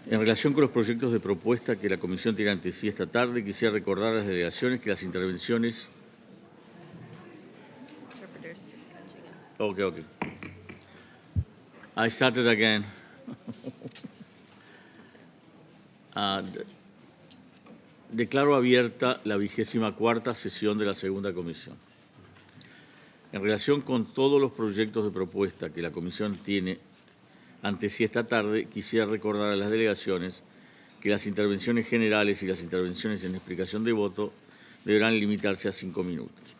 En relación con los proyectos de propuesta que la Comisión tiene ante sí esta tarde, quisiera recordar a las delegaciones que las intervenciones... Okay. I started again. Declaro abierta la 24ª sesión de la segunda comisión. En relación con todos los proyectos de propuesta que la comisión tiene ante sí esta tarde, quisiera recordar a las delegaciones que las intervenciones generales y las intervenciones en explicación de voto deberán limitarse a 5 minutos.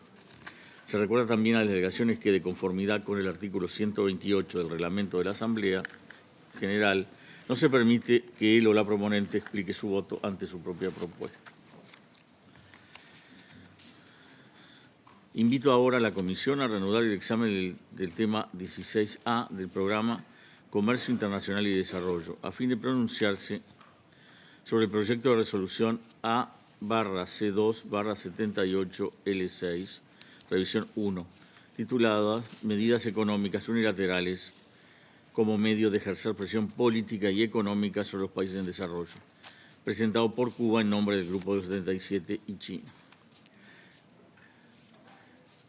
Se recuerda también a las delegaciones que, de conformidad con el artículo 128 del reglamento de la Asamblea General, no se permite que él o la proponente explique su voto ante su propia propuesta. Invito ahora a la Comisión a reanudar el examen del tema 16A del programa Comercio Internacional y Desarrollo, a fin de pronunciarse sobre el proyecto de resolución A/C2/78L6, revisión 1, titulada Medidas Económicas Unilaterales como medio de ejercer presión política y económica sobre los países en desarrollo, presentado por Cuba en nombre del Grupo de los 77 y China.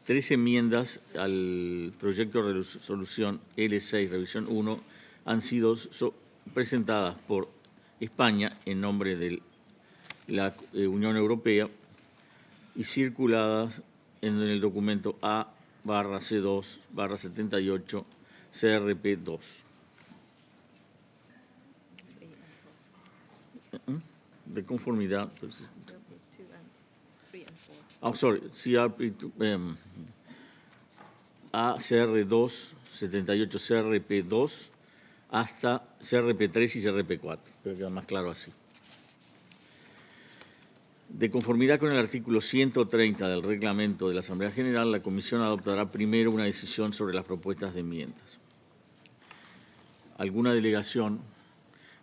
3 enmiendas al proyecto de resolución L6, revisión 1, han sido presentadas por España en nombre de la Unión Europea y circuladas en el documento A/C2/78 CRP2. De conformidad. CRP2, ACR2, 78 CRP2 hasta CRP3 y CRP4. Creo que queda más claro así. De conformidad con el artículo 130 del reglamento de la Asamblea General, la Comisión adoptará primero una decisión sobre las propuestas de enmiendas. ¿Alguna delegación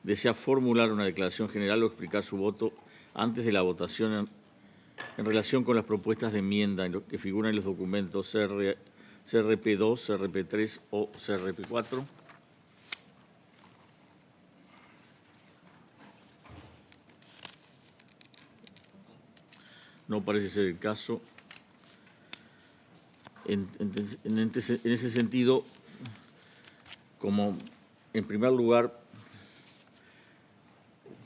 desea formular una declaración general o explicar su voto antes de la votación en relación con las propuestas de enmienda que figuran en los documentos CRP2, CRP3 o CRP4? No parece ser el caso. En ese sentido, como en primer lugar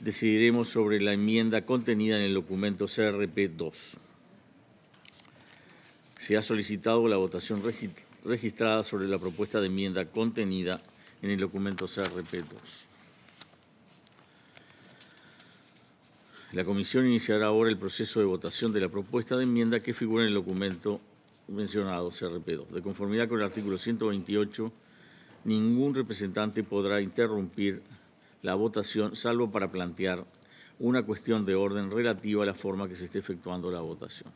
decidiremos sobre la enmienda contenida en el documento CRP2. Se ha solicitado la votación registrada sobre la propuesta de enmienda contenida en el documento CRP2. La Comisión iniciará ahora el proceso de votación de la propuesta de enmienda que figura en el documento mencionado, CRP2. De conformidad con el artículo 128, ningún representante podrá interrumpir la votación, salvo para plantear una cuestión de orden relativa a la forma que se esté efectuando la votación.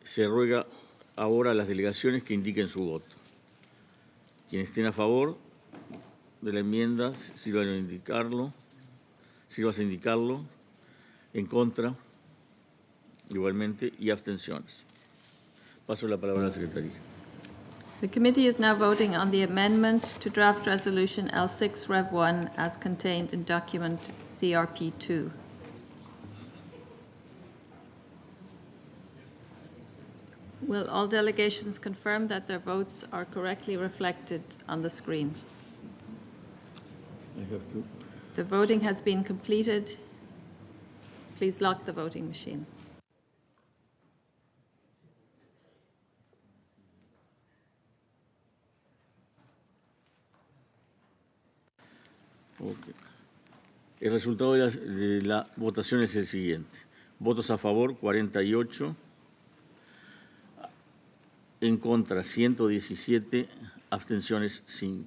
Se ruega ahora a las delegaciones que indiquen su voto. Quienes estén a favor de la enmienda, sirvan a indicarlo, en contra, igualmente, y abstenciones. Paso la palabra a la Secretaría. The committee is now voting on the amendment to draft resolution L6 Rev 1 as contained in document CRP2. Will all delegations confirm that their votes are correctly reflected on the screen? I have to. The voting has been completed. Please lock the voting machine. Okay. El resultado de la votación es el siguiente. Votos a favor, 48. En contra, 117. Abstenciones, 5.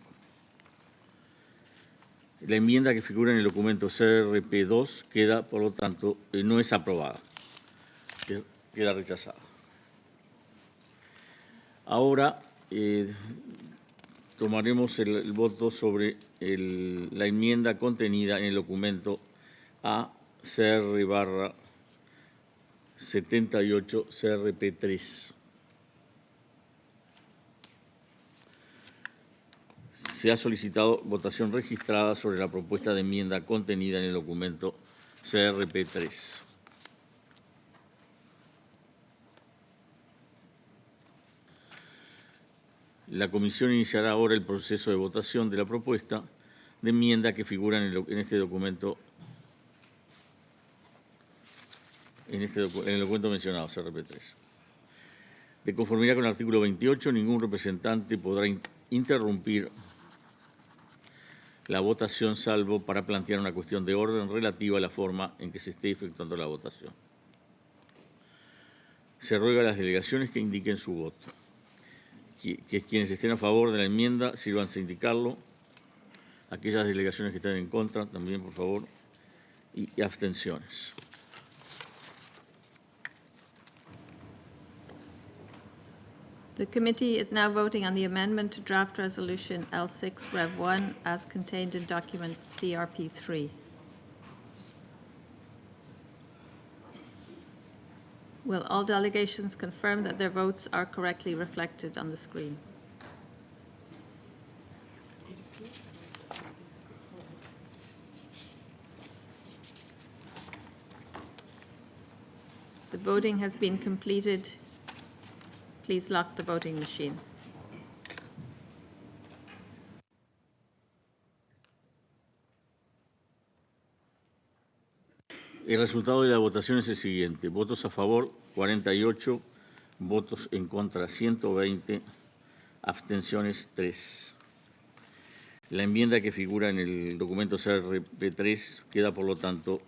La enmienda que figura en el documento CRP2 queda, por lo tanto, no es aprobada. Queda rechazada. Ahora tomaremos el voto sobre la enmienda contenida en el documento ACR/78 CRP3. Se ha solicitado votación registrada sobre la propuesta de enmienda contenida en el documento CRP3. La comisión iniciará ahora el proceso de votación de la propuesta de enmienda que figura en este documento, en el documento mencionado, CRP3. De conformidad con el artículo 28, ningún representante podrá interrumpir la votación salvo para plantear una cuestión de orden relativa a la forma en que se esté efectuando la votación. Se ruega a las delegaciones que indiquen su voto. Que quienes estén a favor de la enmienda sírvanse a indicarlo. Aquellas delegaciones que estén en contra, también, por favor. Y abstenciones. The committee is now voting on the amendment to draft resolution L6 Rev 1 as contained in document CRP 3. Will all delegations confirm that their votes are correctly reflected on the screen? The voting has been completed. Please lock the voting machine. El resultado de la votación es el siguiente. Votos a favor, 48. Votos en contra, 120. Abstenciones, 3. La enmienda que figura en el documento CRP3 queda, por lo tanto,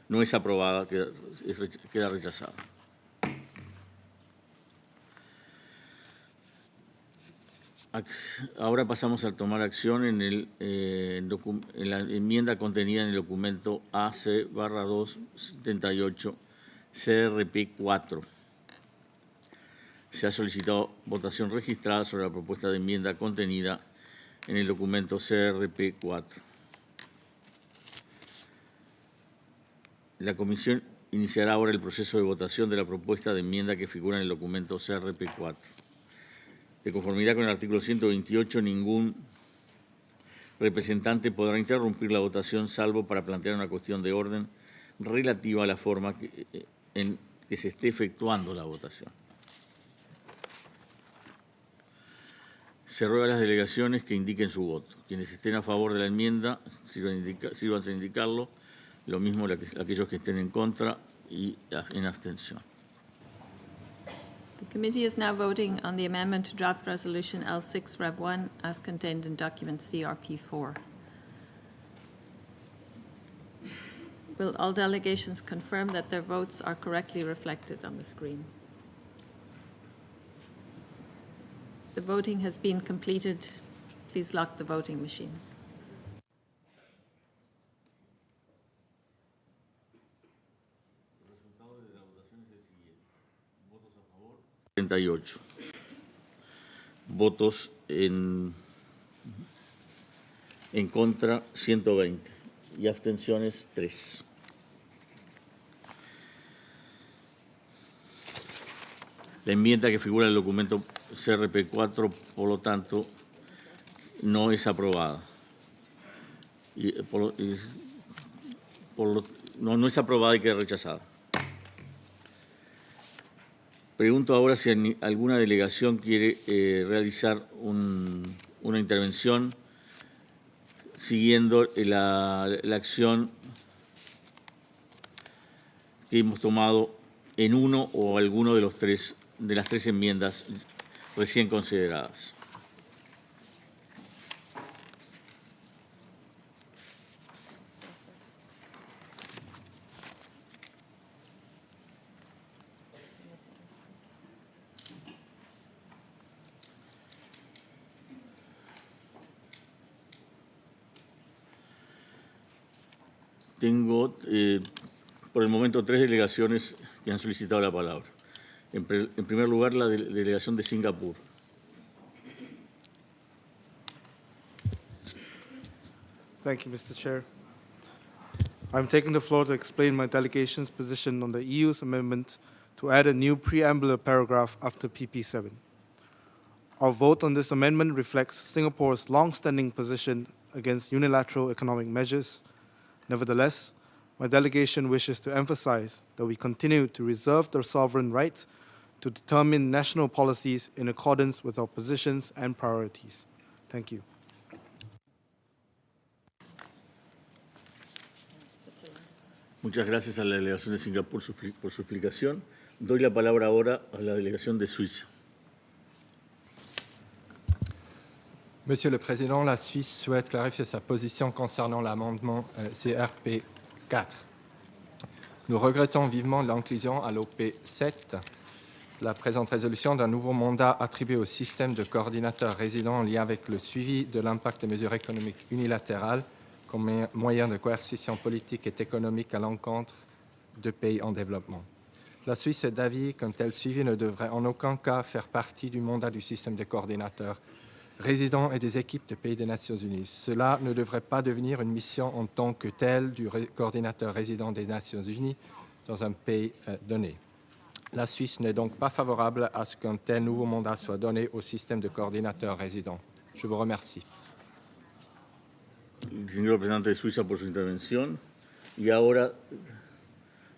no es aprobada, queda rechazada. Ahora pasamos a tomar acción en la enmienda contenida en el documento AC/278 CRP4. Se ha solicitado votación registrada sobre la propuesta de enmienda contenida en el documento CRP4. La comisión iniciará ahora el proceso de votación de la propuesta de enmienda que figura en el documento CRP4. De conformidad con el artículo 128, ningún representante podrá interrumpir la votación salvo para plantear una cuestión de orden relativa a la forma en que se esté efectuando la votación. Se ruega a las delegaciones que indiquen su voto. Quienes estén a favor de la enmienda, sírvanse a indicarlo. Lo mismo aquellos que estén en contra y en abstención. The committee is now voting on the amendment to draft resolution L6 Rev 1 as contained in document CRP4. Will all delegations confirm that their votes are correctly reflected on the screen? The voting has been completed. Please lock the voting machine. El resultado de la votación es el siguiente. Votos a favor, 38. Votos en contra, 120. Y abstenciones, 3. La enmienda que figura en el documento CRP4, por lo tanto, no es aprobada. No es aprobada y queda rechazada. Pregunto ahora si alguna delegación quiere realizar una intervención siguiendo la acción que hemos tomado en uno o alguno de las tres enmiendas recién consideradas. Tengo, por el momento, 3 delegaciones que han solicitado la palabra. En primer lugar, la delegación de Singapur. Thank you, Mr. Chair. I'm taking the floor to explain my delegation's position on the EU's amendment to add a new preambular paragraph after PP7. Our vote on this amendment reflects Singapore's long-standing position against unilateral economic measures. Nevertheless, my delegation wishes to emphasize that we continue to reserve the sovereign right to determine national policies in accordance with our positions and priorities. Thank you. Muchas gracias a la delegación de Singapur por su explicación. Doy la palabra ahora a la delegación de Suiza. Monsieur le Président, la Suisse souhaite clarifier sa position concernant l'amendement CRP 4. Nous regrettons vivement l'inclusion à l'OP 7 de la présente résolution d'un nouveau mandat attribué au système de coordinateurs résidents en lien avec le suivi de l'impact des mesures économiques unilatérales comme moyen de coercition politique et économique à l'encontre de pays en développement. La Suisse est d'avis qu'un tel suivi ne devrait en aucun cas faire partie du mandat du système des coordinateurs résidents et des équipes de pays des Nations Unies. Cela ne devrait pas devenir une mission en tant que telle du coordinateur résident des Nations Unies dans un pays donné. La Suisse n'est donc pas favorable à ce qu'un tel nouveau mandat soit donné au système de coordinateurs résidents. Je vous remercie. Señor representante de Suiza por su intervención. Y ahora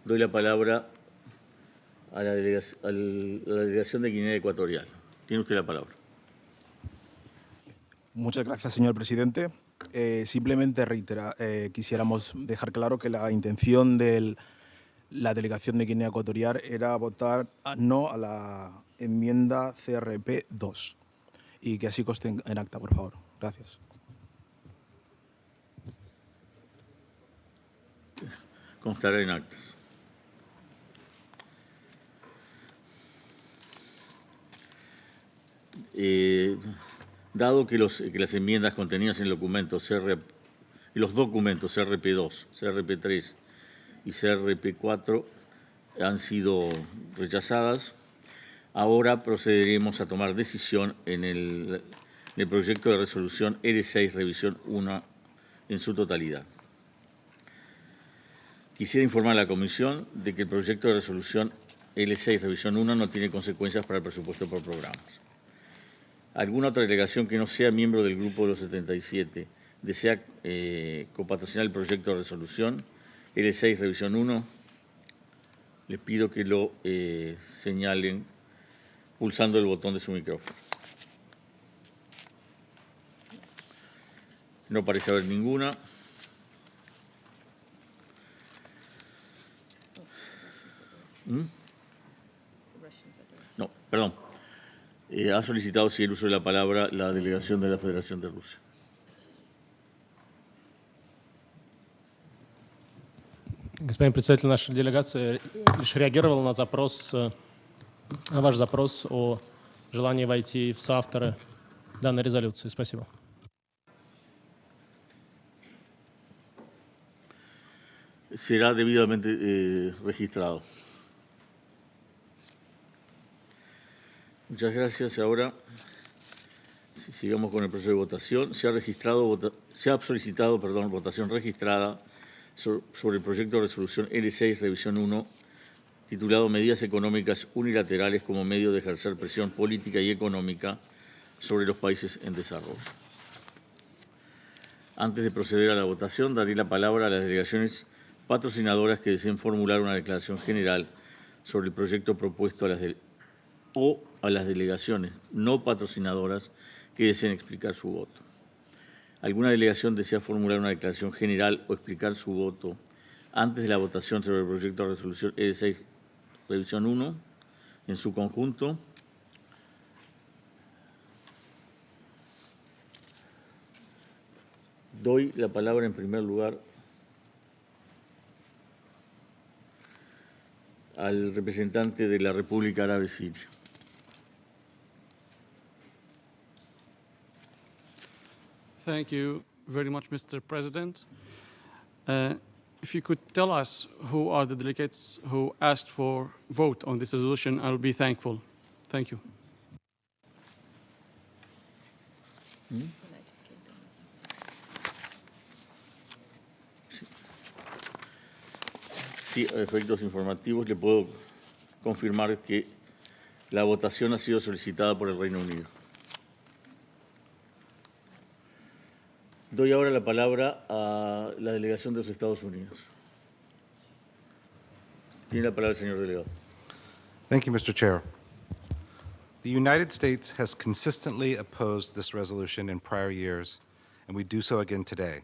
doy la palabra a la delegación de Guinea Ecuatorial. Tiene usted la palabra. Muchas gracias, señor presidente. Simplemente quisiéramos dejar claro que la intención de la delegación de Guinea Ecuatorial era votar no a la enmienda CRP 2 y que así conste en acta, por favor. Gracias. Constará en actas. Dado que las enmiendas contenidas en el documento los documentos CRP2, CRP3 y CRP4 han sido rechazadas, ahora procederemos a tomar decisión en el proyecto de resolución R6 Revisión 1 en su totalidad. Quisiera informar a la Comisión de que el proyecto de resolución L6 Revisión 1 no tiene consecuencias para el presupuesto por programas. ¿Alguna otra delegación que no sea miembro del Grupo de los 77 desea copatrocinar el proyecto de resolución L6 Revisión 1? Les pido que lo señalen pulsando el botón de su micrófono. No parece haber ninguna. No, perdón. Ha solicitado el uso de la palabra la delegación de la Federación de Rusia. Господин председатель, наша делегация лишь реагировала на ваш запрос о желании войти в соавторы данной резолюции. Спасибо. Será debidamente registrado. Muchas gracias. Ahora sigamos con el proceso de votación. Se ha solicitado votación registrada sobre el proyecto de resolución L6 Revisión 1 titulado Medidas económicas unilaterales como medio de ejercer presión política y económica sobre los países en desarrollo. Antes de proceder a la votación, daré la palabra a las delegaciones patrocinadoras que deseen formular una declaración general sobre el proyecto propuesto a las delegaciones no patrocinadoras que deseen explicar su voto. ¿Alguna delegación desea formular una declaración general o explicar su voto antes de la votación sobre el proyecto de resolución E6 Revisión 1 en su conjunto? Doy la palabra en primer lugar al representante de la República Árabe Siria. Thank you very much, Mr. President. If you could tell us who are the delegates who asked for vote on this resolution, I'll be thankful. Thank you. Sí, a efectos informativos le puedo confirmar que la votación ha sido solicitada por el Reino Unido. Doy ahora la palabra a la delegación de los Estados Unidos. Tiene la palabra el señor delegado. Thank you, Mr. Chair. The United States has consistently opposed this resolution in prior years, and we do so again today.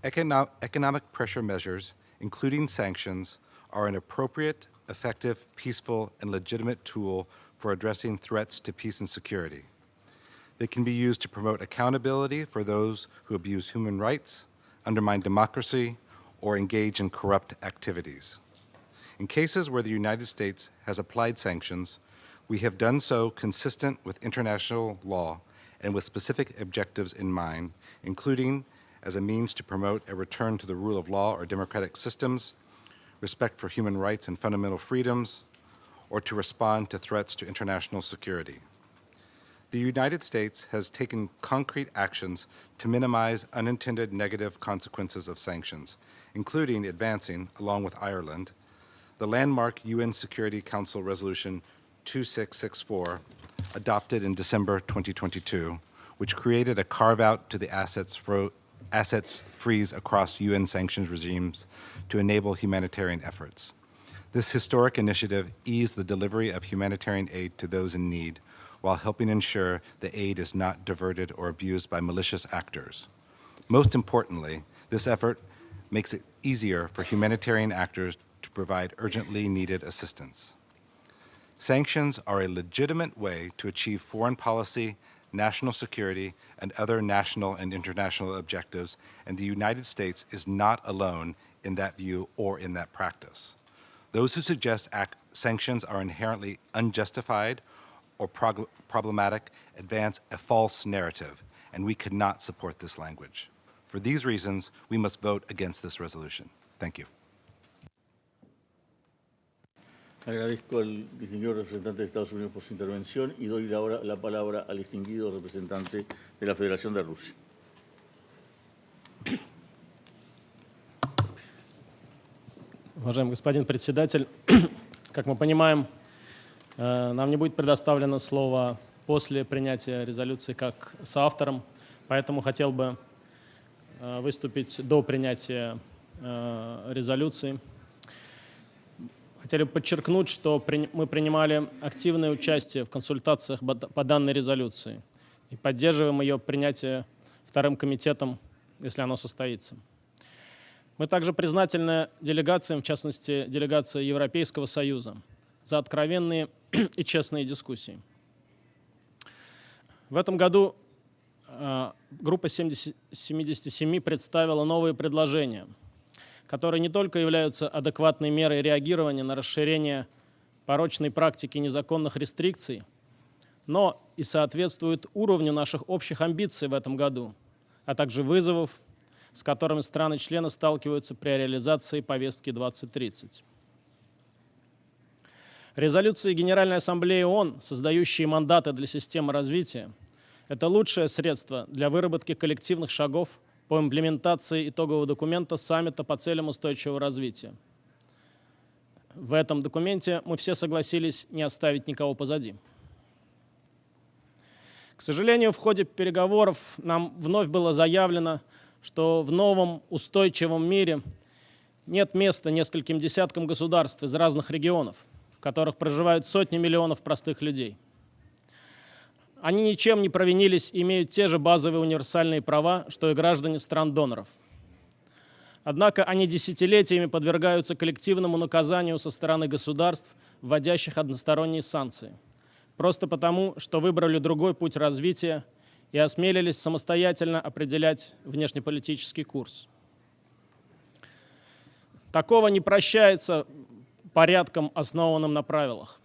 Economic pressure measures, including sanctions, are an appropriate, effective, peaceful, and legitimate tool for addressing threats to peace and security. They can be used to promote accountability for those who abuse human rights, undermine democracy, or engage in corrupt activities. In cases where the United States has applied sanctions, we have done so consistent with international law and with specific objectives in mind, including as a means to promote a return to the rule of law or democratic systems, respect for human rights and fundamental freedoms, or to respond to threats to international security. The United States has taken concrete actions to minimize unintended negative consequences of sanctions, including advancing, along with Ireland, the landmark UN Security Council Resolution 2664, adopted in December 2022, which created a carve-out to the assets freeze across UN sanctions regimes to enable humanitarian efforts. This historic initiative eased the delivery of humanitarian aid to those in need, while helping ensure the aid is not diverted or abused by malicious actors. Most importantly, this effort makes it easier for humanitarian actors to provide urgently needed assistance. Sanctions are a legitimate way to achieve foreign policy, national security, and other national and international objectives, and the United States is not alone in that view or in that practice. Those who suggest sanctions are inherently unjustified or problematic advance a false narrative, and we could not support this language. For these reasons, we must vote against this resolution. Thank you. Agradezco al distinguido representante de Estados Unidos por su intervención y doy ahora la palabra al distinguido representante de la Federación de Rusia. Уважаемый господин председатель, как мы понимаем, нам не будет предоставлено слово после принятия резолюции как соавторам, поэтому хотел бы выступить до принятия резолюции. Хотели бы подчеркнуть, что мы принимали активное участие в консультациях по данной резолюции и поддерживаем ее принятие Вторым комитетом, если оно состоится. Мы также признательны делегациям, в частности, делегации Европейского Союза, за откровенные и честные дискуссии. В этом году группа 77 представила новые предложения, которые не только являются адекватной мерой реагирования на расширение порочной практики незаконных рестрикций, но и соответствуют уровню наших общих амбиций в этом году, а также вызовов, с которыми страны-члены сталкиваются при реализации повестки 2030. Резолюции Генеральной Ассамблеи ООН, создающие мандаты для системы развития, это лучшее средство для выработки коллективных шагов по имплементации итогового документа саммита по целям устойчивого развития. В этом документе мы все согласились не оставить никого позади. К сожалению, в ходе переговоров нам вновь было заявлено, что в новом устойчивом мире нет места нескольким десяткам государств из разных регионов, в которых проживают сотни миллионов простых людей. Они ничем не провинились и имеют те же базовые универсальные права, что и граждане стран-доноров. Однако они десятилетиями подвергаются коллективному наказанию со стороны государств, вводящих односторонние санкции, просто потому, что выбрали другой путь развития и осмелились самостоятельно определять внешнеполитический курс. Такого не прощается порядком, основанным на правилах.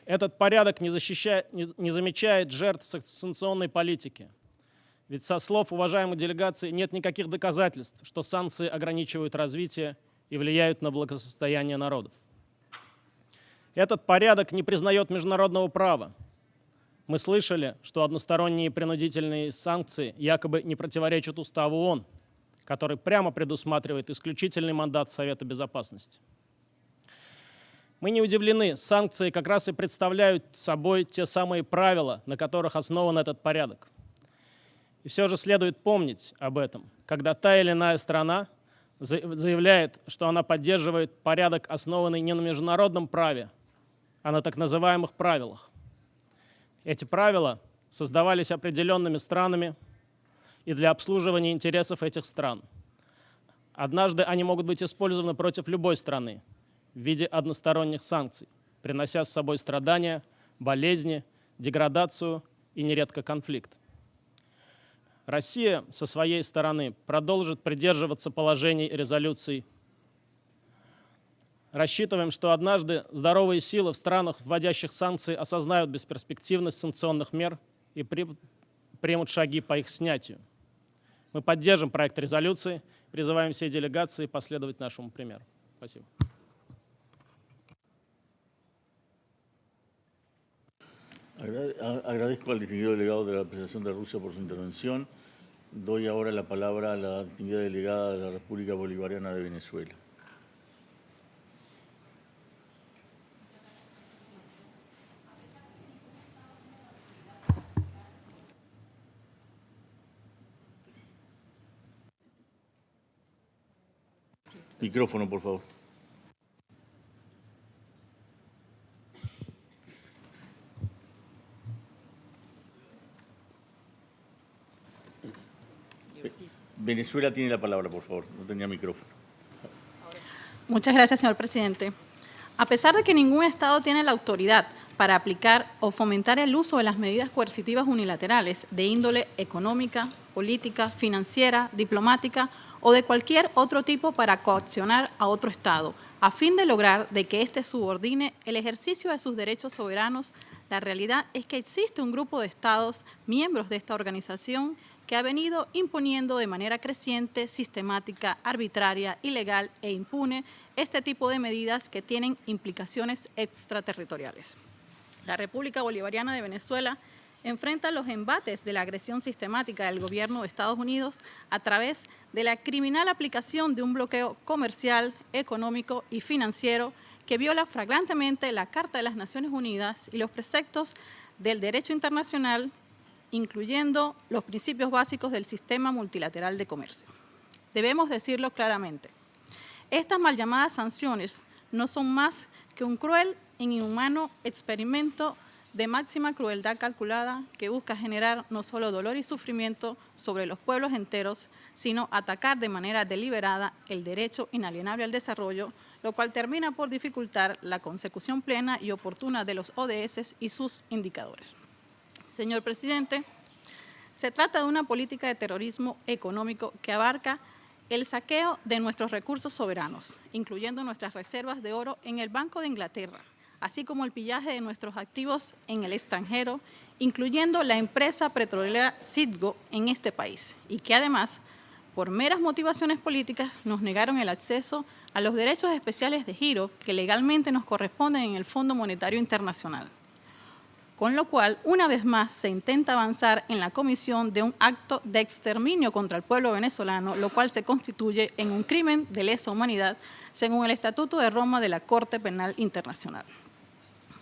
Этот порядок не замечает жертв санкционной политики. Ведь со слов уважаемой делегации нет никаких доказательств, что санкции ограничивают развитие и влияют на благосостояние народов. Этот порядок не признает международного права. Мы слышали, что односторонние принудительные санкции якобы не противоречат уставу ООН, который прямо предусматривает исключительный мандат Совета Безопасности. Мы не удивлены, санкции как раз и представляют собой те самые правила, на которых основан этот порядок. И все же следует помнить об этом, когда та или иная страна заявляет, что она поддерживает порядок, основанный не на международном праве, а на так называемых правилах. Эти правила создавались определенными странами и для обслуживания интересов этих стран. Однажды они могут быть использованы против любой страны в виде односторонних санкций, принося с собой страдания, болезни, деградацию и нередко конфликт. Россия со своей стороны продолжит придерживаться положений резолюций. Рассчитываем, что однажды здоровые силы в странах, вводящих санкции, осознают бесперспективность санкционных мер и примут шаги по их снятию. Мы поддержим проект резолюции, призываем все делегации последовать нашему примеру. Спасибо. Agradezco al distinguido delegado de la representación de Rusia por su intervención. Doy ahora la palabra a la distinguida delegada de la República Bolivariana de Venezuela. Micrófono, por favor. Venezuela tiene la palabra, por favor. No tenía micrófono. Muchas gracias, señor presidente. A pesar de que ningún Estado tiene la autoridad para aplicar o fomentar el uso de las medidas coercitivas unilaterales de índole económica, política, financiera, diplomática o de cualquier otro tipo para coaccionar a otro Estado, a fin de lograr de que éste subordine el ejercicio de sus derechos soberanos, la realidad es que existe un grupo de Estados, miembros de esta organización, que ha venido imponiendo de manera creciente, sistemática, arbitraria, ilegal e impune este tipo de medidas que tienen implicaciones extraterritoriales. La República Bolivariana de Venezuela enfrenta los embates de la agresión sistemática del gobierno de Estados Unidos a través de la criminal aplicación de un bloqueo comercial, económico y financiero que viola flagrantemente la Carta de las Naciones Unidas y los preceptos del derecho internacional, incluyendo los principios básicos del sistema multilateral de comercio. Debemos decirlo claramente. Estas mal llamadas sanciones no son más que un cruel e inhumano experimento de máxima crueldad calculada que busca generar no solo dolor y sufrimiento sobre los pueblos enteros, sino atacar de manera deliberada el derecho inalienable al desarrollo, lo cual termina por dificultar la consecución plena y oportuna de los ODS y sus indicadores. Señor presidente, se trata de una política de terrorismo económico que abarca el saqueo de nuestros recursos soberanos, incluyendo nuestras reservas de oro en el Banco de Inglaterra, así como el pillaje de nuestros activos en el extranjero, incluyendo la empresa petrolera Citgo en este país, y que además, por meras motivaciones políticas, nos negaron el acceso a los derechos especiales de giro que legalmente nos corresponden en el Fondo Monetario Internacional. Con lo cual, una vez más, se intenta avanzar en la comisión de un acto de exterminio contra el pueblo venezolano, lo cual se constituye en un crimen de lesa humanidad, según el Estatuto de Roma de la Corte Penal Internacional.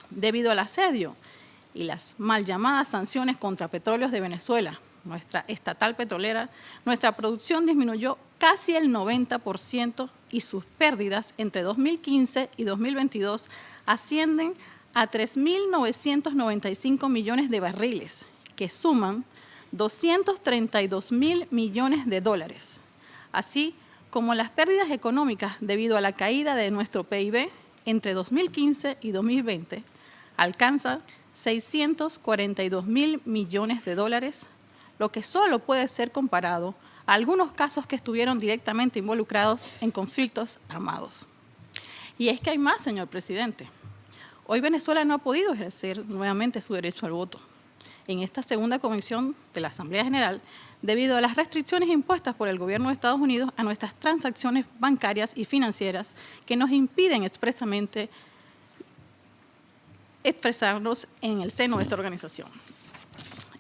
Debido al asedio y las mal llamadas sanciones contra Petróleos de Venezuela, nuestra estatal petrolera, nuestra producción disminuyó casi el 90% y sus pérdidas entre 2015 y 2022 ascienden a 3.995 millones de barriles, que suman 232.000 millones de dólares, así como las pérdidas económicas debido a la caída de nuestro PIB entre 2015 y 2020, alcanzan 642.000 millones de dólares, lo que solo puede ser comparado a algunos casos que estuvieron directamente involucrados en conflictos armados. Y es que hay más, señor presidente. Hoy Venezuela no ha podido ejercer nuevamente su derecho al voto en esta segunda comisión de la Asamblea General debido a las restricciones impuestas por el gobierno de Estados Unidos a nuestras transacciones bancarias y financieras que nos impiden expresamente expresarnos en el seno de esta organización.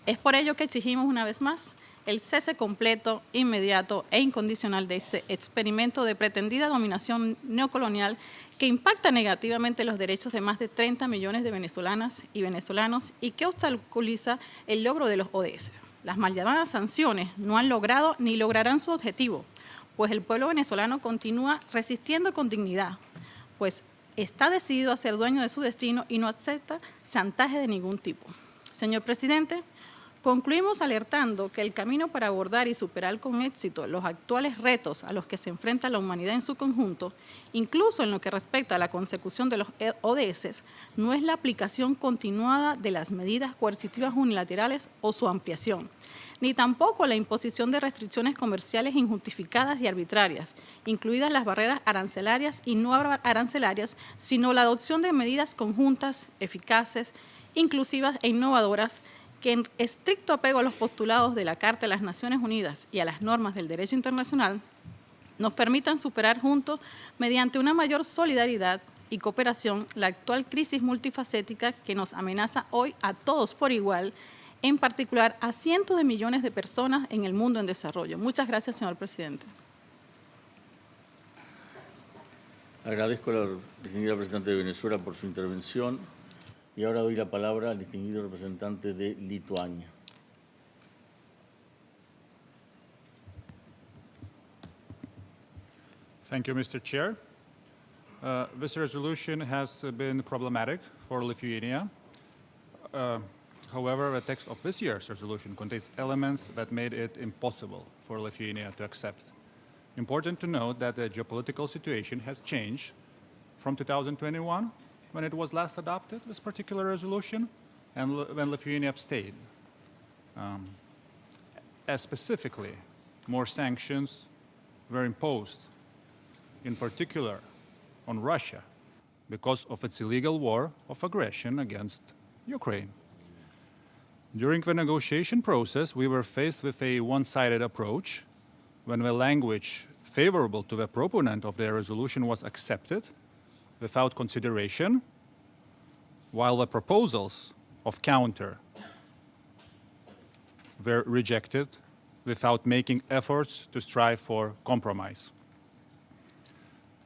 Es por ello que exigimos una vez más el cese completo, inmediato e incondicional de este experimento de pretendida dominación neocolonial que impacta negativamente los derechos de más de 30 millones de venezolanas y venezolanos y que obstaculiza el logro de los ODS. las mal llamadas sanciones no han logrado ni lograrán su objetivo, pues el pueblo venezolano continúa resistiendo con dignidad, pues está decidido a ser dueño de su destino y no acepta chantaje de ningún tipo. Señor presidente, concluimos alertando que el camino para abordar y superar con éxito los actuales retos a los que se enfrenta la humanidad en su conjunto, incluso en lo que respecta a la consecución de los ODS, no es la aplicación continuada de las medidas coercitivas unilaterales o su ampliación, ni tampoco la imposición de restricciones comerciales injustificadas y arbitrarias, incluidas las barreras arancelarias y no arancelarias, sino la adopción de medidas conjuntas, eficaces, inclusivas e innovadoras que en estricto apego a los postulados de la Carta de las Naciones Unidas y a las normas del derecho internacional, nos permitan superar juntos, mediante una mayor solidaridad y cooperación, la actual crisis multifacética que nos amenaza hoy a todos por igual, en particular a cientos de millones de personas en el mundo en desarrollo. Muchas gracias, señor presidente. Agradezco a la distinguida representante de Venezuela por su intervención y ahora doy la palabra al distinguido representante de Lituania. Thank you, Mr. Chair. This resolution has been problematic for Lithuania. However, the text of this year's resolution contains elements that made it impossible for Lithuania to accept. Important to note that the geopolitical situation has changed from 2021, when it was last adopted, this particular resolution, and when Lithuania abstained. As specifically, more sanctions were imposed, in particular on Russia, because of its illegal war of aggression against Ukraine. During the negotiation process, we were faced with a one-sided approach when the language favorable to the proponent of the resolution was accepted without consideration, while the proposals of counter were rejected without making efforts to strive for compromise.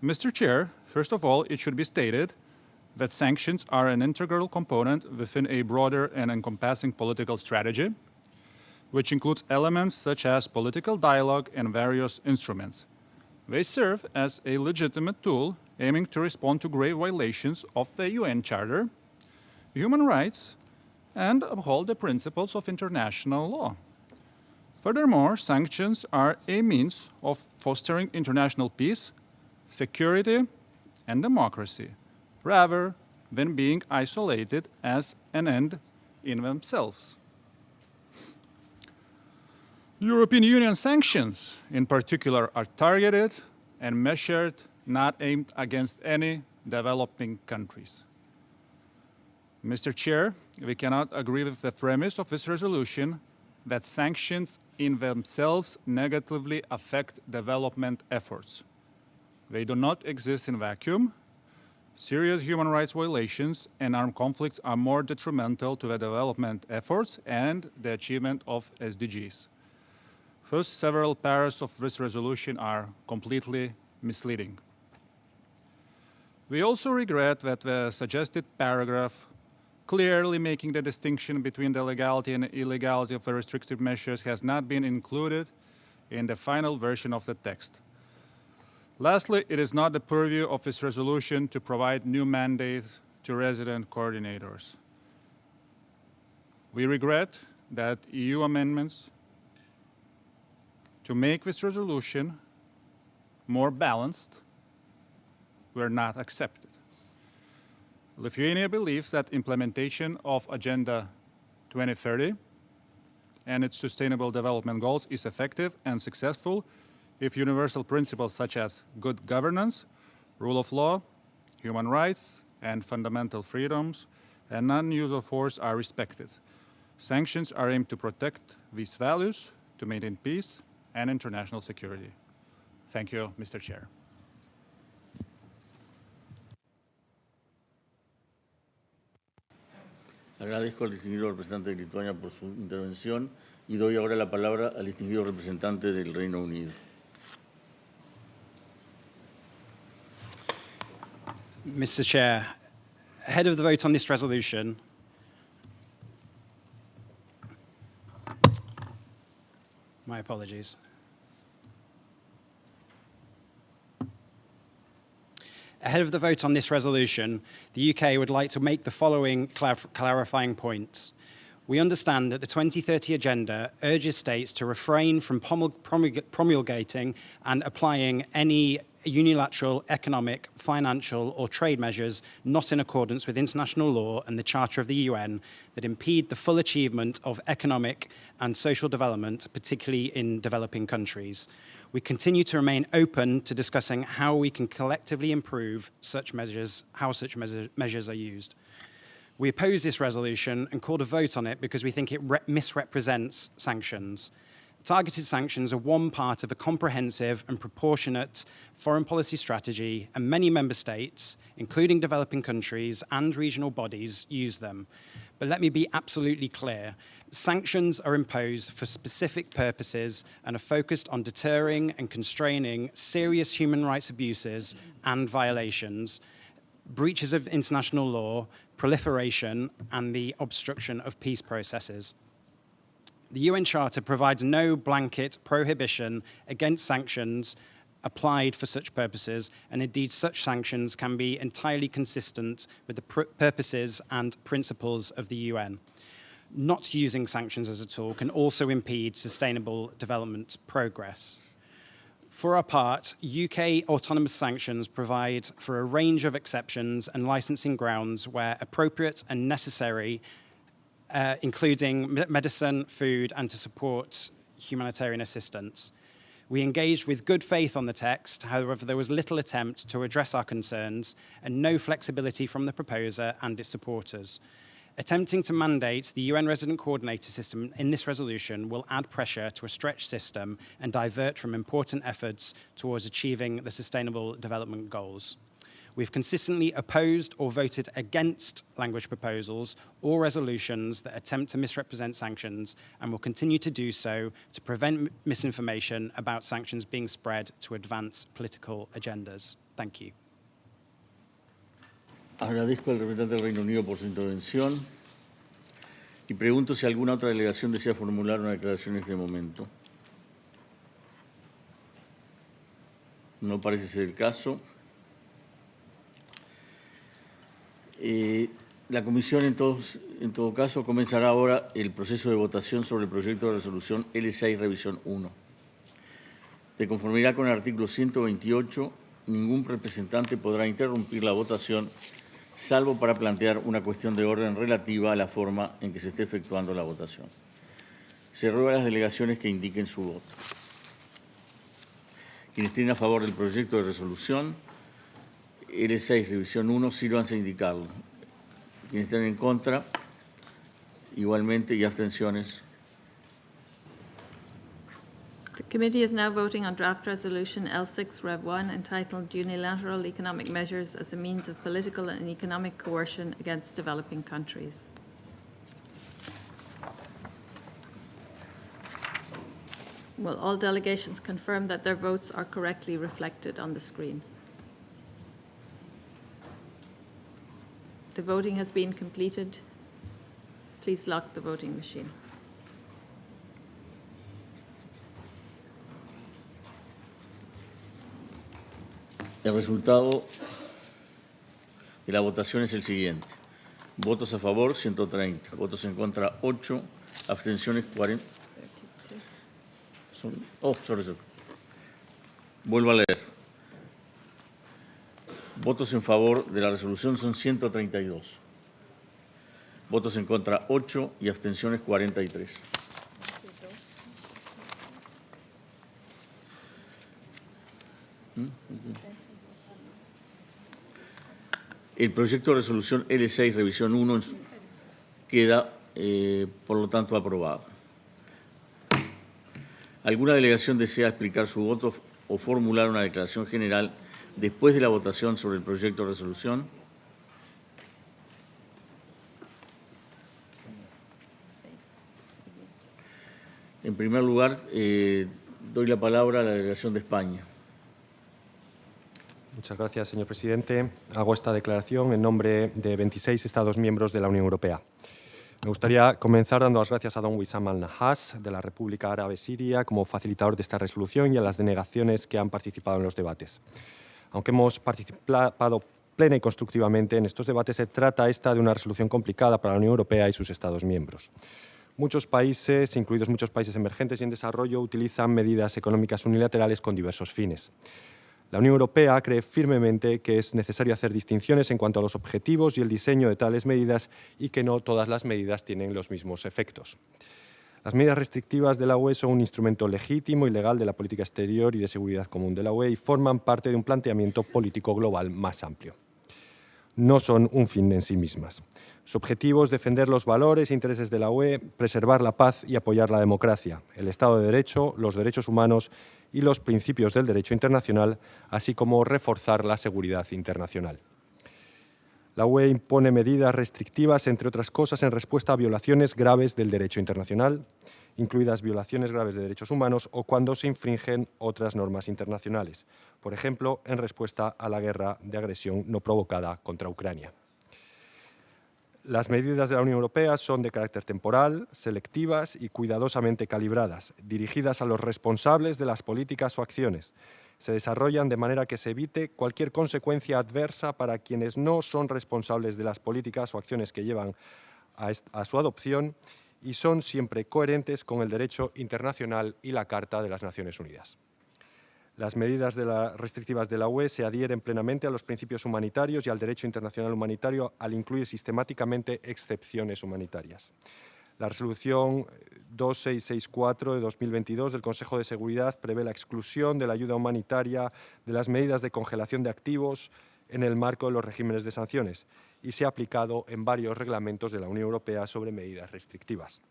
Mr. Chair, first of all, it should be stated that sanctions are an integral component within a broader and encompassing political strategy, which includes elements such as political dialogue and various instruments. They serve as a legitimate tool aiming to respond to grave violations of the UN Charter, human rights, and uphold the principles of international law. Furthermore, sanctions are a means of fostering international peace, security, and democracy, rather than being isolated as an end in themselves. European Union sanctions, in particular, are targeted and measured, not aimed against any developing countries. Mr. Chair, we cannot agree with the premise of this resolution that sanctions in themselves negatively affect development efforts. They do not exist in a vacuum. Serious human rights violations and armed conflicts are more detrimental to the development efforts and the achievement of SDGs. First, several paras of this resolution are completely misleading. We also regret that the suggested paragraph clearly making the distinction between the legality and illegality of the restrictive measures has not been included in the final version of the text. Lastly, it is not the purview of this resolution to provide new mandates to resident coordinators. We regret that EU amendments to make this resolution more balanced were not accepted. Lithuania believes that implementation of Agenda 2030 and its sustainable development goals is effective and successful if universal principles such as good governance, rule of law, human rights, and fundamental freedoms, and non-use of force are respected. Sanctions are aimed to protect these values, to maintain peace and international security. Thank you, Mr. Chair. Agradezco al distinguido representante de Lituania por su intervención y doy ahora la palabra al distinguido representante del Reino Unido. Mr. Chair, ahead of the vote on this resolution, My apologies. Ahead of the vote on this resolution, the UK would like to make the following clarifying points. We understand that the 2030 agenda urges states to refrain from promulgating and applying any unilateral economic, financial or trade measures not in accordance with international law and the Charter of the UN that impede the full achievement of economic and social development, particularly in developing countries. We continue to remain open to discussing how we can collectively improve such measures, how such measures are used. We oppose this resolution and called a vote on it because we think it misrepresents sanctions. Targeted sanctions are one part of a comprehensive and proportionate foreign policy strategy, and many member states, including developing countries and regional bodies, use them. But let me be absolutely clear. Sanctions are imposed for specific purposes and are focused on deterring and constraining serious human rights abuses and violations, breaches of international law, proliferation, and the obstruction of peace processes. The UN Charter provides no blanket prohibition against sanctions applied for such purposes, and indeed such sanctions can be entirely consistent with the purposes and principles of the UN. Not using sanctions as a tool can also impede sustainable development progress. For our part, UK autonomous sanctions provide for a range of exceptions and licensing grounds where appropriate and necessary, including medicine, food, and to support humanitarian assistance. We engaged with good faith on the text, however, there was little attempt to address our concerns and no flexibility from the proposer and its supporters. Attempting to mandate the UN resident coordinator system in this resolution will add pressure to a stretched system and divert from important efforts towards achieving the Sustainable Development Goals. We've consistently opposed or voted against language proposals or resolutions that attempt to misrepresent sanctions, and will continue to do so to prevent misinformation about sanctions being spread to advance political agendas. Thank you. Agradezco al representante del Reino Unido por su intervención y pregunto si alguna otra delegación desea formular una declaración en este momento. No parece ser el caso. La Comisión, en todo caso, comenzará ahora el proceso de votación sobre el proyecto de resolución L6 Revisión 1. De conformidad con el artículo 128, ningún representante podrá interrumpir la votación, salvo para plantear una cuestión de orden relativa a la forma en que se esté efectuando la votación. Se ruega a las delegaciones que indiquen su voto. Quienes estén a favor del proyecto de resolución L6 Revisión 1, sírvanse a indicarlo. Quienes estén en contra, igualmente, y abstenciones. The committee is now voting on draft resolution L6 Rev 1 entitled Unilateral Economic Measures as a Means of Political and Economic Coercion Against Developing Countries. Will all delegations confirm that their votes are correctly reflected on the screen? The voting has been completed. Please lock the voting machine. El resultado de la votación es el siguiente. Votos a favor, 130. Votos en contra, 8. Abstenciones, 40. Sorry. Vuelvo a leer. Votos en favor de la resolución son 132. Votos en contra, 8 y abstenciones, 43. El proyecto de resolución L6 Revisión 1 queda, por lo tanto, aprobado. ¿Alguna delegación desea explicar su voto o formular una declaración general después de la votación sobre el proyecto de resolución? En primer lugar, doy la palabra a la delegación de España. Muchas gracias, señor presidente. Hago esta declaración en nombre de 26 Estados miembros de la Unión Europea. Me gustaría comenzar dando las gracias a don Wissam al-Nahas, de la República Árabe Siria, como facilitador de esta resolución y a las delegaciones que han participado en los debates. Aunque hemos participado plena y constructivamente en estos debates, se trata esta de una resolución complicada para la Unión Europea y sus Estados miembros. Muchos países, incluidos muchos países emergentes y en desarrollo, utilizan medidas económicas unilaterales con diversos fines. La Unión Europea cree firmemente que es necesario hacer distinciones en cuanto a los objetivos y el diseño de tales medidas y que no todas las medidas tienen los mismos efectos. Las medidas restrictivas de la UE son un instrumento legítimo y legal de la política exterior y de seguridad común de la UE y forman parte de un planteamiento político global más amplio. No son un fin en sí mismas. Su objetivo es defender los valores e intereses de la UE, preservar la paz y apoyar la democracia, el Estado de Derecho, los derechos humanos y los principios del derecho internacional, así como reforzar la seguridad internacional. La UE impone medidas restrictivas, entre otras cosas, en respuesta a violaciones graves del derecho internacional, incluidas violaciones graves de derechos humanos o cuando se infringen otras normas internacionales, por ejemplo, en respuesta a la guerra de agresión no provocada contra Ucrania. Las medidas de la Unión Europea son de carácter temporal, selectivas y cuidadosamente calibradas, dirigidas a los responsables de las políticas o acciones. Se desarrollan de manera que se evite cualquier consecuencia adversa para quienes no son responsables de las políticas o acciones que llevan a su adopción y son siempre coherentes con el derecho internacional y la Carta de las Naciones Unidas. Las medidas restrictivas de la UE se adhieren plenamente a los principios humanitarios y al derecho internacional humanitario al incluir sistemáticamente excepciones humanitarias. La resolución 2664 de 2022 del Consejo de Seguridad prevé la exclusión de la ayuda humanitaria de las medidas de congelación de activos en el marco de los regímenes de sanciones y se ha aplicado en varios reglamentos de la Unión Europea sobre medidas restrictivas.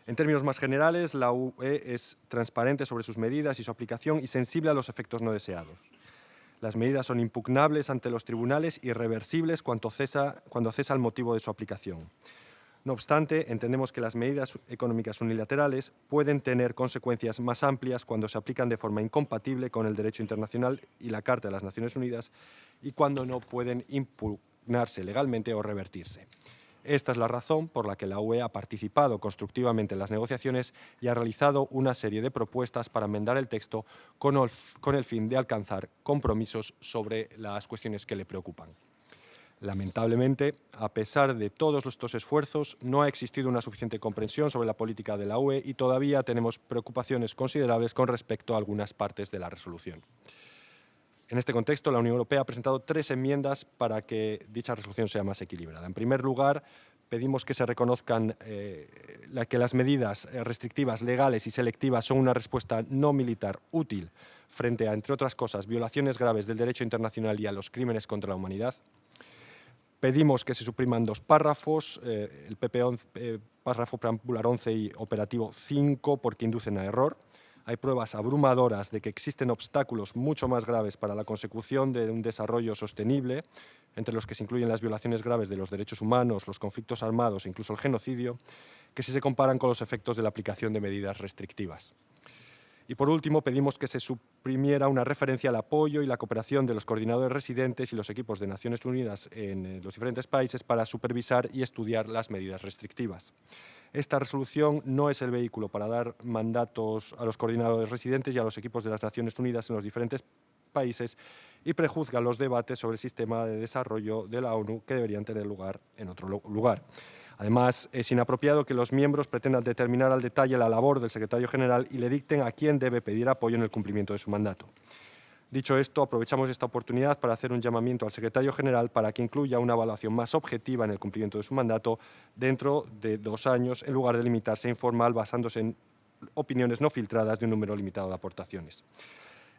En términos más generales, la UE es transparente sobre sus medidas y su aplicación y sensible a los efectos no deseados. Las medidas son impugnables ante los tribunales y reversibles cuando cesa el motivo de su aplicación. No obstante, entendemos que las medidas económicas unilaterales pueden tener consecuencias más amplias cuando se aplican de forma incompatible con el derecho internacional y la Carta de las Naciones Unidas y cuando no pueden impugnarse legalmente o revertirse. Esta es la razón por la que la UE ha participado constructivamente en las negociaciones y ha realizado una serie de propuestas para enmendar el texto con el fin de alcanzar compromisos sobre las cuestiones que le preocupan. Lamentablemente, a pesar de todos estos esfuerzos, no ha existido una suficiente comprensión sobre la política de la UE y todavía tenemos preocupaciones considerables con respecto a algunas partes de la resolución. En este contexto, la Unión Europea ha presentado 3 enmiendas para que dicha resolución sea más equilibrada. En primer lugar, pedimos que se reconozcan que las medidas restrictivas legales y selectivas son una respuesta no militar útil frente a, entre otras cosas, violaciones graves del derecho internacional y a los crímenes contra la humanidad. Pedimos que se supriman 2 párrafos, el PP11, párrafo preambular 11 y operativo 5, porque inducen a error. Hay pruebas abrumadoras de que existen obstáculos mucho más graves para la consecución de un desarrollo sostenible, entre los que se incluyen las violaciones graves de los derechos humanos, los conflictos armados e incluso el genocidio, que si se comparan con los efectos de la aplicación de medidas restrictivas. Y por último, pedimos que se suprimiera una referencia al apoyo y la cooperación de los coordinadores residentes y los equipos de Naciones Unidas en los diferentes países para supervisar y estudiar las medidas restrictivas. Esta resolución no es el vehículo para dar mandatos a los coordinadores residentes y a los equipos de las Naciones Unidas en los diferentes países y prejuzga los debates sobre el sistema de desarrollo de la ONU que deberían tener lugar en otro lugar. Además, es inapropiado que los miembros pretendan determinar al detalle la labor del secretario general y le dicten a quién debe pedir apoyo en el cumplimiento de su mandato. Dicho esto, aprovechamos esta oportunidad para hacer un llamamiento al secretario general para que incluya una evaluación más objetiva en el cumplimiento de su mandato dentro de 2 años, en lugar de limitarse a informal basándose en opiniones no filtradas de un número limitado de aportaciones.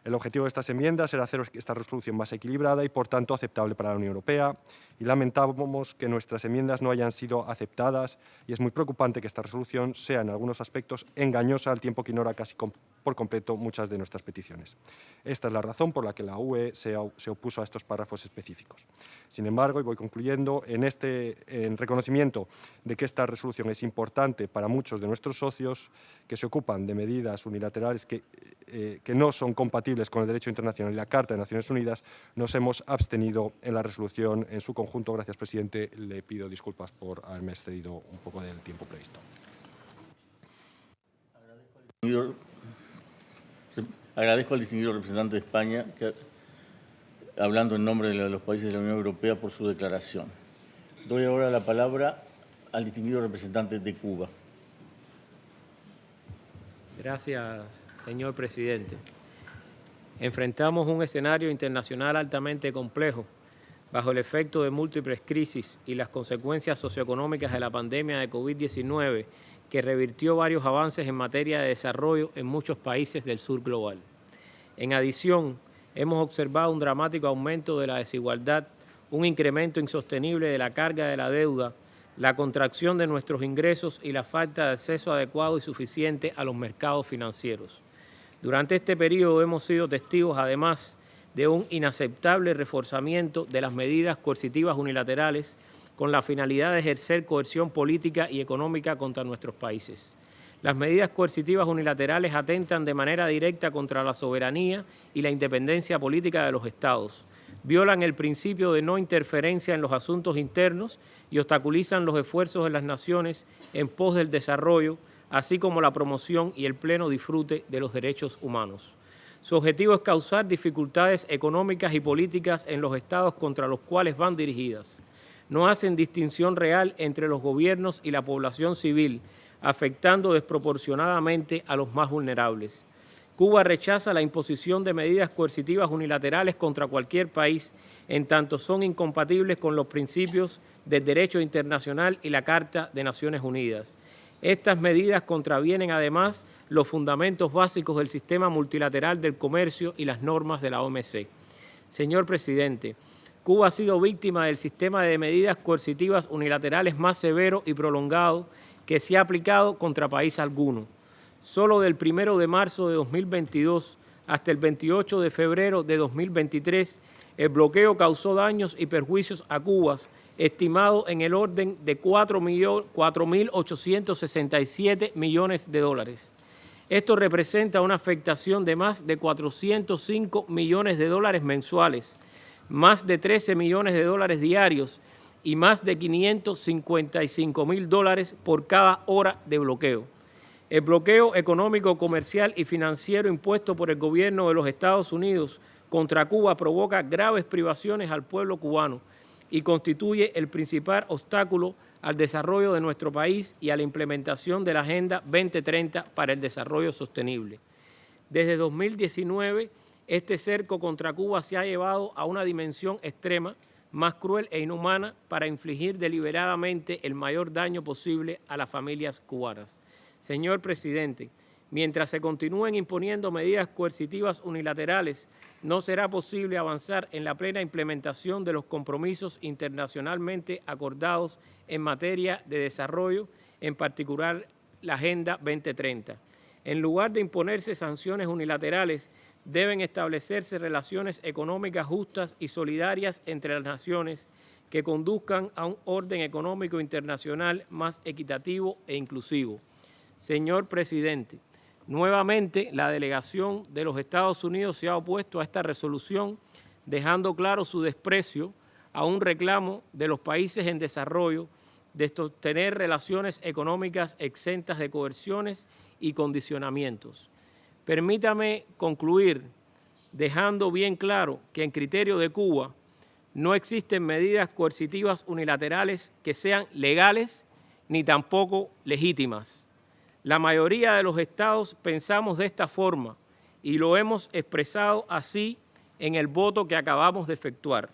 El objetivo de estas enmiendas era hacer esta resolución más equilibrada y, por tanto, aceptable para la Unión Europea, y lamentamos que nuestras enmiendas no hayan sido aceptadas y es muy preocupante que esta resolución sea, en algunos aspectos, engañosa al tiempo que ignora casi por completo muchas de nuestras peticiones. Esta es la razón por la que la UE se opuso a estos párrafos específicos. Sin embargo, y voy concluyendo, en reconocimiento de que esta resolución es importante para muchos de nuestros socios que se ocupan de medidas unilaterales que que no son compatibles con el derecho internacional y la Carta de Naciones Unidas, nos hemos abstenido en la resolución en su conjunto. Gracias, presidente. Le pido disculpas por haberme excedido un poco del tiempo previsto. Agradezco al distinguido representante de España, hablando en nombre de los países de la Unión Europea, por su declaración. Doy ahora la palabra al distinguido representante de Cuba. Gracias, señor presidente. Enfrentamos un escenario internacional altamente complejo, bajo el efecto de múltiples crisis y las consecuencias socioeconómicas de la pandemia de COVID-19, que revirtió varios avances en materia de desarrollo en muchos países del sur global. En adición, hemos observado un dramático aumento de la desigualdad, un incremento insostenible de la carga de la deuda, la contracción de nuestros ingresos y la falta de acceso adecuado y suficiente a los mercados financieros. Durante este periodo hemos sido testigos, además, de un inaceptable reforzamiento de las medidas coercitivas unilaterales con la finalidad de ejercer coerción política y económica contra nuestros países. Las medidas coercitivas unilaterales atentan de manera directa contra la soberanía y la independencia política de los Estados, violan el principio de no interferencia en los asuntos internos y obstaculizan los esfuerzos de las naciones en pos del desarrollo, así como la promoción y el pleno disfrute de los derechos humanos. Su objetivo es causar dificultades económicas y políticas en los estados contra los cuales van dirigidas. No hacen distinción real entre los gobiernos y la población civil, afectando desproporcionadamente a los más vulnerables. Cuba rechaza la imposición de medidas coercitivas unilaterales contra cualquier país, en tanto son incompatibles con los principios del derecho internacional y la Carta de Naciones Unidas. Estas medidas contravienen además los fundamentos básicos del sistema multilateral del comercio y las normas de la OMC. Señor presidente, Cuba ha sido víctima del sistema de medidas coercitivas unilaterales más severo y prolongado que se ha aplicado contra país alguno. Solo del 1 de marzo de 2022 hasta el 28 de febrero de 2023, el bloqueo causó daños y perjuicios a Cuba, estimado en el orden de 4.867 millones de dólares. Esto representa una afectación de más de 405 millones de dólares mensuales, más de 13 millones de dólares diarios y más de 555.000 dólares por cada hora de bloqueo. El bloqueo económico, comercial y financiero impuesto por el gobierno de los Estados Unidos contra Cuba provoca graves privaciones al pueblo cubano y constituye el principal obstáculo al desarrollo de nuestro país y a la implementación de la Agenda 2030 para el Desarrollo Sostenible. Desde 2019, este cerco contra Cuba se ha llevado a una dimensión extrema, más cruel e inhumana, para infligir deliberadamente el mayor daño posible a las familias cubanas. Señor presidente, mientras se continúen imponiendo medidas coercitivas unilaterales, no será posible avanzar en la plena implementación de los compromisos internacionalmente acordados en materia de desarrollo, en particular la Agenda 2030. En lugar de imponerse sanciones unilaterales, deben establecerse relaciones económicas justas y solidarias entre las naciones que conduzcan a un orden económico internacional más equitativo e inclusivo. Señor presidente, nuevamente la delegación de los Estados Unidos se ha opuesto a esta resolución, dejando claro su desprecio a un reclamo de los países en desarrollo de sostener relaciones económicas exentas de coerciones y condicionamientos. Permítame concluir dejando bien claro que en criterio de Cuba no existen medidas coercitivas unilaterales que sean legales ni tampoco legítimas. La mayoría de los estados pensamos de esta forma y lo hemos expresado así en el voto que acabamos de efectuar.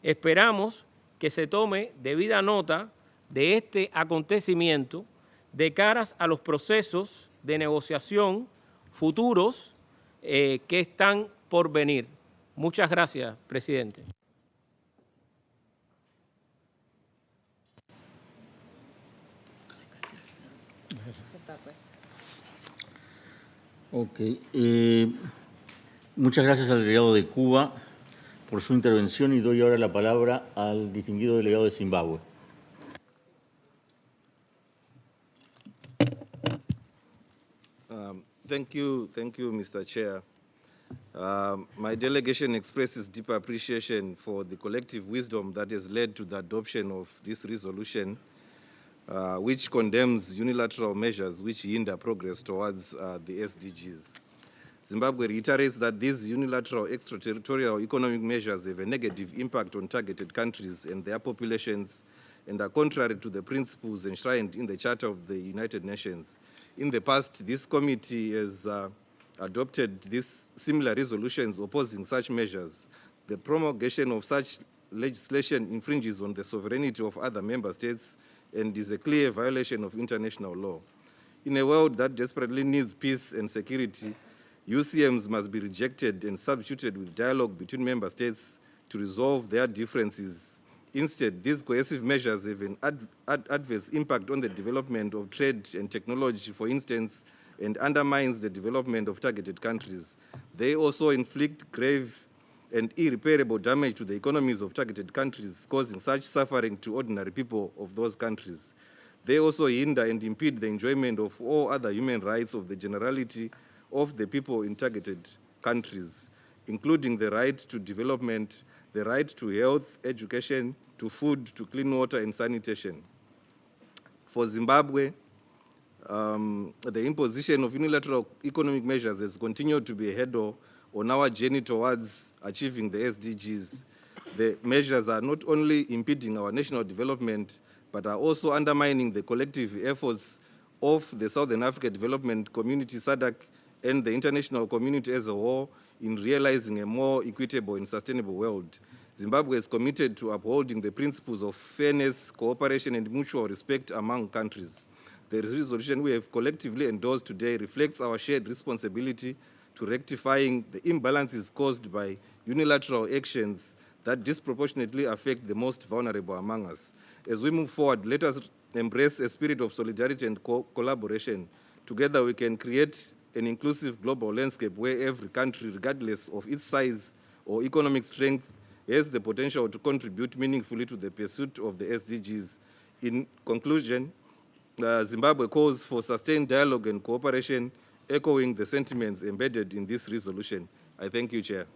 Esperamos que se tome debida nota de este acontecimiento de caras a los procesos de negociación futuros que están por venir. Muchas gracias, presidente. Ok. Muchas gracias al delegado de Cuba por su intervención y doy ahora la palabra al distinguido delegado de Zimbabue. Thank you, Mr. Chair. My delegation expresses deep appreciation for the collective wisdom that has led to the adoption of this resolution, which condemns unilateral measures which hinder progress towards the SDGs. Zimbabwe reiterates that these unilateral extraterritorial economic measures have a negative impact on targeted countries and their populations and are contrary to the principles enshrined in the Charter of the United Nations. In the past, this committee has adopted these similar resolutions opposing such measures. The promulgation of such legislation infringes on the sovereignty of other member states and is a clear violation of international law. In a world that desperately needs peace and security, UCMs must be rejected and substituted with dialogue between member states to resolve their differences. Instead, these coercive measures have an adverse impact on the development of trade and technology, for instance, and undermines the development of targeted countries. They also inflict grave and irreparable damage to the economies of targeted countries, causing such suffering to ordinary people of those countries. They also hinder and impede the enjoyment of all other human rights of the generality of the people in targeted countries, including the right to development, the right to health, education, to food, to clean water and sanitation. For Zimbabwe, the imposition of unilateral economic measures has continued to be a hurdle on our journey towards achieving the SDGs. The measures are not only impeding our national development, but are also undermining the collective efforts of the Southern Africa Development Community, SADC, and the international community as a whole in realizing a more equitable and sustainable world. Zimbabwe is committed to upholding the principles of fairness, cooperation, and mutual respect among countries. The resolution we have collectively endorsed today reflects our shared responsibility to rectifying the imbalances caused by unilateral actions that disproportionately affect the most vulnerable among us. As we move forward, let us embrace a spirit of solidarity and collaboration. Together we can create an inclusive global landscape where every country, regardless of its size or economic strength, has the potential to contribute meaningfully to the pursuit of the SDGs. In conclusion, Zimbabwe calls for sustained dialogue and cooperation, echoing the sentiments embedded in this resolution. I thank you, Chair.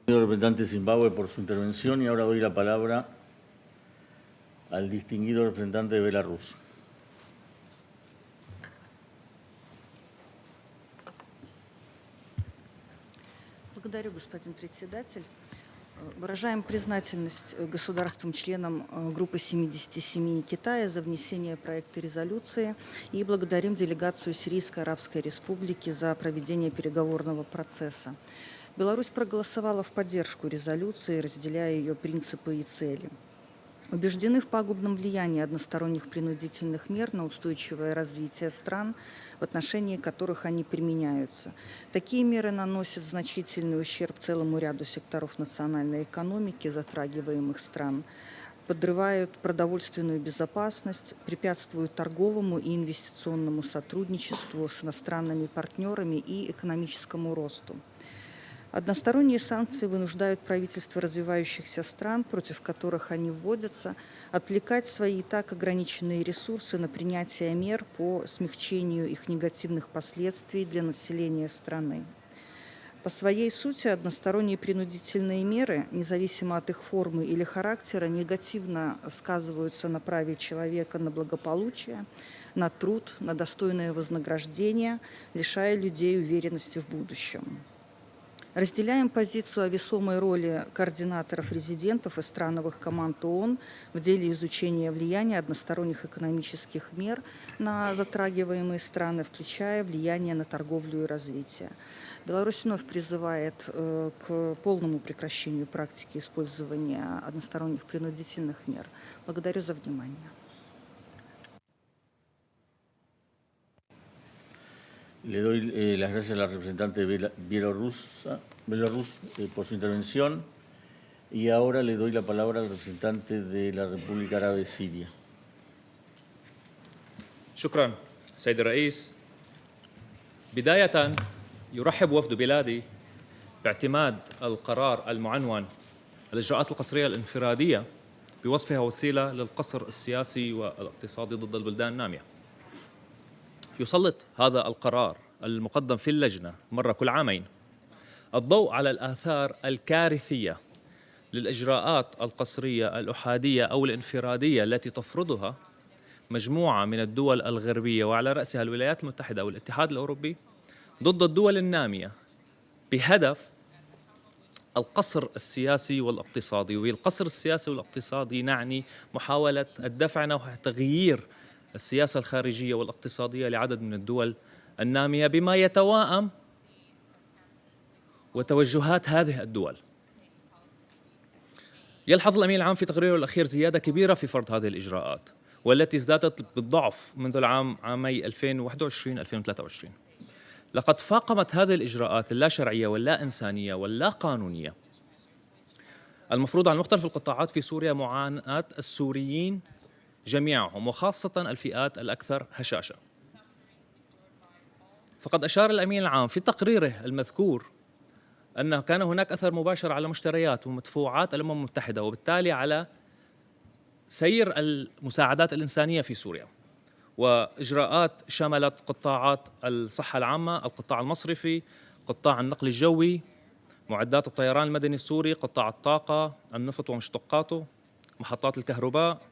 Señor representante de Zimbabue, por su intervención, y ahora doy la palabra al distinguido representante de Belarus. Благодарю, господин председатель. Выражаем признательность государствам-членам группы 77 Китая за внесение проекта резолюции и благодарим делегацию Сирийской Арабской Республики за проведение переговорного процесса. Беларусь проголосовала в поддержку резолюции, разделяя ее принципы и цели. Убеждены в пагубном влиянии односторонних принудительных мер на устойчивое развитие стран, в отношении которых они применяются. Такие меры наносят значительный ущерб целому ряду секторов национальной экономики затрагиваемых стран, подрывают продовольственную безопасность, препятствуют торговому и инвестиционному сотрудничеству с иностранными партнерами и экономическому росту. Односторонние санкции вынуждают правительства развивающихся стран, против которых они вводятся, отвлекать свои и так ограниченные ресурсы на принятие мер по смягчению их негативных последствий для населения страны. По своей сути, односторонние принудительные меры, независимо от их формы или характера, негативно сказываются на праве человека на благополучие, на труд, на достойное вознаграждение, лишая людей уверенности в будущем. Разделяем позицию о весомой роли координаторов-резидентов и страновых команд ООН в деле изучения влияния односторонних экономических мер на затрагиваемые страны, включая влияние на торговлю и развитие. Беларусь вновь призывает к полному прекращению практики использования односторонних принудительных мер. Благодарю за внимание. Le doy las gracias a la representante de Belarus por su intervención y ahora le doy la palabra al representante de la República Árabe Siria. شكرا سيد الرئيس. بداية يرحب وفد بلادي باعتماد القرار المعنون الإجراءات القسرية الانفرادية بوصفها وسيلة للقصر السياسي والاقتصادي ضد البلدان النامية. يسلط هذا القرار المقدم في اللجنة مرة كل عامين الضوء على الآثار الكارثية للإجراءات القسرية الأحادية أو الانفرادية التي تفرضها مجموعة من الدول الغربية وعلى رأسها الولايات المتحدة أو الاتحاد الأوروبي ضد الدول النامية بهدف القصر السياسي والاقتصادي. والقصر السياسي والاقتصادي نعني محاولة الدفع نحو تغيير السياسة الخارجية والاقتصادية لعدد من الدول النامية بما يتوائم وتوجهات هذه الدول. يلحظ الأمين العام في تقريره الأخير زيادة كبيرة في فرض هذه الإجراءات والتي ازدادت بالضعف منذ عامي 2021-2023. لقد فاقمت هذه الإجراءات اللا شرعية واللا إنسانية واللا قانونية المفروض على مختلف القطاعات في سوريا معاناة السوريين جميعهم وخاصة الفئات الأكثر هشاشة. فقد أشار الأمين العام في تقريره المذكور أن كان هناك أثر مباشر على مشتريات ومدفوعات الأمم المتحدة وبالتالي على سير المساعدات الإنسانية في سوريا، وإجراءات شملت قطاعات الصحة العامة، القطاع المصرفي، قطاع النقل الجوي، معدات الطيران المدني السوري، قطاع الطاقة، النفط ومشتقاته، محطات الكهرباء،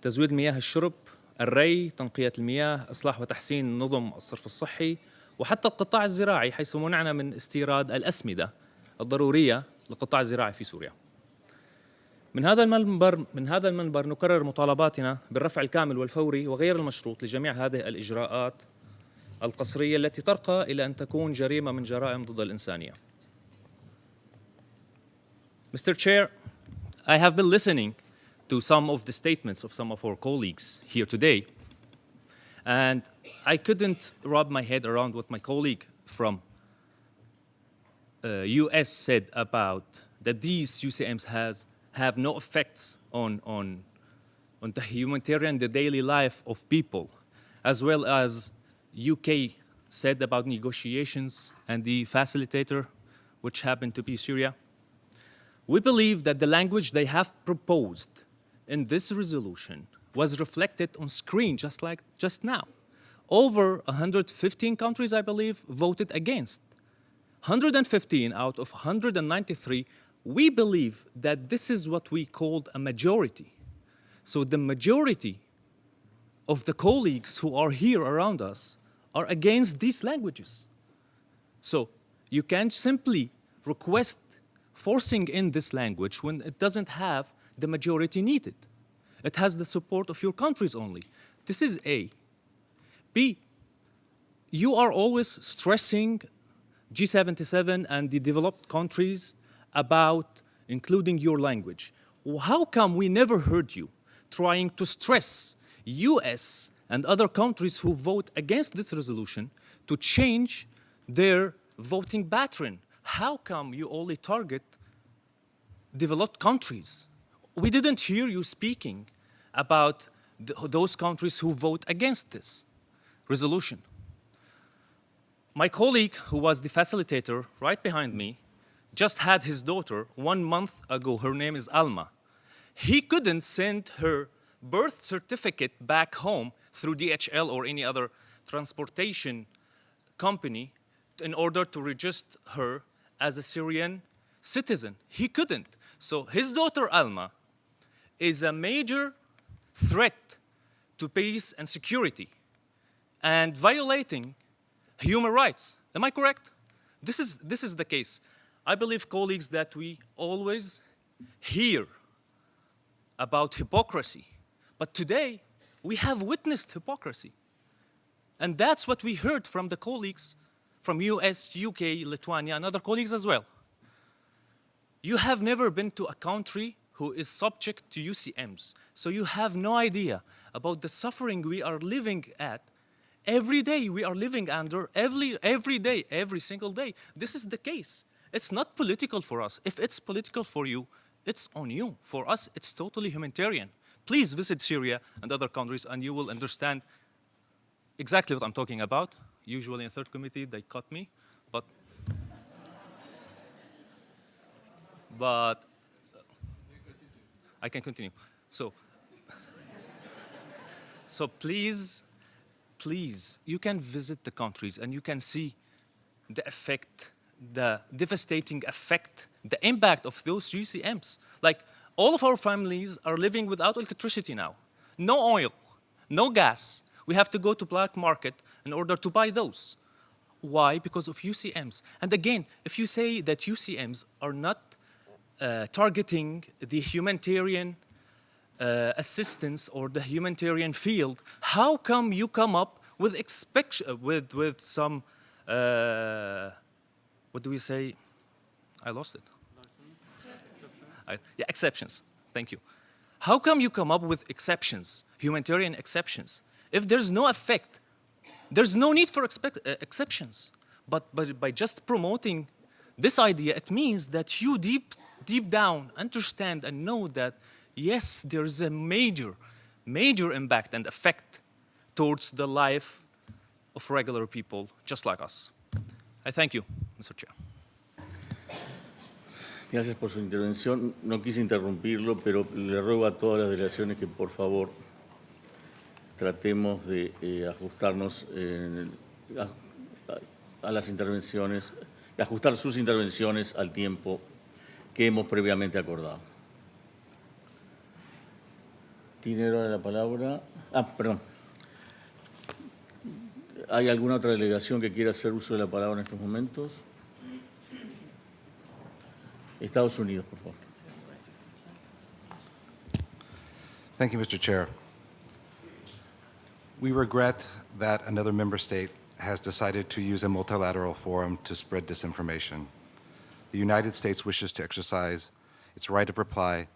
تزويد مياه الشرب، الري، تنقية المياه، إصلاح وتحسين نظم الصرف الصحي، وحتى القطاع الزراعي حيث منعنا من استيراد الأسمدة الضرورية للقطاع الزراعي في سوريا. من هذا المنبر نكرر مطالباتنا بالرفع الكامل والفوري وغير المشروط لجميع هذه الإجراءات القسرية التي ترقى إلى أن تكون جريمة من جرائم ضد الإنسانية. Mr. Chair, I have been listening to some of the statements of some of our colleagues here today, and I couldn't wrap my head around what my colleague from US said about that these UCMs have no effects on the humanitarian, the daily life of people, as well as UK said about negotiations and the facilitator, which happened to be Syria. We believe that the language they have proposed in this resolution was reflected on screen just now. Over 115 countries, I believe, voted against. 115 out of 193, we believe that this is what we called a majority. So the majority of the colleagues who are here around us are against these languages. So you can't simply request forcing in this language when it doesn't have the majority needed. It has the support of your countries only. This is A. B, you are always stressing G77 and the developed countries about including your language. How come we never heard you trying to stress US and other countries who vote against this resolution to change their voting pattern? How come you only target developed countries? We didn't hear you speaking about those countries who vote against this resolution. My colleague, who was the facilitator right behind me, just had his daughter 1 month ago. Her name is Alma. He couldn't send her birth certificate back home through DHL or any other transportation company in order to register her as a Syrian citizen. He couldn't. So his daughter Alma is a major threat to peace and security and violating human rights. Am I correct? This is the case. I believe, colleagues, that we always hear about hypocrisy, but today we have witnessed hypocrisy. And that's what we heard from the colleagues from US, UK, Lithuania, and other colleagues as well. You have never been to a country who is subject to UCMs, so you have no idea about the suffering we are living at. Every day we are living under, every day, every single day. This is the case. It's not political for us. If it's political for you, it's on you. For us, it's totally humanitarian. Please visit Syria and other countries and you will understand exactly what I'm talking about. Usually in third committee, they cut me, but I can continue. So please please, you can visit the countries and you can see the effect, the devastating effect, the impact of those GCMs. Like, all of our families are living without electricity now. No oil, no gas. We have to go to black market in order to buy those. Why? Because of UCMs. And again, if you say that UCMs are not targeting the humanitarian assistance or the humanitarian field, how come you come up with some what do we say? I lost it. Yeah, exceptions. Thank you. How come you come up with exceptions, humanitarian exceptions? If there's no effect, there's no need for exceptions. But by just promoting this idea, it means that you deep down understand and know that, yes, there's a major impact and effect towards the life of regular people just like us. I thank you, Mr. Chair. Gracias por su intervención. No quise interrumpirlo, pero le ruego a todas las delegaciones que por favor tratemos de ajustarnos a las intervenciones, ajustar sus intervenciones al tiempo que hemos previamente acordado. ¿Tiene ahora la palabra? Perdón. ¿Hay alguna otra delegación que quiera hacer uso de la palabra en estos momentos? Estados Unidos, por favor. Thank you, Mr. Chair. We regret that another member state has decided to use a multilateral forum to spread disinformation. The United States wishes to exercise its right of reply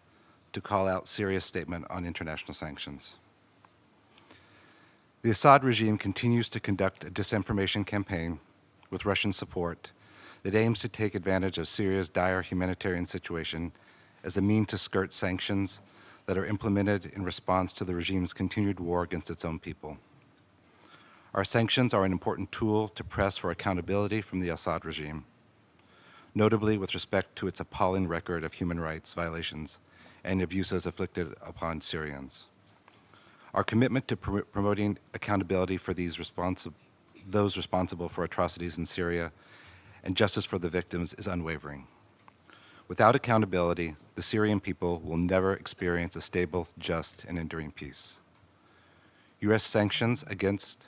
to call out Syria's statement on international sanctions. The Assad regime continues to conduct a disinformation campaign with Russian support that aims to take advantage of Syria's dire humanitarian situation as a means to skirt sanctions that are implemented in response to the regime's continued war against its own people. Our sanctions are an important tool to press for accountability from the Assad regime, notably with respect to its appalling record of human rights violations and abuses inflicted upon Syrians. Our commitment to promoting accountability for those responsible for atrocities in Syria and justice for the victims is unwavering. Without accountability, the Syrian people will never experience a stable, just, and enduring peace. U.S. sanctions against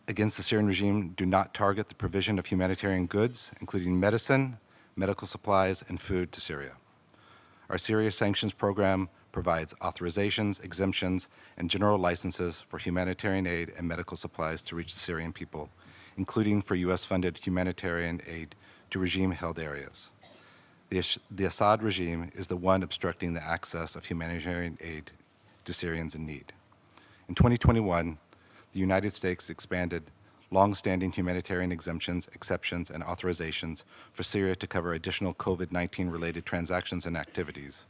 the Syrian regime do not target the provision of humanitarian goods, including medicine, medical supplies, and food to Syria. Our Syria sanctions program provides authorizations, exemptions, and general licenses for humanitarian aid and medical supplies to reach the Syrian people, including for U.S.-funded humanitarian aid to regime-held areas. The Assad regime is the one obstructing the access of humanitarian aid to Syrians in need. In 2021, the United States expanded long-standing humanitarian exemptions, exceptions, and authorizations for Syria to cover additional COVID-19-related transactions and activities.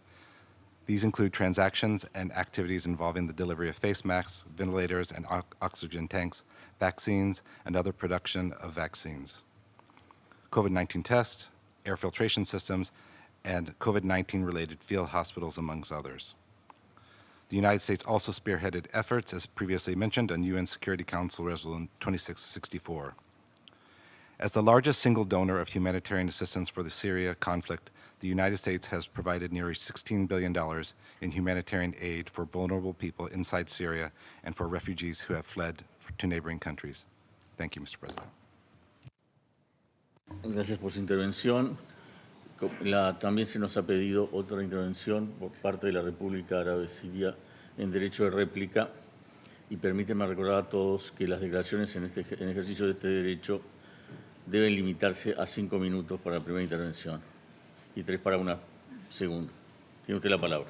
These include transactions and activities involving the delivery of face masks, ventilators and oxygen tanks, vaccines, and other production of vaccines, COVID-19 tests, air filtration systems, and COVID-19-related field hospitals, amongst others. The United States also spearheaded efforts, as previously mentioned, on UN Security Council Resolution 2664. As the largest single donor of humanitarian assistance for the Syria conflict, the United States has provided nearly $16 billion in humanitarian aid for vulnerable people inside Syria and for refugees who have fled to neighboring countries. Thank you, Mr. President. Gracias por su intervención. También se nos ha pedido otra intervención por parte de la República Árabe Siria en derecho de réplica. Y permítanme recordar a todos que las declaraciones en ejercicio de este derecho deben limitarse a 5 minutos para la primera intervención y 3 para una segunda. Tiene usted la palabra.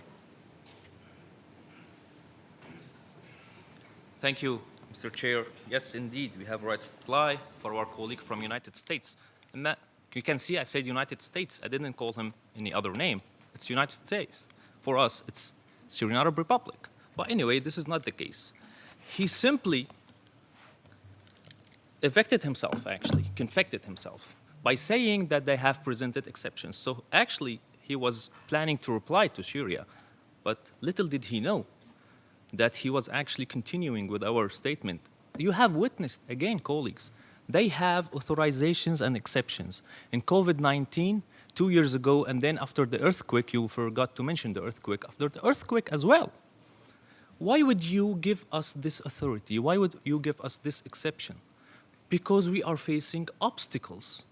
Thank you, Mr. Chair. Yes, indeed, we have a right to reply for our colleague from United States. And that, you can see I said United States. I didn't call him any other name. It's United States. For us, it's Syrian Arab Republic. But anyway, this is not the case. He simply evicted himself, actually, confected himself, by saying that they have presented exceptions. So actually, he was planning to reply to Syria. But little did he know that he was actually continuing with our statement. You have witnessed, again, colleagues, they have authorizations and exceptions. In COVID-19, 2 years ago, and then after the earthquake, you forgot to mention the earthquake, after the earthquake as well. Why would you give us this authority? Why would you give us this exception? Because we are facing obstacles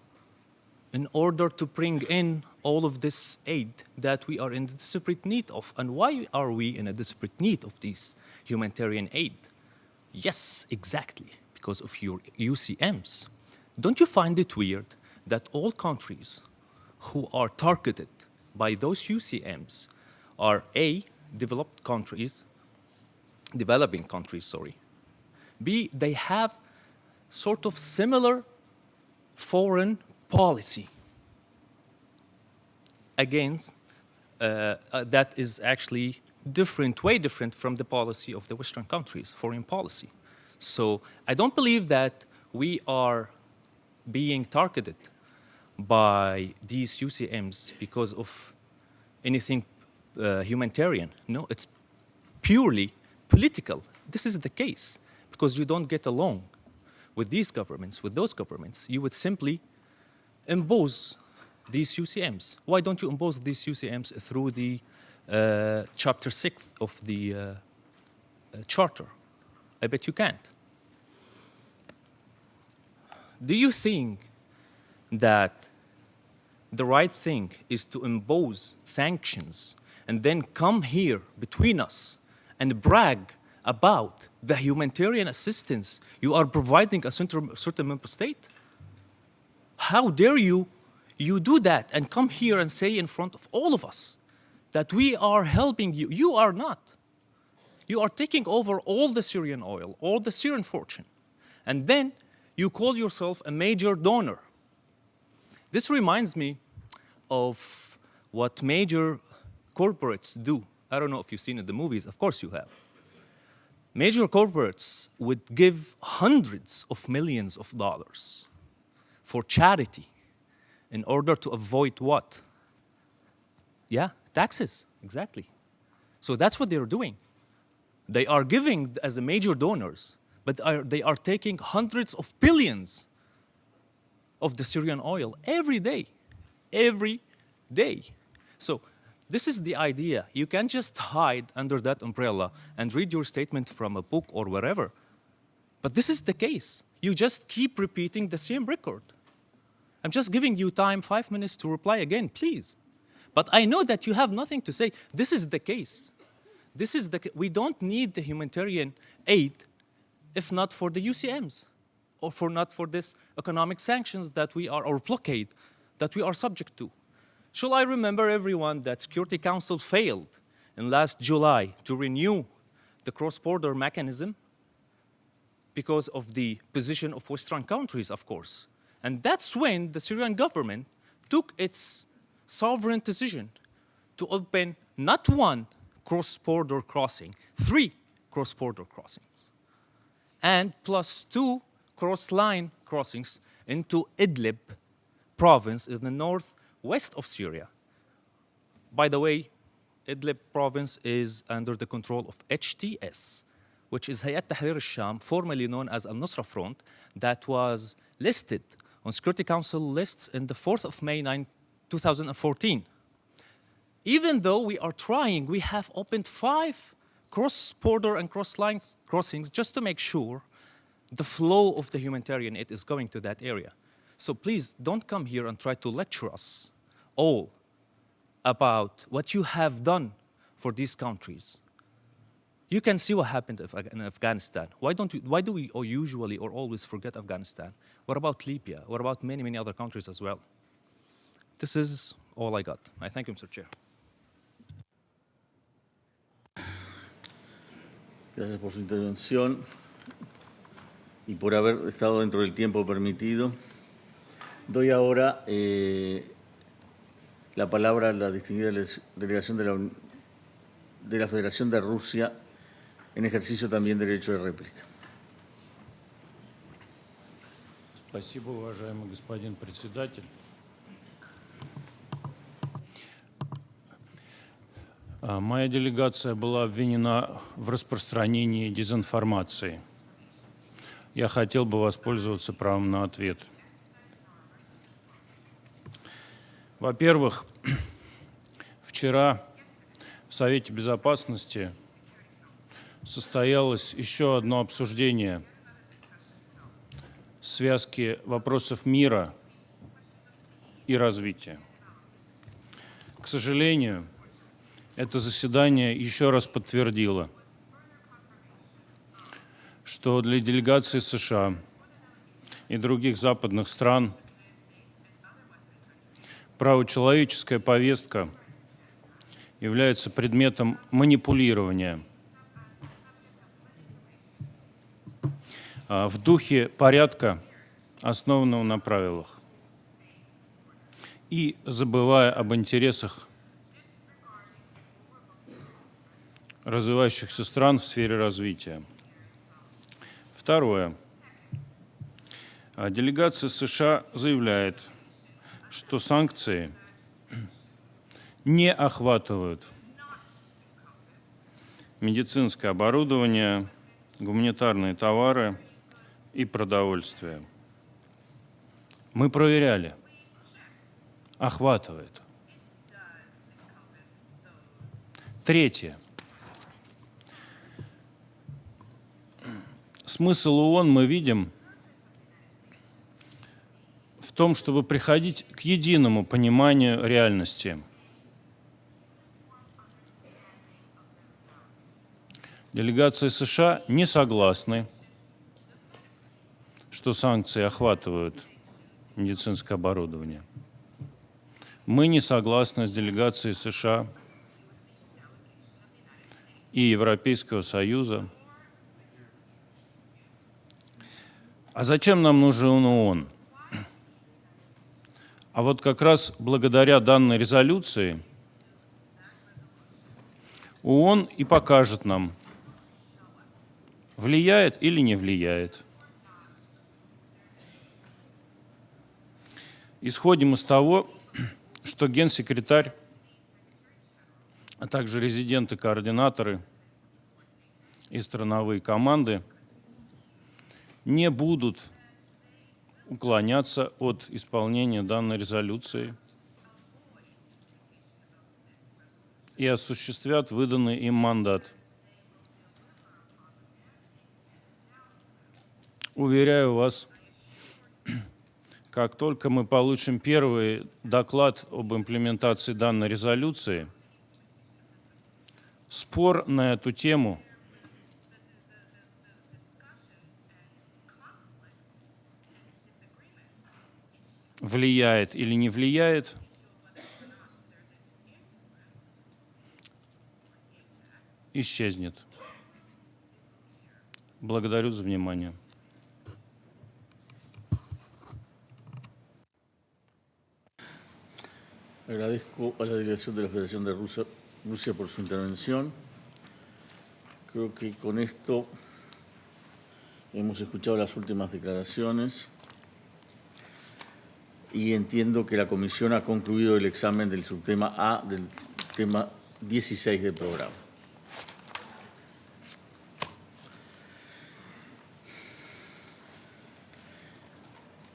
in order to bring in all of this aid that we are in desperate need of. And why are we in a desperate need of this humanitarian aid? Yes, exactly, because of your UCMs. Don't you find it weird that all countries who are targeted by those UCMs are A, developing countries, B, they have sort of similar foreign policy against that is actually different, way different from the policy of the Western countries, foreign policy. So I don't believe that we are being targeted by these UCMs because of anything humanitarian. No, it's purely political. This is the case because you don't get along with these governments, with those governments. You would simply impose these UCMs. Why don't you impose these UCMs through the Chapter 6 of the Charter? I bet you can't. Do you think that the right thing is to impose sanctions and then come here between us and brag about the humanitarian assistance you are providing a certain member state? How dare you do that and come here and say in front of all of us that we are helping you? You are not. You are taking over all the Syrian oil, all the Syrian fortune, and then you call yourself a major donor. This reminds me of what major corporates do. I don't know if you've seen it in the movies. Of course you have. Major corporates would give hundreds of millions of dollars for charity in order to avoid what? Yeah, taxes, exactly. So that's what they're doing. They are giving as a major donors, but they are taking hundreds of billions of the Syrian oil every day. Every day. So this is the idea. You can't just hide under that umbrella and read your statement from a book or wherever. But this is the case. You just keep repeating the same record. I'm just giving you time, 5 minutes to reply again, please. But I know that you have nothing to say. This is the case. We don't need the humanitarian aid if not for the UCMs or not for this economic sanctions that we are, or blockade that we are subject to. Shall I remember everyone that Security Council failed in last July to renew the cross-border mechanism because of the position of Western countries, of course. And that's when the Syrian government took its sovereign decision to open not one cross-border crossing, 3 cross-border crossings, and plus 2 cross-line crossings into Idlib province in the northwest of Syria. By the way, Idlib province is under the control of HTS, which is Hayat Tahrir al-Sham, formerly known as Al-Nusra Front, that was listed on Security Council lists in the 4th of May 2014. Even though we are trying, we have opened 5 cross-border and cross-line crossings just to make sure the flow of the humanitarian aid is going to that area. So please don't come here and try to lecture us all about what you have done for these countries. You can see what happened in Afghanistan. Why do we usually or always forget Afghanistan? What about Libya? What about many, many other countries as well? This is all I got. I thank you, Mr. Chair. Gracias por su intervención y por haber estado dentro del tiempo permitido. Doy ahora la palabra a la distinguida delegación de la Federación de Rusia, en ejercicio también de derecho de réplica. Спасибо, уважаемый господин председатель. Моя делегация была обвинена в распространении дезинформации. Я хотел бы воспользоваться правом на ответ. Во-первых, вчера в Совете Безопасности состоялось еще одно обсуждение связки вопросов мира и развития. К сожалению, это заседание еще раз подтвердило, что для делегации США и других западных стран правочеловеческая повестка является предметом манипулирования в духе порядка, основанного на правилах, и забывая об интересах развивающихся стран в сфере развития. Второе. Делегация США заявляет, что санкции не охватывают медицинское оборудование, гуманитарные товары и продовольствие. Мы проверяли. Охватывает. Третье. Смысл ООН мы видим в том, чтобы приходить к единому пониманию реальности. Делегации США не согласны, что санкции охватывают медицинское оборудование. Мы не согласны с делегацией США и Европейского Союза. А зачем нам нужен ООН? А вот как раз благодаря данной резолюции ООН и покажет нам, влияет или не влияет. Исходим из того, что генсекретарь, а также резиденты-координаторы и страновые команды не будут уклоняться от исполнения данной резолюции и осуществят выданный им мандат. Уверяю вас, как только мы получим первый доклад об имплементации данной резолюции, спор на эту тему влияет или не влияет, исчезнет. Благодарю за внимание. Agradezco a la delegación de la Federación de Rusia por su intervención. Creo que con esto hemos escuchado las últimas declaraciones y entiendo que la Comisión ha concluido el examen del subtema A del tema 16 del programa.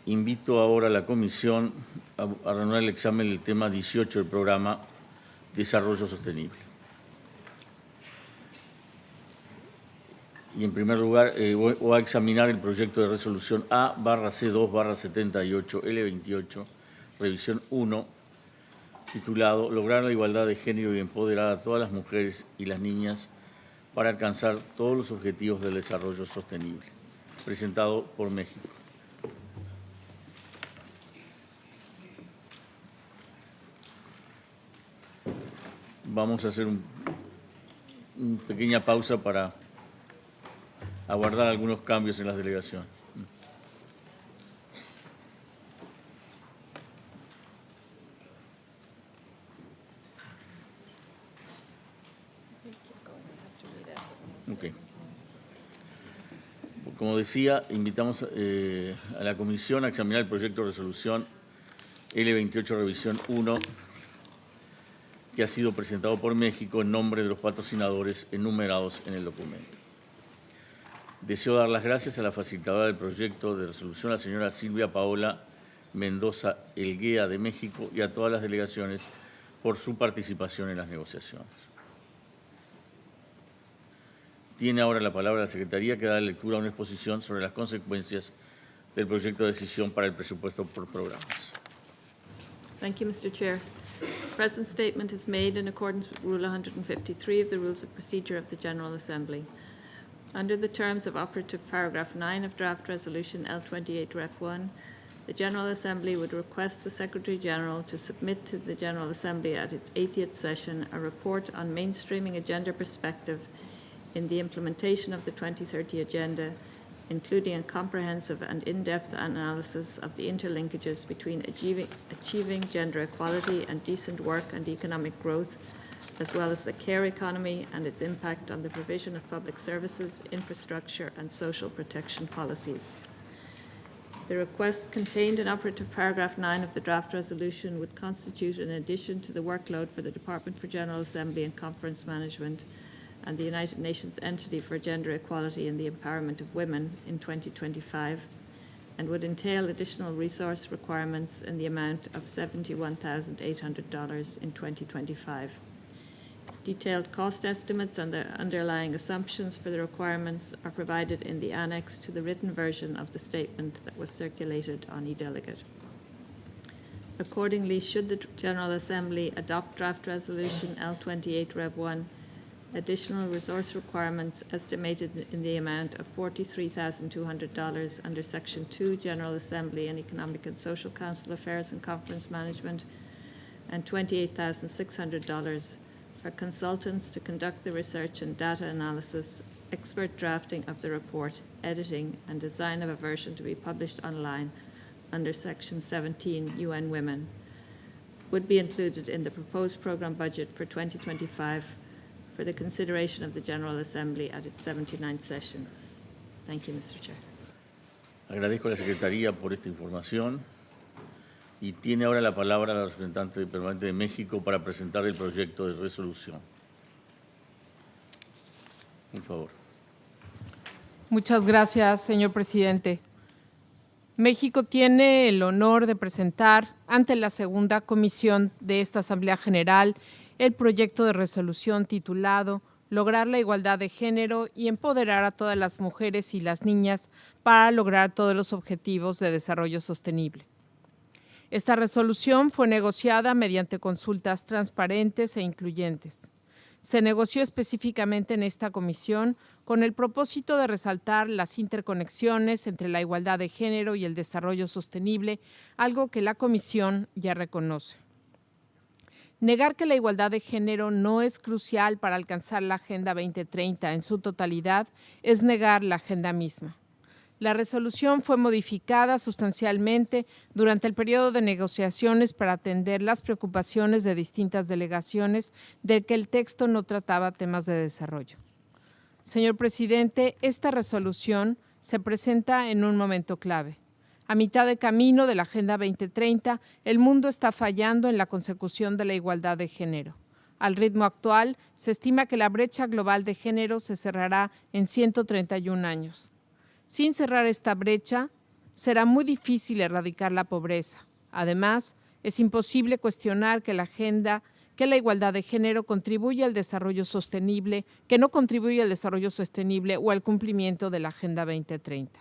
Invito ahora a la Comisión a reanudar el examen del tema 18 del programa Desarrollo Sostenible. Y en primer lugar, voy a examinar el proyecto de resolución A/C2/78 L28, revisión 1, titulado Lograr la igualdad de género y empoderar a todas las mujeres y las niñas para alcanzar todos los objetivos del desarrollo sostenible, presentado por México. Vamos a hacer una pequeña pausa para aguardar algunos cambios en las delegaciones. Okay. Como decía, invitamos a la Comisión a examinar el proyecto de resolución L28 Revisión 1, que que ha sido presentado por México en nombre de los patrocinadores enumerados en el documento. Deseo dar las gracias a la facilitadora del proyecto de resolución, la señora Silvia Paola Mendoza Elguea de México, y a todas las delegaciones por su participación en las negociaciones. Tiene ahora la palabra la Secretaría, que da lectura a una exposición sobre las consecuencias del proyecto de decisión para el presupuesto por programas. Thank you, Mr. Chair. The present statement is made in accordance with Rule 153 of the Rules of Procedure of the General Assembly. Under the terms of operative paragraph 9 of draft resolution L28 Ref 1, the General Assembly would request the Secretary General to submit to the General Assembly at its 80th session a report on mainstreaming a gender perspective in the implementation of the 2030 Agenda, including a comprehensive and in-depth analysis of the interlinkages between achieving gender equality and decent work and economic growth, as well as the care economy and its impact on the provision of public services, infrastructure, and social protection policies. The request contained in operative paragraph 9 of the draft resolution would constitute an addition to the workload for the Department for General Assembly and Conference Management and the United Nations Entity for Gender Equality and the Empowerment of Women in 2025, and would entail additional resource requirements in the amount of $71,800 in 2025. Detailed cost estimates and their underlying assumptions for the requirements are provided in the annex to the written version of the statement that was circulated on e-delegate. Accordingly, should the General Assembly adopt draft resolution L28 Rev 1, additional resource requirements estimated in the amount of $43,200 under Section 2, General Assembly and Economic and Social Council Affairs and Conference Management, and $28,600 for consultants to conduct the research and data analysis, expert drafting of the report, editing, and design of a version to be published online under Section 17, UN Women, would be included in the proposed program budget for 2025 for the consideration of the General Assembly at its 79th session. Thank you, Mr. Chair. Agradezco a la Secretaría por esta información y tiene ahora la palabra la representante permanente de México para presentar el proyecto de resolución. Por favor. Muchas gracias, señor presidente. México tiene el honor de presentar ante la segunda comisión de esta Asamblea General el proyecto de resolución titulado Lograr la igualdad de género y empoderar a todas las mujeres y las niñas para lograr todos los objetivos de desarrollo sostenible. Esta resolución fue negociada mediante consultas transparentes e incluyentes. Se negoció específicamente en esta comisión con el propósito de resaltar las interconexiones entre la igualdad de género y el desarrollo sostenible, algo que la comisión ya reconoce. Negar que la igualdad de género no es crucial para alcanzar la Agenda 2030 en su totalidad es negar la agenda misma. La resolución fue modificada sustancialmente durante el periodo de negociaciones para atender las preocupaciones de distintas delegaciones de que el texto no trataba temas de desarrollo. Señor presidente, esta resolución se presenta en un momento clave. A mitad de camino de la Agenda 2030, el mundo está fallando en la consecución de la igualdad de género. Al ritmo actual, se estima que la brecha global de género se cerrará en 131 años. Sin cerrar esta brecha, será muy difícil erradicar la pobreza. Además, es imposible cuestionar que la igualdad de género contribuye al desarrollo sostenible, que no contribuye al desarrollo sostenible o al cumplimiento de la Agenda 2030.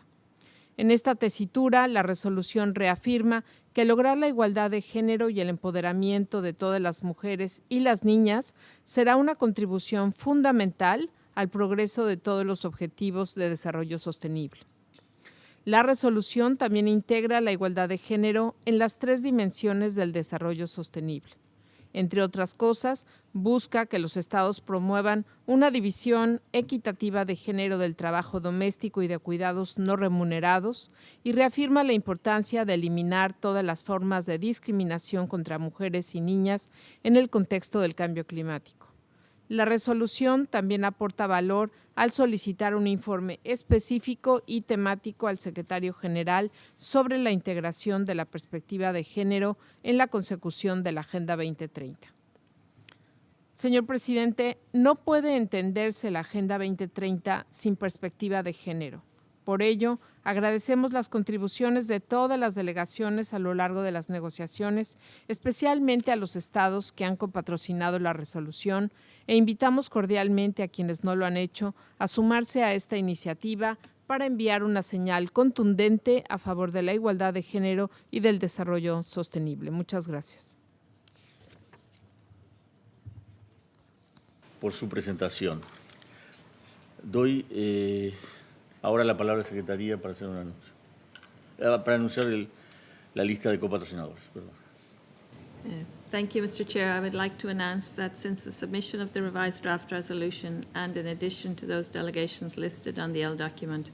En esta tesitura, la resolución reafirma que lograr la igualdad de género y el empoderamiento de todas las mujeres y las niñas será una contribución fundamental al progreso de todos los objetivos de desarrollo sostenible. La resolución también integra la igualdad de género en las 3 dimensiones del desarrollo sostenible. Entre otras cosas, busca que los estados promuevan una división equitativa de género del trabajo doméstico y de cuidados no remunerados y reafirma la importancia de eliminar todas las formas de discriminación contra mujeres y niñas en el contexto del cambio climático. La resolución también aporta valor al solicitar un informe específico y temático al secretario general sobre la integración de la perspectiva de género en la consecución de la Agenda 2030. Señor presidente, no puede entenderse la Agenda 2030 sin perspectiva de género. Por ello, agradecemos las contribuciones de todas las delegaciones a lo largo de las negociaciones, especialmente a los estados que han copatrocinado la resolución, e invitamos cordialmente a quienes no lo han hecho a sumarse a esta iniciativa para enviar una señal contundente a favor de la igualdad de género y del desarrollo sostenible. Muchas gracias. Por su presentación. Doy ahora la palabra a la Secretaría para hacer un anuncio. Para anunciar la lista de copatrocinadores. Perdón. Thank you, Mr. Chair. I would like to announce that since the submission of the revised draft resolution and in addition to those delegations listed on the L document,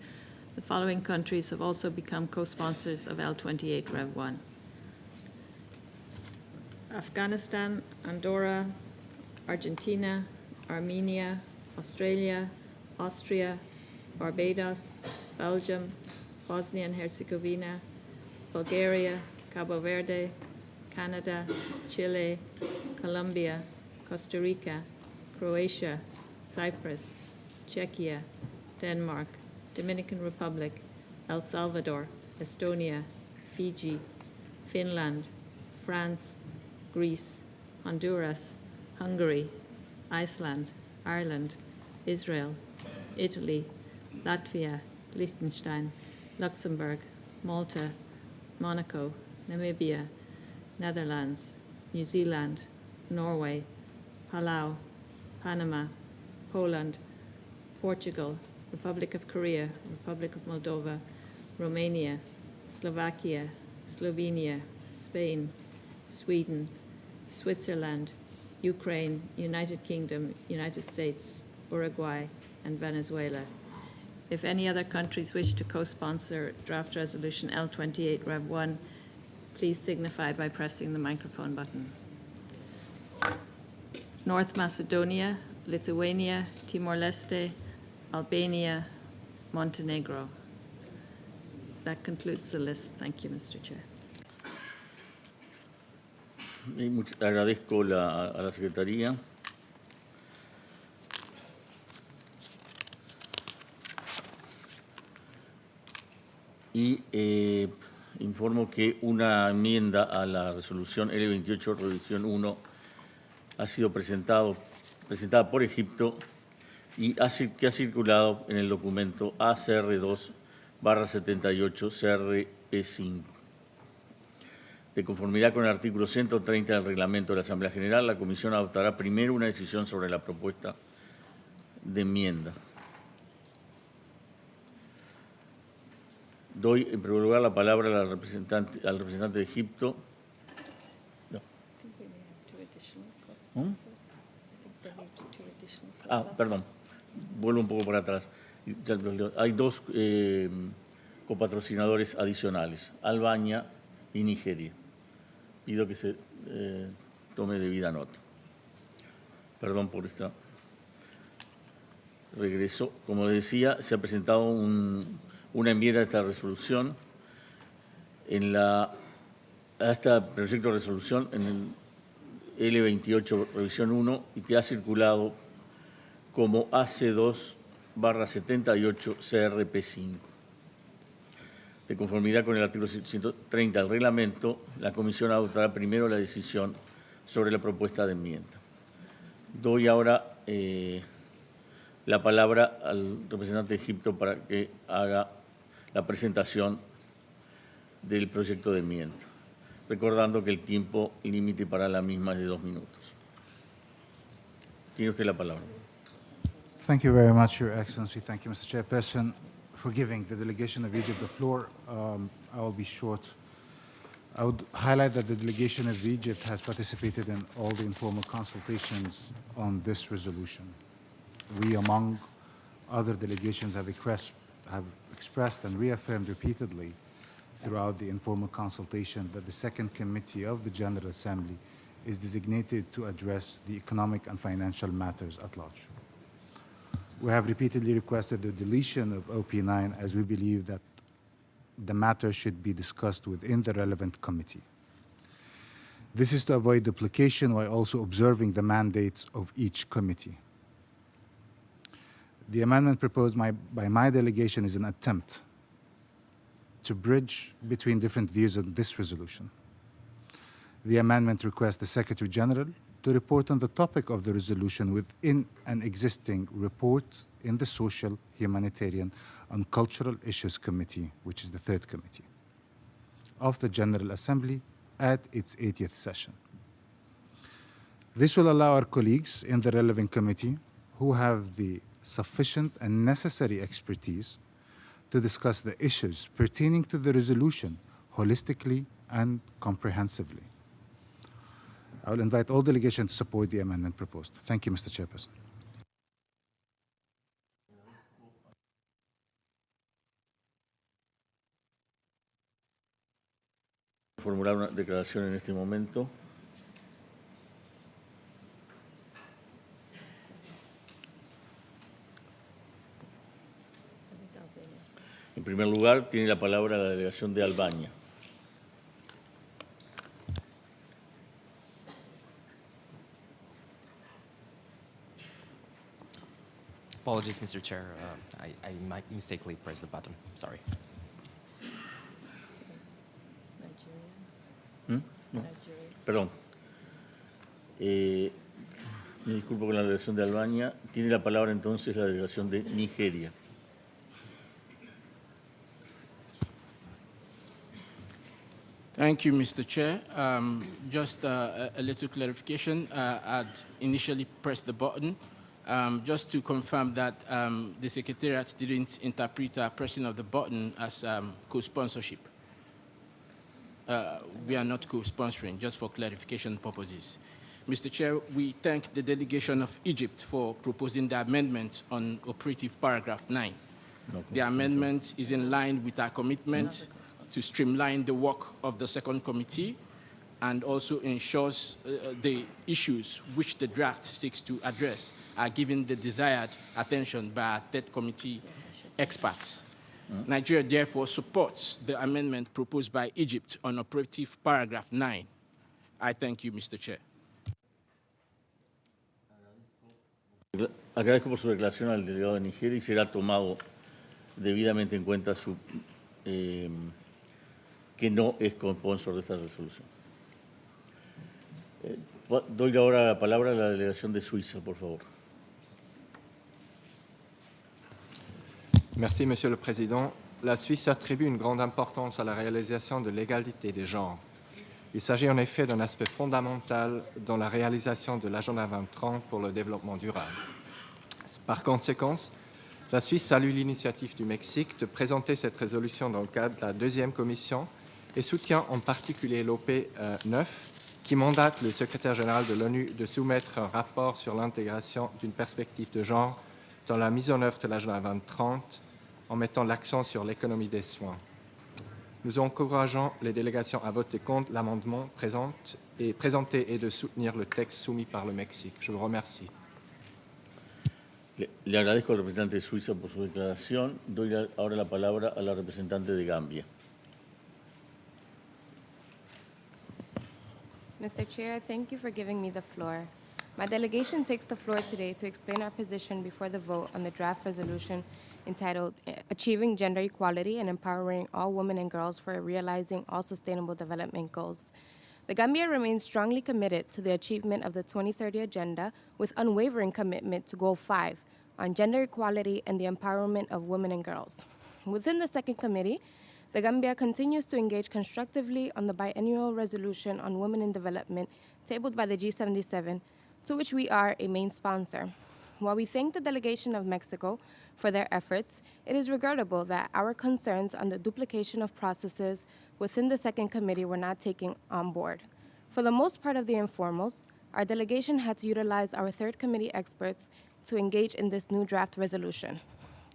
the following countries have also become co-sponsors of L28 Rev 1. Afghanistan, Andorra, Argentina, Armenia, Australia, Austria, Barbados, Belgium, Bosnia and Herzegovina, Bulgaria, Cabo Verde, Canada, Chile, Colombia, Costa Rica, Croatia, Cyprus, Czechia, Denmark, Dominican Republic, El Salvador, Estonia, Fiji, Finland, France, Greece, Honduras, Hungary, Iceland, Ireland, Israel, Italy, Latvia, Liechtenstein, Luxembourg, Malta, Monaco, Namibia, Netherlands, New Zealand, Norway, Palau, Panama, Poland, Portugal, Republic of Korea, Republic of Moldova, Romania, Slovakia, Slovenia, Spain, Sweden, Switzerland, Ukraine, United Kingdom, United States, Uruguay, and Venezuela. If any other countries wish to co-sponsor draft resolution L28 Rev 1, please signify by pressing the microphone button. North Macedonia, Lithuania, Timor-Leste, Albania, Montenegro. That concludes the list. Thank you, Mr. Chair. Agradezco a la Secretaría. Y informo que una enmienda a la resolución L28, revisión 1, ha sido presentada por Egipto y que ha circulado en el documento ACR2/78-CRP5. De conformidad con el artículo 130 del reglamento de la Asamblea General, la Comisión adoptará primero una decisión sobre la propuesta de enmienda. Doy en primer lugar la palabra al representante de Egipto. No. Perdón, vuelvo un poco para atrás. Hay dos copatrocinadores adicionales, Albania y Nigeria. Pido que se tome debida nota. Perdón por esta regreso. Como decía, se ha presentado una enmienda a esta resolución, a este proyecto de resolución en el L28 revisión 1 y que ha circulado como AC2/78-CRP5. De conformidad con el artículo 130 del reglamento, la Comisión adoptará primero la decisión sobre la propuesta de enmienda. Doy ahora la palabra al representante de Egipto para que haga la presentación del proyecto de enmienda, recordando que el tiempo límite para la misma es de 2 minutos. Tiene usted la palabra. Thank you very much, Your Excellency. Thank you, Mr. Chairperson, for giving the delegation of Egypt the floor. I will be short. I would highlight that the delegation of Egypt has participated in all the informal consultations on this resolution. We, among other delegations, have expressed and reaffirmed repeatedly throughout the informal consultation that the second committee of the General Assembly is designated to address the economic and financial matters at large. We have repeatedly requested the deletion of OP9 as we believe that the matter should be discussed within the relevant committee. This is to avoid duplication while also observing the mandates of each committee. The amendment proposed by my delegation is an attempt to bridge between different views on this resolution. The amendment requests the Secretary General to report on the topic of the resolution within an existing report in the Social, Humanitarian, and Cultural Issues Committee, which is the third committee, of the General Assembly at its 80th session. This will allow our colleagues in the relevant committee who have the sufficient and necessary expertise to discuss the issues pertaining to the resolution holistically and comprehensively. I will invite all delegations to support the amendment proposed. Thank you, Mr. Chairperson. Formular una declaración en este momento. En primer lugar, tiene la palabra la delegación de Albania. Apologies, Mr. Chair. I might mistakenly press the button. Sorry. No, perdón. Me disculpo con la delegación de Albania. Tiene la palabra entonces la delegación de Nigeria. Thank you, Mr. Chair. Just a little clarification. I'd initially pressed the button just to confirm that the Secretariat didn't interpret pressing of the button as co-sponsorship. We are not co-sponsoring, just for clarification purposes. Mr. Chair, we thank the delegation of Egypt for proposing the amendment on operative paragraph 9. The amendment is in line with our commitment to streamline the work of the second committee and also ensures the issues which the draft seeks to address are given the desired attention by our third committee experts. Nigeria therefore supports the amendment proposed by Egypt on operative paragraph 9. I thank you, Mr. Chair. Agradezco por su declaración al delegado de Nigeria y será tomado debidamente en cuenta que no es co-sponsor de esta resolución. Doy ahora la palabra a la delegación de Suiza, por favor. Merci, Monsieur le Président. La Suisse attribue une grande importance à la réalisation de l'égalité des genres. Il s'agit en effet d'un aspect fondamental dans la réalisation de l'agenda 2030 pour le développement durable. Par conséquent, la Suisse salue l'initiative du Mexique de présenter cette résolution dans le cadre de la deuxième commission et soutient en particulier l'OP 9 qui mandate le secrétaire général de l'ONU de soumettre un rapport sur l'intégration d'une perspective de genre dans la mise en œuvre de l'agenda 2030 en mettant l'accent sur l'économie des soins. Nous encourageons les délégations à voter contre l'amendement présenté et de soutenir le texte soumis par le Mexique. Je vous remercie. Le agradezco al representante de Suiza por su declaración. Doy ahora la palabra a la representante de Gambia. Mr. Chair, thank you for giving me the floor. My delegation takes the floor today to explain our position before the vote on the draft resolution entitled Achieving Gender Equality and Empowering All Women and Girls for Realizing All Sustainable Development Goals. The Gambia remains strongly committed to the achievement of the 2030 Agenda with unwavering commitment to Goal 5 on gender equality and the empowerment of women and girls. Within the second committee, the Gambia continues to engage constructively on the biennial resolution on women in development tabled by the G77, to which we are a main sponsor. While we thank the delegation of Mexico for their efforts, it is regrettable that our concerns on the duplication of processes within the second committee were not taken on board. For the most part of the informals, our delegation had to utilize our third committee experts to engage in this new draft resolution.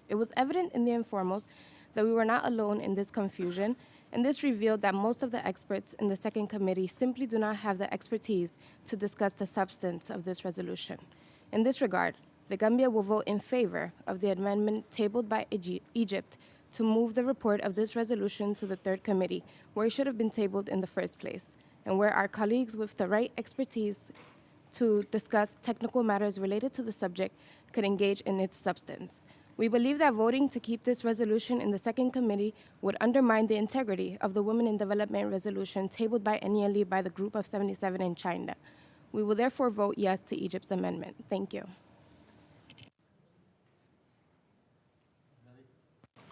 It was evident in the informals that we were not alone in this confusion, and this revealed that most of the experts in the second committee simply do not have the expertise to discuss the substance of this resolution. In this regard, the Gambia will vote in favor of the amendment tabled by Egypt to move the report of this resolution to the third committee, where it should have been tabled in the first place. and where our colleagues with the right expertise to discuss technical matters related to the subject could engage in its substance. We believe that voting to keep this resolution in the second committee would undermine the integrity of the Women in Development resolution tabled biennially by the Group of 77 in China. We will therefore vote yes to Egypt's amendment. Thank you.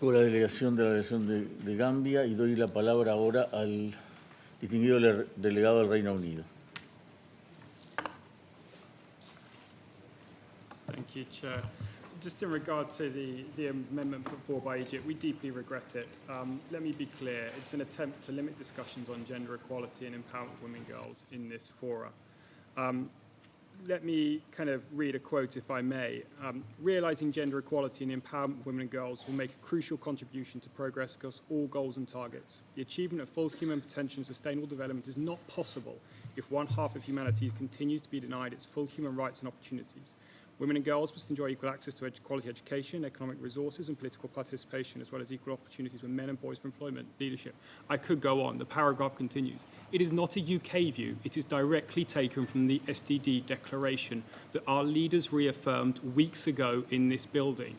Con la delegación de Gambia y doy la palabra ahora al distinguido delegado del Reino Unido. Thank you, Chair. Just in regard to the amendment put forward by Egypt, we deeply regret it. Let me be clear, it's an attempt to limit discussions on gender equality and empowerment of women and girls in this fora. Let me kind of read a quote, if I may. Realising gender equality and empowerment of women and girls will make a crucial contribution to progress across all goals and targets. The achievement of full human potential and sustainable development is not possible if one half of humanity continues to be denied its full human rights and opportunities. Women and girls must enjoy equal access to quality education, economic resources, and political participation, as well as equal opportunities with men and boys for employment, leadership. I could go on. The paragraph continues. It is not a UK view. It is directly taken from the SDG declaration that our leaders reaffirmed weeks ago in this building.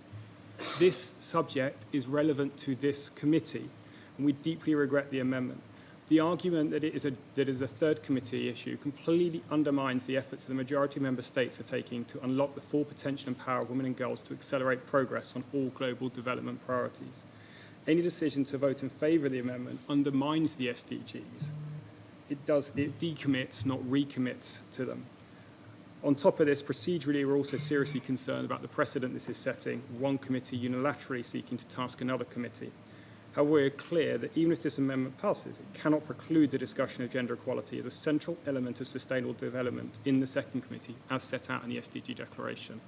This subject is relevant to this committee, and we deeply regret the amendment. The argument that it is a third committee issue completely undermines the efforts the majority of member states are taking to unlock the full potential and power of women and girls to accelerate progress on all global development priorities. Any decision to vote in favour of the amendment undermines the SDGs. It decommits, not recommits to them. On top of this, procedurally, we're also seriously concerned about the precedent this is setting, one committee unilaterally seeking to task another committee. However, we're clear that even if this amendment passes, it cannot preclude the discussion of gender equality as a central element of sustainable development in the second committee, as set out in the SDG declaration.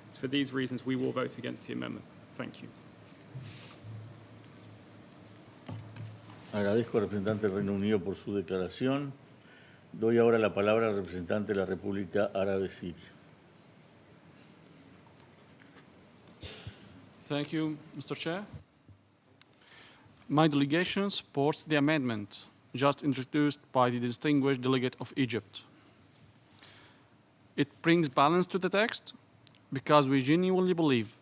It's for these reasons we will vote against the amendment. Thank you. Agradezco al representante del Reino Unido por su declaración. Doy ahora la palabra al representante de la República Árabe Siria. Thank you, Mr. Chair. My delegation supports the amendment just introduced by the distinguished delegate of Egypt. It brings balance to the text because we genuinely believe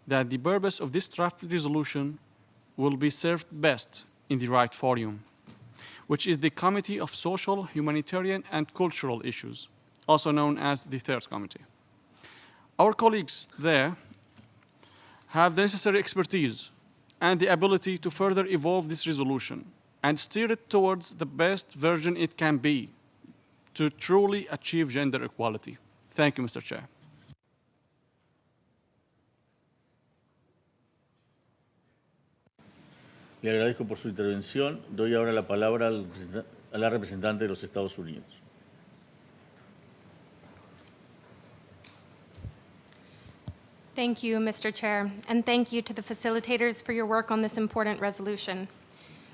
that the purpose of this draft resolution will be served best in the right forum, which is the Committee of Social, Humanitarian and Cultural Issues, also known as the Third Committee. Our colleagues there have the necessary expertise and the ability to further evolve this resolution and steer it towards the best version it can be to truly achieve gender equality. Thank you, Mr. Chair. Le agradezco por su intervención. Doy ahora la palabra a la representante de los Estados Unidos. Thank you, Mr. Chair, and thank you to the facilitators for your work on this important resolution.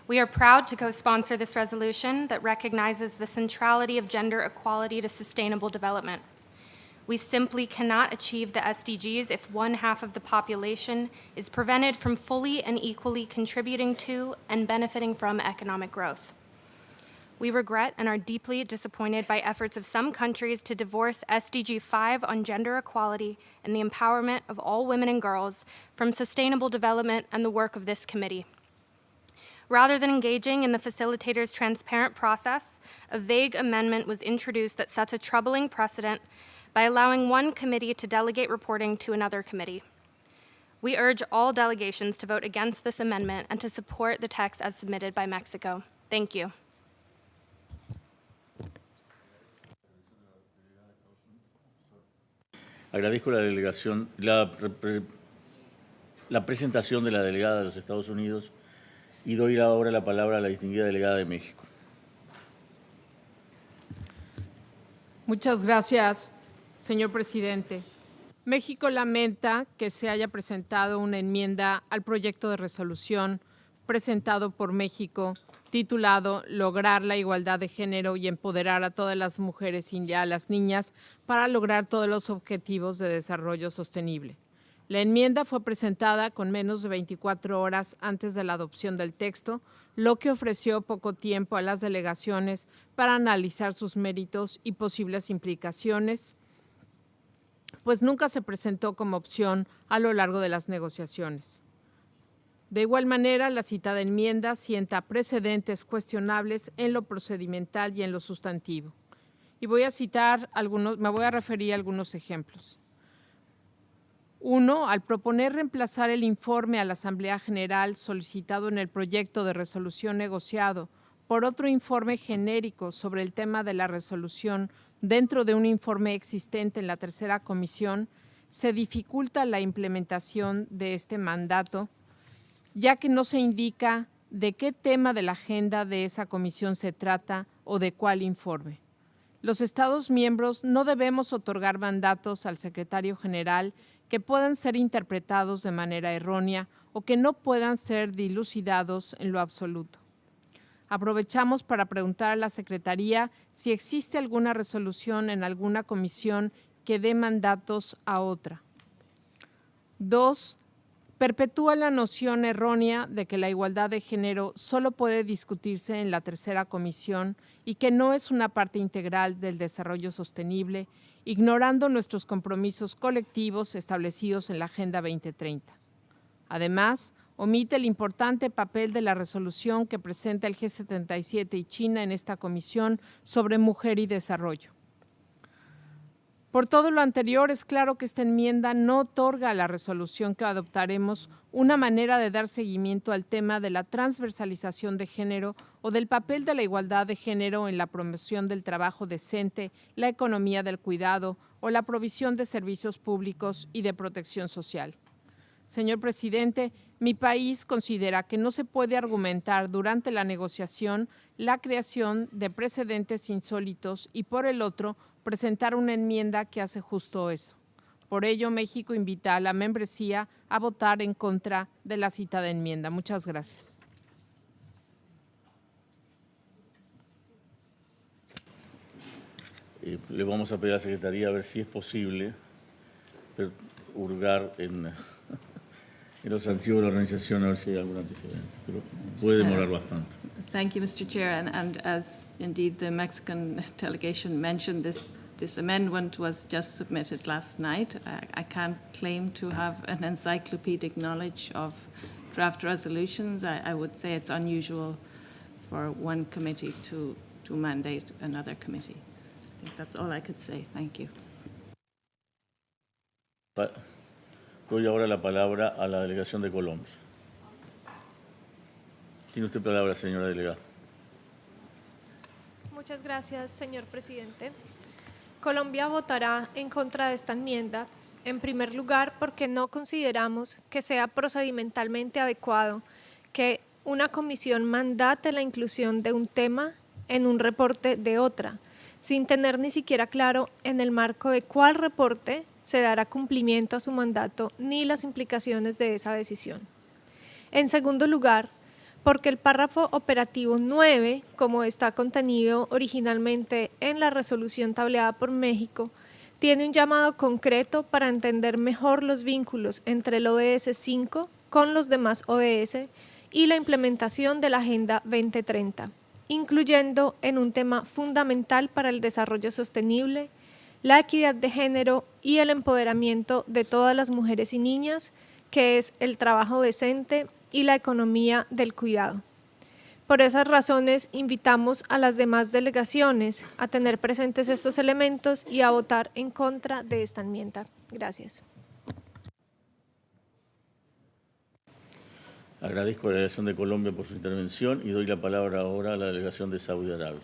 We are proud to co-sponsor this resolution that recognizes the centrality of gender equality to sustainable development. We simply cannot achieve the SDGs if one half of the population is prevented from fully and equally contributing to and benefiting from economic growth. We regret and are deeply disappointed by efforts of some countries to divorce SDG 5 on gender equality and the empowerment of all women and girls from sustainable development and the work of this committee. Rather than engaging in the facilitator's transparent process, a vague amendment was introduced that sets a troubling precedent by allowing one committee to delegate reporting to another committee. We urge all delegations to vote against this amendment and to support the text as submitted by Mexico. Thank you. Agradezco la presentación de la delegada de los Estados Unidos y doy ahora la palabra a la distinguida delegada de México. Muchas gracias, señor presidente. México lamenta que se haya presentado una enmienda al proyecto de resolución presentado por México titulado Lograr la igualdad de género y empoderar a todas las mujeres y a las niñas para lograr todos los objetivos de desarrollo sostenible. La enmienda fue presentada con menos de 24 horas antes de la adopción del texto, lo que ofreció poco tiempo a las delegaciones para analizar sus méritos y posibles implicaciones, pues nunca se presentó como opción a lo largo de las negociaciones. De igual manera, la citada enmienda sienta precedentes cuestionables en lo procedimental y en lo sustantivo. Y me voy a referir a algunos ejemplos. 1. Al proponer reemplazar el informe a la Asamblea General solicitado en el proyecto de resolución negociado por otro informe genérico sobre el tema de la resolución dentro de un informe existente en la tercera comisión, se dificulta la implementación de este mandato, ya que no se indica de qué tema de la agenda de esa comisión se trata o de cuál informe. Los Estados miembros no debemos otorgar mandatos al secretario general que puedan ser interpretados de manera errónea o que no puedan ser dilucidados en lo absoluto. Aprovechamos para preguntar a la Secretaría si existe alguna resolución en alguna comisión que dé mandatos a otra. 2. Perpetúa la noción errónea de que la igualdad de género solo puede discutirse en la tercera comisión y que no es una parte integral del desarrollo sostenible, ignorando nuestros compromisos colectivos establecidos en la Agenda 2030. Además, omite el importante papel de la resolución que presenta el G77 y China en esta comisión sobre mujer y desarrollo. Por todo lo anterior, es claro que esta enmienda no otorga a la resolución que adoptaremos una manera de dar seguimiento al tema de la transversalización de género o del papel de la igualdad de género en la promoción del trabajo decente, la economía del cuidado o la provisión de servicios públicos y de protección social. Señor presidente, mi país considera que no se puede argumentar durante la negociación la creación de precedentes insólitos y, por el otro, presentar una enmienda que hace justo eso. Por ello, México invita a la membresía a votar en contra de la citada enmienda. Muchas gracias. Le vamos a pedir a la Secretaría a ver si es posible hurgar en los archivos de la organización a ver si hay algún antecedente, pero puede demorar bastante. Thank you, Mr. Chair. And as indeed the Mexican delegation mentioned, this amendment was just submitted last night. I can't claim to have an encyclopedic knowledge of draft resolutions. I would say it's unusual for one committee to mandate another committee. I think that's all I could say. Thank you. Doy ahora la palabra a la delegación de Colombia. Tiene usted palabra, señora delegada. Muchas gracias, señor presidente. Colombia votará en contra de esta enmienda, en primer lugar porque no consideramos que sea procedimentalmente adecuado que una comisión mandate la inclusión de un tema en un reporte de otra, sin tener ni siquiera claro en el marco de cuál reporte se dará cumplimiento a su mandato ni las implicaciones de esa decisión. En segundo lugar, porque el párrafo operativo 9, como está contenido originalmente en la resolución tableada por México, tiene un llamado concreto para entender mejor los vínculos entre el ODS 5 con los demás ODS y la implementación de la Agenda 2030, incluyendo en un tema fundamental para el desarrollo sostenible, la equidad de género y el empoderamiento de todas las mujeres y niñas, que es el trabajo decente y la economía del cuidado. Por esas razones, invitamos a las demás delegaciones a tener presentes estos elementos y a votar en contra de esta enmienda. Gracias. Agradezco a la delegación de Colombia por su intervención y doy la palabra ahora a la delegación de Saudi Arabia.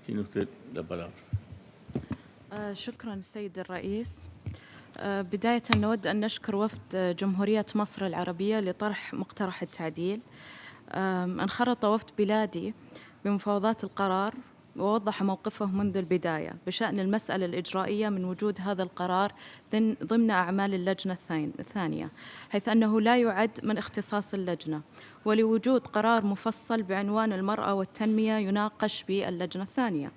Tiene usted la palabra. شكرا السيد الرئيس. بداية نود أن نشكر وفد جمهورية مصر العربية لطرح مقترح التعديل. انخرط وفد بلادي بمفاوضات القرار ووضح موقفه منذ البداية بشأن المسألة الإجرائية من وجود هذا القرار ضمن أعمال اللجنة الثانية، حيث أنه لا يعد من اختصاص اللجنة، ولوجود قرار مفصل بعنوان المرأة والتنمية يناقش باللجنة الثانية.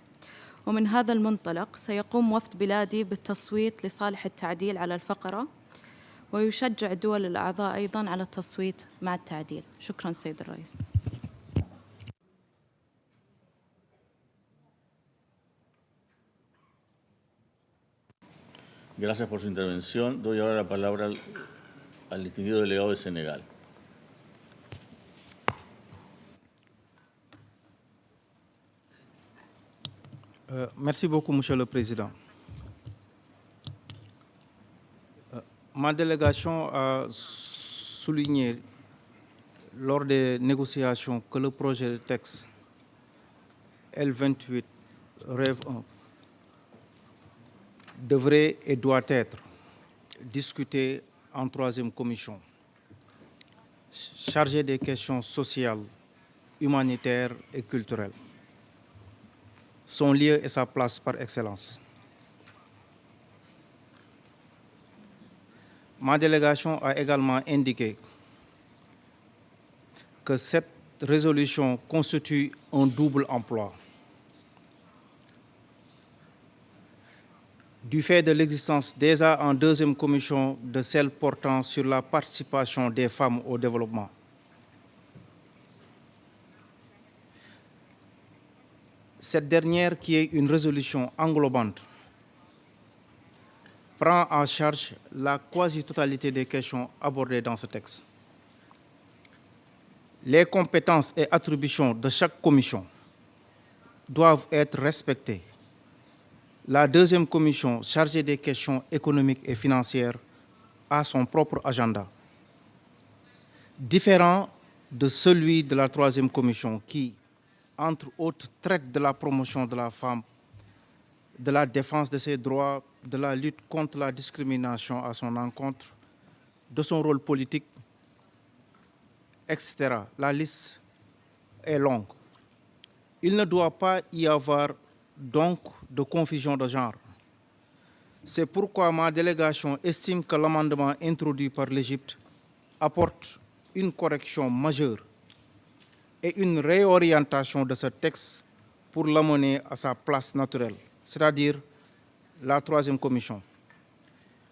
ومن هذا المنطلق سيقوم وفد بلادي بالتصويت لصالح التعديل على الفقرة ويشجع الدول الأعضاء أيضا على التصويت مع التعديل. شكرا سيد الرئيس. Gracias por su intervención. Doy ahora la palabra al distinguido delegado de Senegal. Merci beaucoup, Monsieur le Président. Ma délégation a souligné lors des négociations que le projet de texte L28 Rêve 1 devrait et doit être discuté en troisième commission, chargée des questions sociales, humanitaires et culturelles. Son lieu et sa place par excellence. Ma délégation a également indiqué que cette résolution constitue un double emploi. Du fait de l'existence déjà en deuxième commission de celle portant sur la participation des femmes au développement. Cette dernière, qui est une résolution englobante, prend en charge la quasi-totalité des questions abordées dans ce texte. Les compétences et attributions de chaque commission doivent être respectées. La deuxième commission, chargée des questions économiques et financières, a son propre agenda, différent de celui de la troisième commission qui, entre autres, traite de la promotion de la femme, de la défense de ses droits, de la lutte contre la discrimination à son encontre, de son rôle politique, etc. La liste est longue. Il ne doit pas y avoir donc de confusion de genre. C'est pourquoi ma délégation estime que l'amendement introduit par l'Égypte apporte une correction majeure et une réorientation de ce texte pour l'amener à sa place naturelle, c'est-à-dire la troisième commission.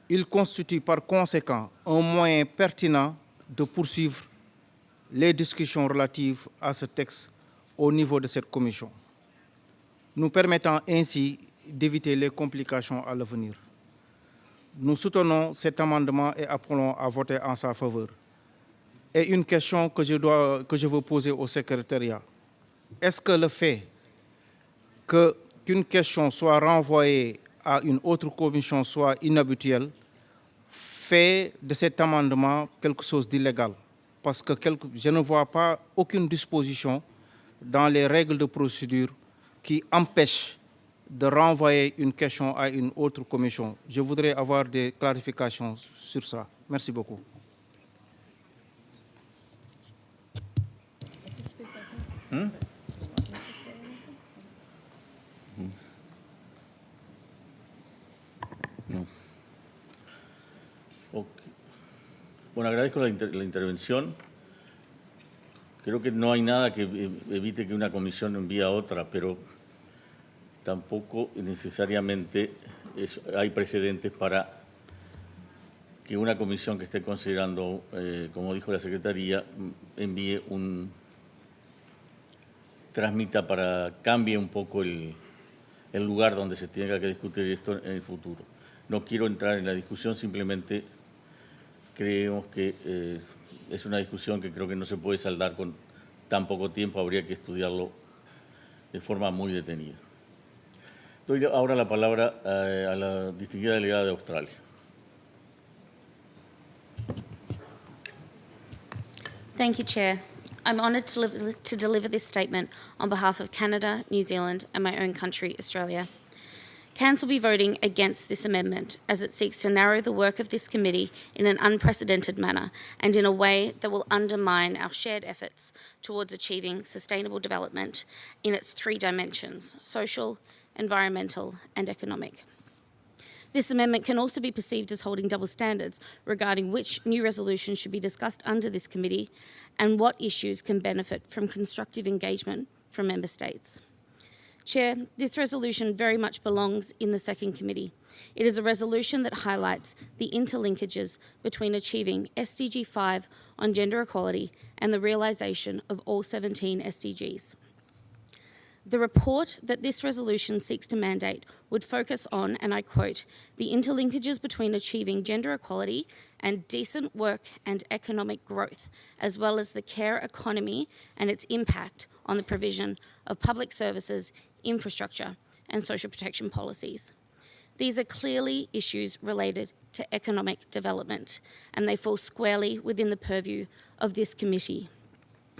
Il constitue par conséquent un moyen pertinent de poursuivre les discussions relatives à ce texte au niveau de cette commission, nous permettant ainsi d'éviter les complications à l'avenir. Nous soutenons cet amendement et appelons à voter en sa faveur. Et une question que je veux poser au secrétariat. Est-ce que le fait qu'une question soit renvoyée à une autre commission soit inhabituel fait de cet amendement quelque chose d'illégal? Parce que je ne vois pas aucune disposition dans les règles de procédure qui empêche de renvoyer une question à une autre commission. Je voudrais avoir des clarifications sur ça. Merci beaucoup. No. Okay. Bueno, agradezco la intervención. Creo que no hay nada que evite que una comisión envíe a otra, pero tampoco necesariamente hay precedentes para que una comisión que esté considerando, como dijo la Secretaría, envíe transmita cambie un poco el lugar donde se tenga que discutir esto en el futuro. No quiero entrar en la discusión, simplemente creemos que es una discusión que creo que no se puede saldar con tan poco tiempo, habría que estudiarlo de forma muy detenida. Doy ahora la palabra a la distinguida delegada de Australia. Thank you, Chair. I'm honoured to deliver this statement on behalf of Canada, New Zealand and my own country, Australia. Cairns will be voting against this amendment as it seeks to narrow the work of this committee in an unprecedented manner and in a way that will undermine our shared efforts towards achieving sustainable development in its three dimensions: social, environmental and economic. This amendment can also be perceived as holding double standards regarding which new resolutions should be discussed under this committee and what issues can benefit from constructive engagement from Member States. Chair, this resolution very much belongs in the second committee. It is a resolution that highlights the interlinkages between achieving SDG 5 on gender equality and the realisation of all 17 SDGs. The report that this resolution seeks to mandate would focus on, and I quote, the interlinkages between achieving gender equality and decent work and economic growth, as well as the care economy and its impact on the provision of public services, infrastructure, and social protection policies. These are clearly issues related to economic development, and they fall squarely within the purview of this committee.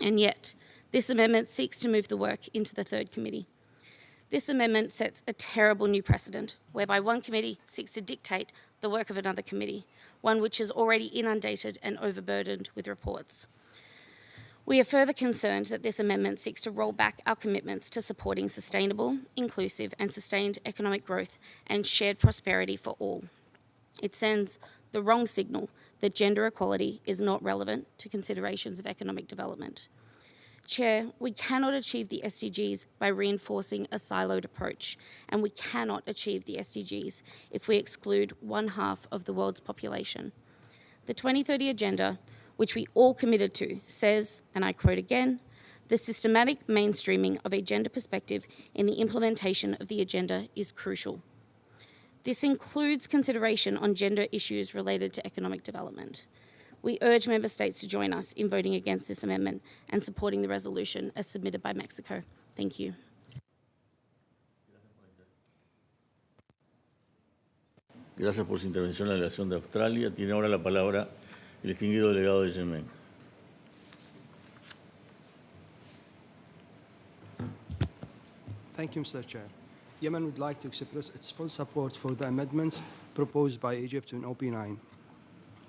And yet, this amendment seeks to move the work into the third committee. This amendment sets a terrible new precedent, whereby one committee seeks to dictate the work of another committee, one which is already inundated and overburdened with reports. We are further concerned that this amendment seeks to roll back our commitments to supporting sustainable, inclusive, and sustained economic growth and shared prosperity for all. It sends the wrong signal that gender equality is not relevant to considerations of economic development. Chair, we cannot achieve the SDGs by reinforcing a siloed approach, and we cannot achieve the SDGs if we exclude 1/2 of the world's population. The 2030 Agenda, which we all committed to, says, and I quote again, the systematic mainstreaming of a gender perspective in the implementation of the agenda is crucial. This includes consideration on gender issues related to economic development. We urge Member States to join us in voting against this amendment and supporting the resolution as submitted by Mexico. Thank you. Gracias por su intervención en la delegación de Australia. Tiene ahora la palabra el distinguido delegado de Yemen. Thank you, Mr. Chair. Yemen would like to express its full support for the amendments proposed by Egypt in OP9.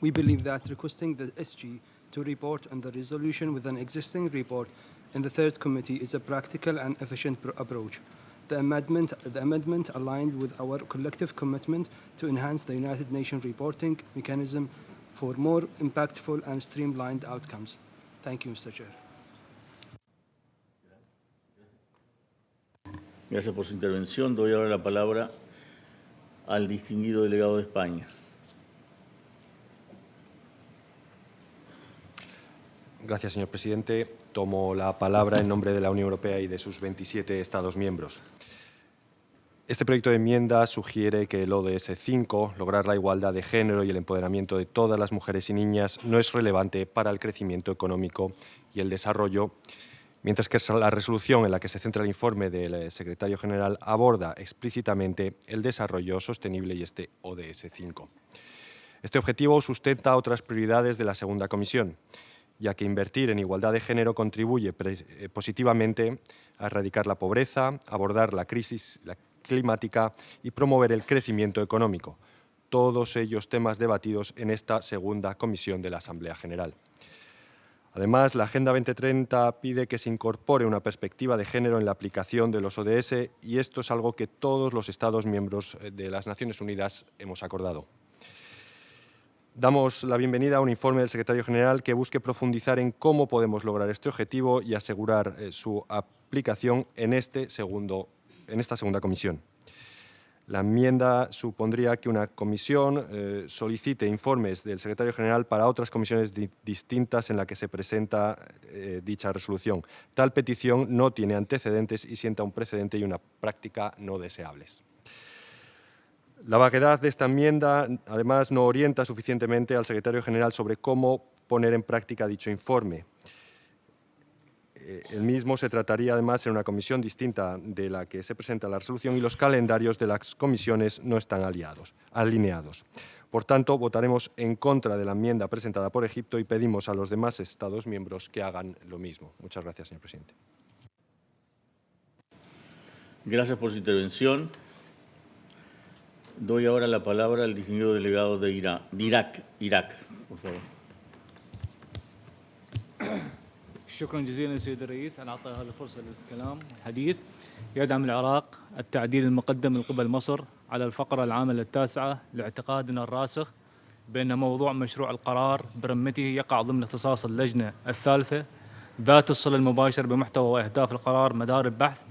We believe that requesting the SG to report on the resolution with an existing report in the third committee is a practical and efficient approach. The amendment aligned with our collective commitment to enhance the United Nations reporting mechanism for more impactful and streamlined outcomes. Thank you, Mr. Chair. Gracias por su intervención. Doy ahora la palabra al distinguido delegado de España. Gracias, señor presidente. Tomo la palabra en nombre de la Unión Europea y de sus 27 Estados miembros. Este proyecto de enmienda sugiere que el ODS 5, lograr la igualdad de género y el empoderamiento de todas las mujeres y niñas, no es relevante para el crecimiento económico y el desarrollo, mientras que la resolución en la que se centra el informe del secretario general aborda explícitamente el desarrollo sostenible y este ODS 5. Este objetivo sustenta otras prioridades de la segunda comisión, ya que invertir en igualdad de género contribuye positivamente a erradicar la pobreza, abordar la crisis climática y promover el crecimiento económico, todos ellos temas debatidos en esta segunda comisión de la Asamblea General. Además, la Agenda 2030 pide que se incorpore una perspectiva de género en la aplicación de los ODS y esto es algo que todos los Estados miembros de las Naciones Unidas hemos acordado. Damos la bienvenida a un informe del secretario general que busque profundizar en cómo podemos lograr este objetivo y asegurar su aplicación en esta segunda comisión. La enmienda supondría que una comisión solicite informes del secretario general para otras comisiones distintas en las que se presenta dicha resolución. Tal petición no tiene antecedentes y sienta un precedente y una práctica no deseables. La vaguedad de esta enmienda, además, no orienta suficientemente al secretario general sobre cómo poner en práctica dicho informe. El mismo se trataría, además, en una comisión distinta de la que se presenta la resolución y los calendarios de las comisiones no están alineados. Por tanto, votaremos en contra de la enmienda presentada por Egipto y pedimos a los demás Estados miembros que hagan lo mismo. Muchas gracias, señor presidente. Gracias por su intervención. Doy ahora la palabra al distinguido delegado de Irak, por favor. شكرا جزيلا سيد الرئيس على اعطاء هذه الفرصه للكلام والحديث. يدعم العراق التعديل المقدم من قبل مصر على الفقره العامله 9 لاعتقادنا الراسخ بان موضوع مشروع القرار برمته يقع ضمن اختصاص اللجنه الثالثه ذات الصله المباشر بمحتوى واهداف القرار مدار البحث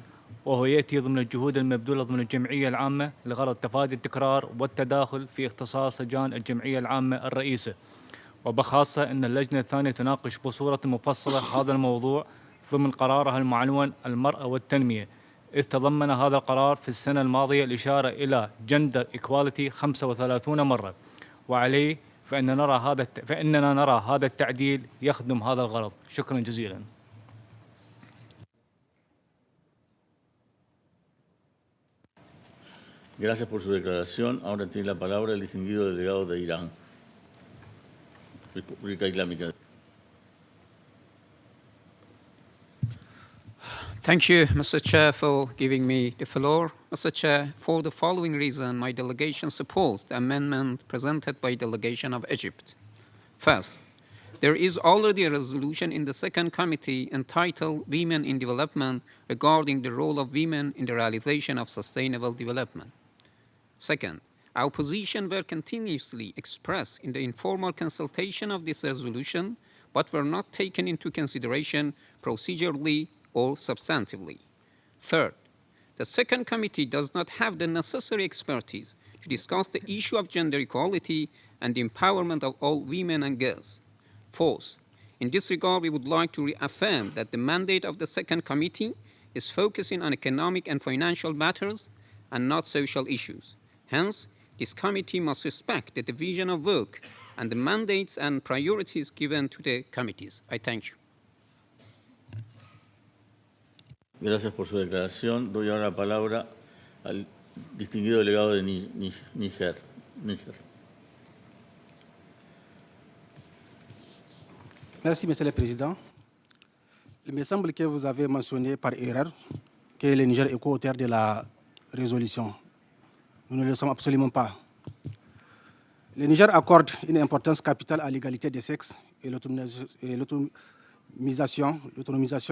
وهو يأتي ضمن الجهود المبذولة ضمن الجمعية العامة لغرض تفادي التكرار والتداخل في اختصاص لجان الجمعية العامة الرئيسة، وبخاصة أن اللجنة الثانية تناقش بصورة مفصلة هذا الموضوع ضمن قرارها المعنون المرأة والتنمية، إذ تضمن هذا القرار في السنة الماضية الإشارة إلى جندر إيكواليتي 35 مرة، وعليه فإننا نرى هذا التعديل يخدم هذا الغرض. شكرا جزيلا. Gracias por su declaración. Ahora tiene la palabra el distinguido delegado de Irán, República Islámica. Thank you, Mr. Chair, for giving me the floor. Mr. Chair, for the following reason, my delegation supports the amendment presented by delegation of Egypt. First, there is already a resolution in the second committee entitled Women in Development regarding the role of women in the realization of sustainable development. Second, our position were continuously expressed in the informal consultation of this resolution, but were not taken into consideration procedurally or substantively. Third, the second committee does not have the necessary expertise to discuss the issue of gender equality and the empowerment of all women and girls. Fourth, in this regard, we would like to reaffirm that the mandate of the second committee is focusing on economic and financial matters and not social issues. Hence, this committee must respect the division of work and the mandates and priorities given to the committees. I thank you. Gracias por su declaración. Doy ahora la palabra al distinguido delegado de Níger. Merci, Monsieur le Président. Il me semble que vous avez mentionné par erreur que le Niger est co-auteur de la résolution. Nous ne le sommes absolument pas. Le Niger accorde une importance capitale à l'égalité des sexes et l'autonomisation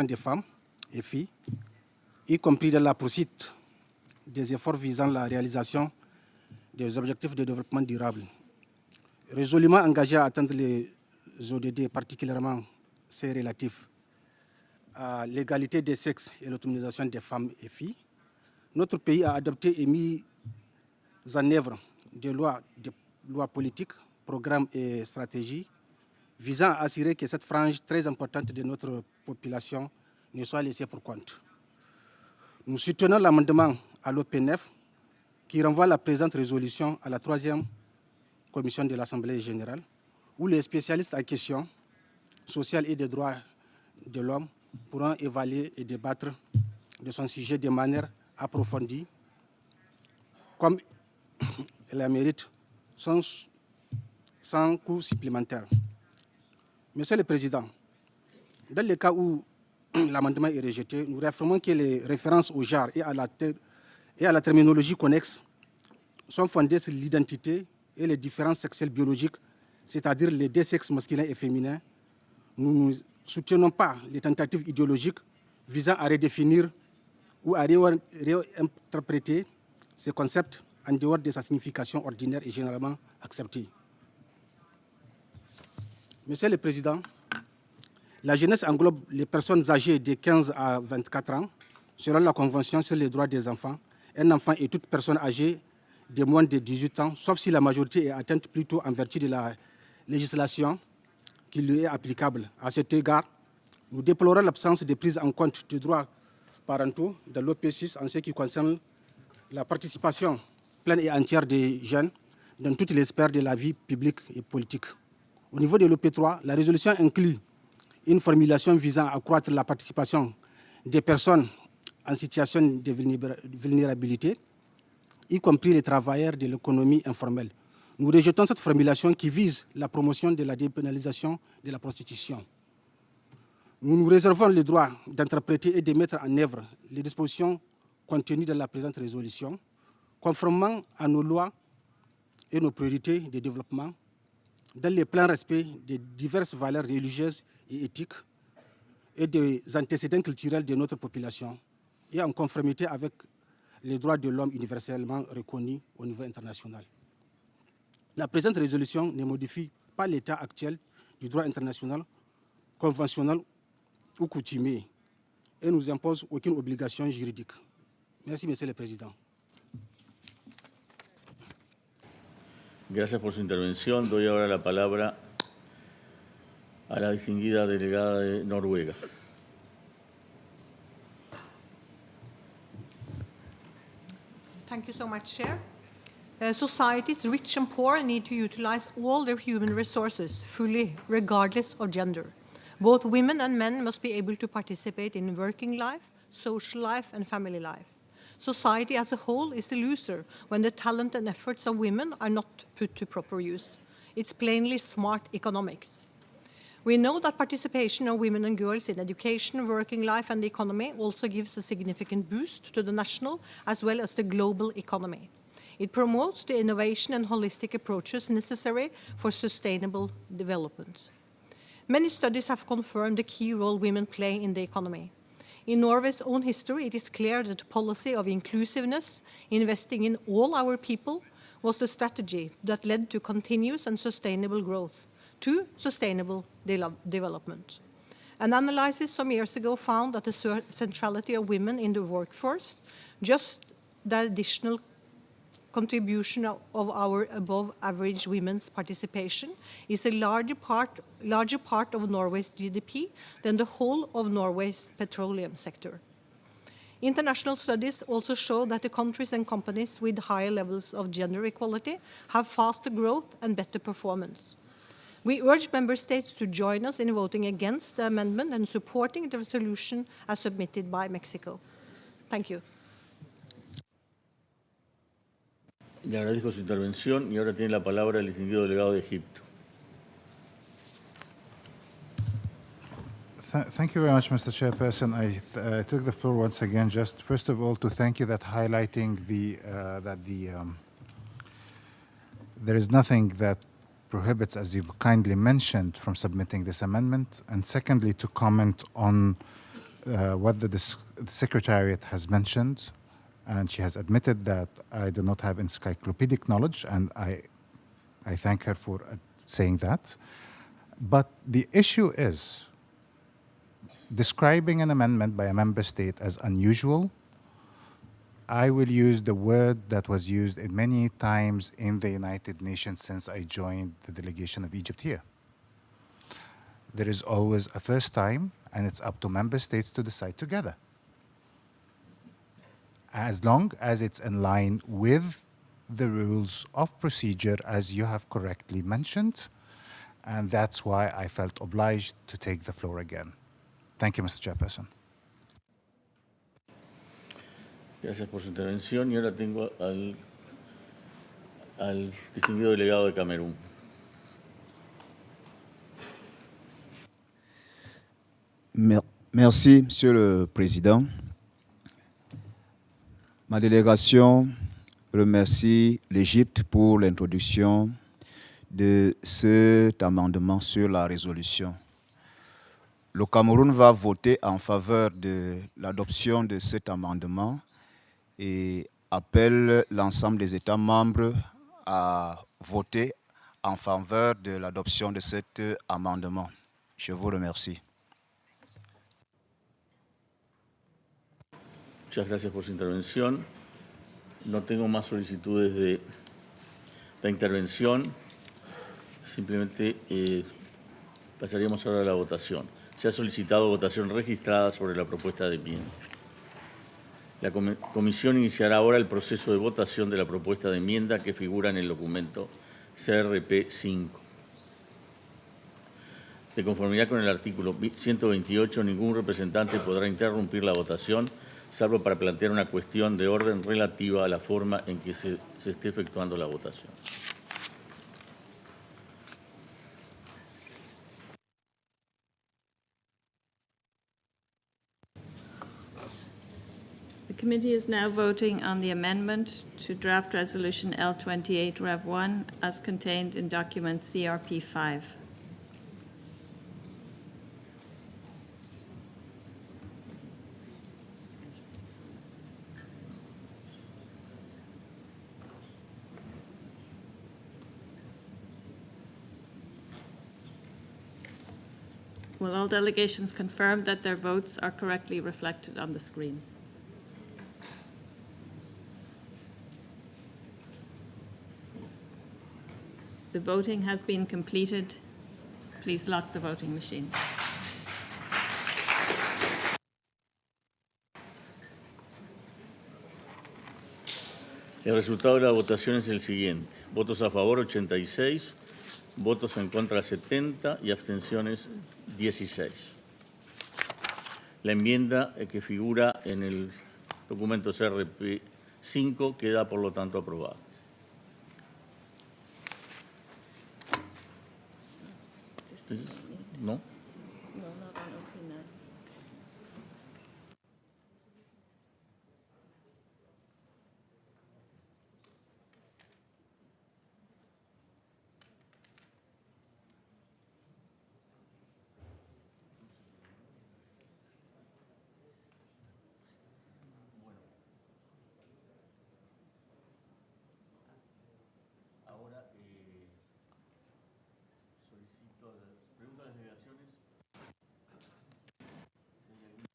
des femmes et filles, y compris dans la poursuite des efforts visant la réalisation des objectifs de développement durable. Résolument engagé à atteindre les ODD, particulièrement ces relatifs à l'égalité des sexes et l'autonomisation des femmes et filles, notre pays a adopté et mis en œuvre des lois politiques, programmes et stratégies visant à assurer que cette frange très importante de notre population ne soit laissée pour compte. Nous soutenons l'amendement à l'OP9 qui renvoie la présente résolution à la 3e commission de l'Assemblée générale, où les spécialistes en questions sociales et des droits de l'homme pourront évaluer et débattre de son sujet de manière approfondie, comme elle la mérite, sans coût supplémentaire. Monsieur le Président, dans le cas où l'amendement est rejeté, nous réaffirmons que les références au genre et à la terminologie connexe sont fondées sur l'identité et les différences sexuelles biologiques, c'est-à-dire les deux sexes masculins et féminins. Nous ne soutenons pas les tentatives idéologiques visant à redéfinir ou à réinterpréter ces concepts en dehors de sa signification ordinaire et généralement acceptée. Monsieur le Président, la jeunesse englobe les personnes âgées de 15 à 24 ans, selon la Convention sur les droits des enfants. Un enfant est toute personne âgée de moins de 18 ans, sauf si la majorité est atteinte plutôt en vertu de la législation qui lui est applicable. À cet égard, nous déplorons l'absence de prise en compte des droits parentaux dans l'OP6 en ce qui concerne la participation pleine et entière des jeunes dans toutes les sphères de la vie publique et politique. Au niveau de l'OP3, la résolution inclut une formulation visant à accroître la participation des personnes en situation de vulnérabilité, y compris les travailleurs de l'économie informelle. Nous rejetons cette formulation qui vise la promotion de la dépénalisation de la prostitution. Nous nous réservons le droit d'interpréter et de mettre en œuvre les dispositions contenues dans la présente résolution, conformément à nos lois et nos priorités de développement, dans le plein respect des diverses valeurs religieuses et éthiques et des antécédents culturels de notre population, et en conformité avec les droits de l'homme universellement reconnus au niveau international. La présente résolution ne modifie pas l'état actuel du droit international, conventionnel ou coutumier, et ne nous impose aucune obligation juridique. Merci, Monsieur le Président. Gracias por su intervención. Doy ahora la palabra a la distinguida delegada de Noruega. Thank you so much, Chair. Societies, rich and poor, need to utilize all their human resources fully, regardless of gender. Both women and men must be able to participate in working life, social life, and family life. Society as a whole is the loser when the talent and efforts of women are not put to proper use. It's plainly smart economics. We know that participation of women and girls in education, working life, and the economy also gives a significant boost to the national as well as the global economy. It promotes the innovation and holistic approaches necessary for sustainable development. Many studies have confirmed the key role women play in the economy. In Norway's own history, it is clear that the policy of inclusiveness, investing in all our people, was the strategy that led to continuous and sustainable growth, to sustainable development. An analysis some years ago found that the centrality of women in the workforce, just the additional contribution of our above-average women's participation, is a larger part of Norway's GDP than the whole of Norway's petroleum sector. International studies also show that the countries and companies with higher levels of gender equality have faster growth and better performance. We urge member states to join us in voting against the amendment and supporting the resolution as submitted by Mexico. Thank you. Le agradezco su intervención y ahora tiene la palabra el distinguido delegado de Egipto. Thank you very much, Mr. Chairperson. I took the floor once again, just first of all to thank you that highlighting there is nothing that prohibits, as you kindly mentioned, from submitting this amendment, and secondly to comment on what the Secretariat has mentioned, and she has admitted that I do not have encyclopedic knowledge, and I thank her for saying that. But the issue is describing an amendment by a member state as unusual. I will use the word that was used in many times in the United Nations since I joined the delegation of Egypt here. There is always a first time, and it's up to member states to decide together, as long as it's in line with the rules of procedure, as you have correctly mentioned, and that's why I felt obliged to take the floor again. Thank you, Mr. Chairperson. Gracias por su intervención y ahora tengo al distinguido delegado de Camerún. Merci, Monsieur le Président. Ma délégation remercie l'Égypte pour l'introduction de cet amendement sur la résolution. Le Cameroun va voter en faveur de l'adoption de cet amendement et appelle l'ensemble des États membres à voter en faveur de l'adoption de cet amendement. Je vous remercie. Muchas gracias por su intervención. No tengo más solicitudes de intervención. Simplemente pasaríamos ahora a la votación. Se ha solicitado votación registrada sobre la propuesta de enmienda. La comisión iniciará ahora el proceso de votación de la propuesta de enmienda que figura en el documento CRP 5. De conformidad con el artículo 128, ningún representante podrá interrumpir la votación, salvo para plantear una cuestión de orden relativa a la forma en que se esté efectuando la votación. The committee is now voting on the amendment to draft resolution L28 Rev 1 as contained in document CRP 5. Will all delegations confirm that their votes are correctly reflected on the screen? The voting has been completed. Please lock the voting machine. El resultado de la votación es el siguiente. Votos a favor 86, votos en contra 70 y abstenciones 16. La enmienda que figura en el documento CRP 5 queda por lo tanto aprobada. ¿No?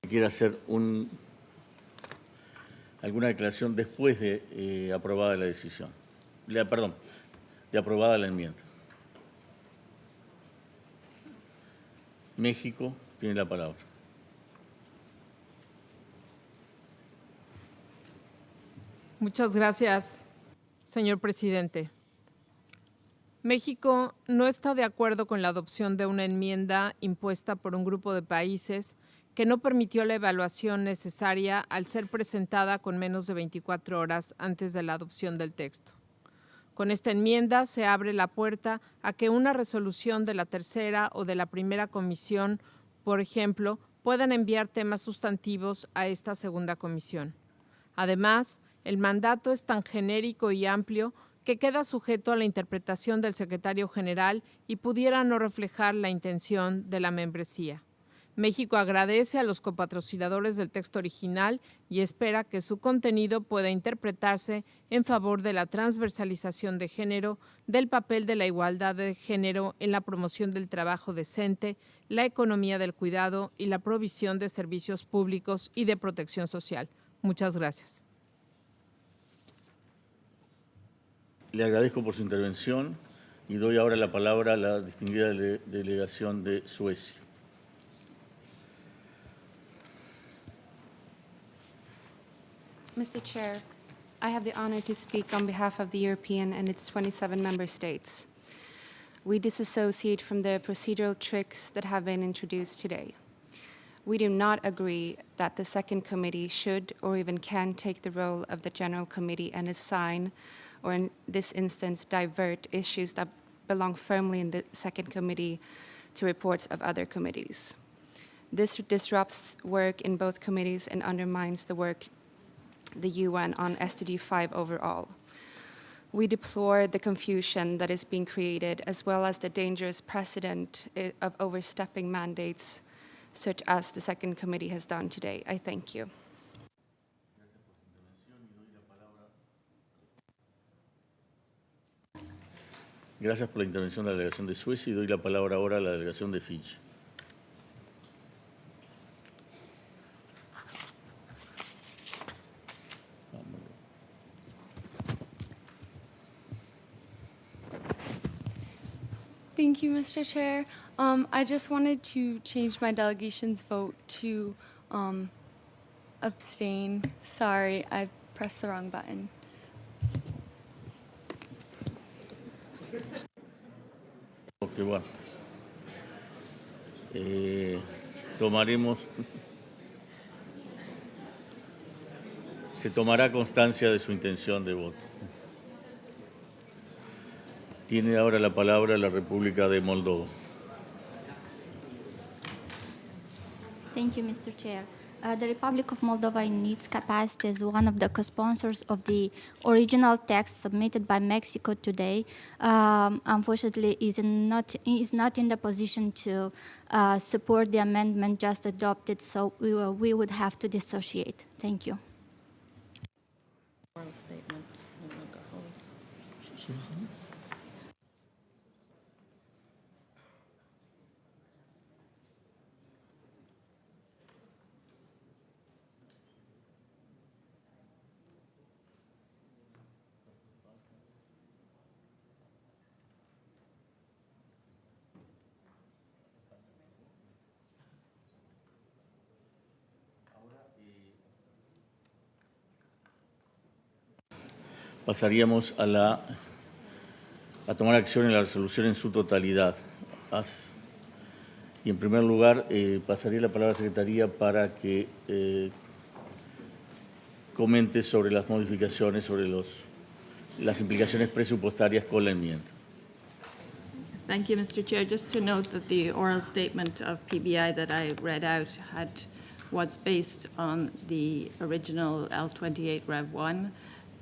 Quiere hacer alguna declaración después de aprobada la decisión. Perdón, de aprobada la enmienda. México tiene la palabra. Muchas gracias, señor presidente. México no está de acuerdo con la adopción de una enmienda impuesta por un grupo de países que no permitió la evaluación necesaria al ser presentada con menos de 24 horas antes de la adopción del texto. Con esta enmienda se abre la puerta a que una resolución de la tercera o de la primera comisión, por ejemplo, puedan enviar temas sustantivos a esta segunda comisión. Además, el mandato es tan genérico y amplio que queda sujeto a la interpretación del secretario general y pudiera no reflejar la intención de la membresía. México agradece a los copatrocinadores del texto original y espera que su contenido pueda interpretarse en favor de la transversalización de género, del papel de la igualdad de género en la promoción del trabajo decente, la economía del cuidado y la provisión de servicios públicos y de protección social. Muchas gracias. Le agradezco por su intervención y doy ahora la palabra a la distinguida delegación de Suecia. Mr. Chair, I have the honor to speak on behalf of the European and its 27 member states. We disassociate from the procedural tricks that have been introduced today. We do not agree that the second committee should or even can take the role of the general committee and assign, or in this instance, divert issues that belong firmly in the second committee to reports of other committees. This disrupts work in both committees and undermines the work the UN on SDG 5 overall. We deplore the confusion that is being created, as well as the dangerous precedent of overstepping mandates, such as the second committee has done today. I thank you. Gracias por la intervención de la delegación de Suecia y doy la palabra ahora a la delegación de Fiji. Thank you, Mr. Chair. I just wanted to change my delegation's vote to abstain. Sorry, I pressed the wrong button. Ok, bueno. Se tomará constancia de su intención de voto. Tiene ahora la palabra la República de Moldova. Thank you, Mr. Chair. The Republic of Moldova, in its capacity as one of the co-sponsors of the original text submitted by Mexico today, unfortunately is not in the position to support the amendment just adopted, so we would have to dissociate. Thank you. Oral statement. pasaríamos a tomar acción en la resolución en su totalidad. Y en primer lugar, pasaría la palabra a la Secretaría para que comente sobre las modificaciones, sobre las implicaciones presupuestarias con la enmienda. Thank you, Mr. Chair. Just to note that the oral statement of PBI that I read out was based on the original L28 Rev 1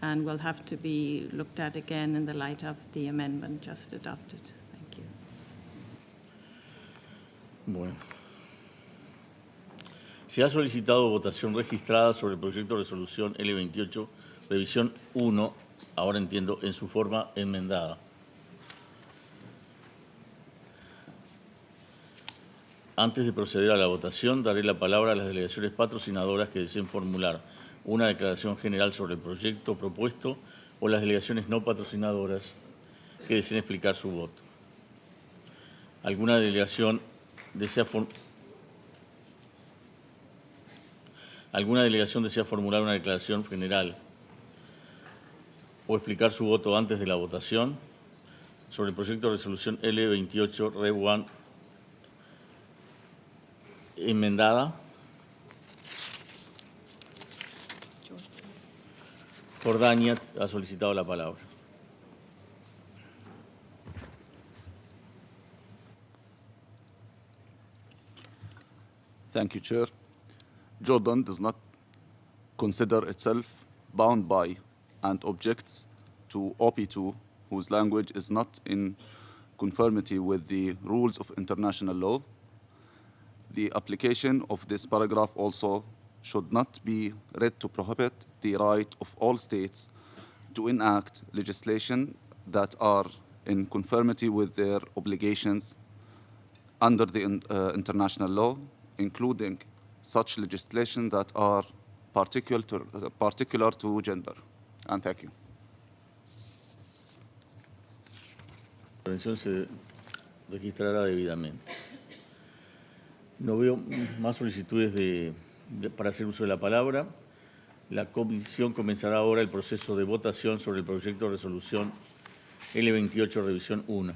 and will have to be looked at again in the light of the amendment just adopted. Thank you. Bueno. Se ha solicitado votación registrada sobre el proyecto de resolución L28, revisión 1, ahora entiendo, en su forma enmendada. Antes de proceder a la votación, daré la palabra a las delegaciones patrocinadoras que deseen formular una declaración general sobre el proyecto propuesto o las delegaciones no patrocinadoras que deseen explicar su voto. ¿Alguna delegación desea formular una declaración general o explicar su voto antes de la votación sobre el proyecto de resolución L28 Rev 1 enmendada? Jordania ha solicitado la palabra. Thank you, Chair. Jordan does not consider itself bound by and objects to OP2, whose language is not in conformity with the rules of international law. The application of this paragraph also should not be read to prohibit the right of all states to enact legislation that are in conformity with their obligations under the international law, including such legislation that are particular to gender. And thank you. La intervención se registrará debidamente. No veo más solicitudes para hacer uso de la palabra. La comisión comenzará ahora el proceso de votación sobre el proyecto de resolución L28 revisión 1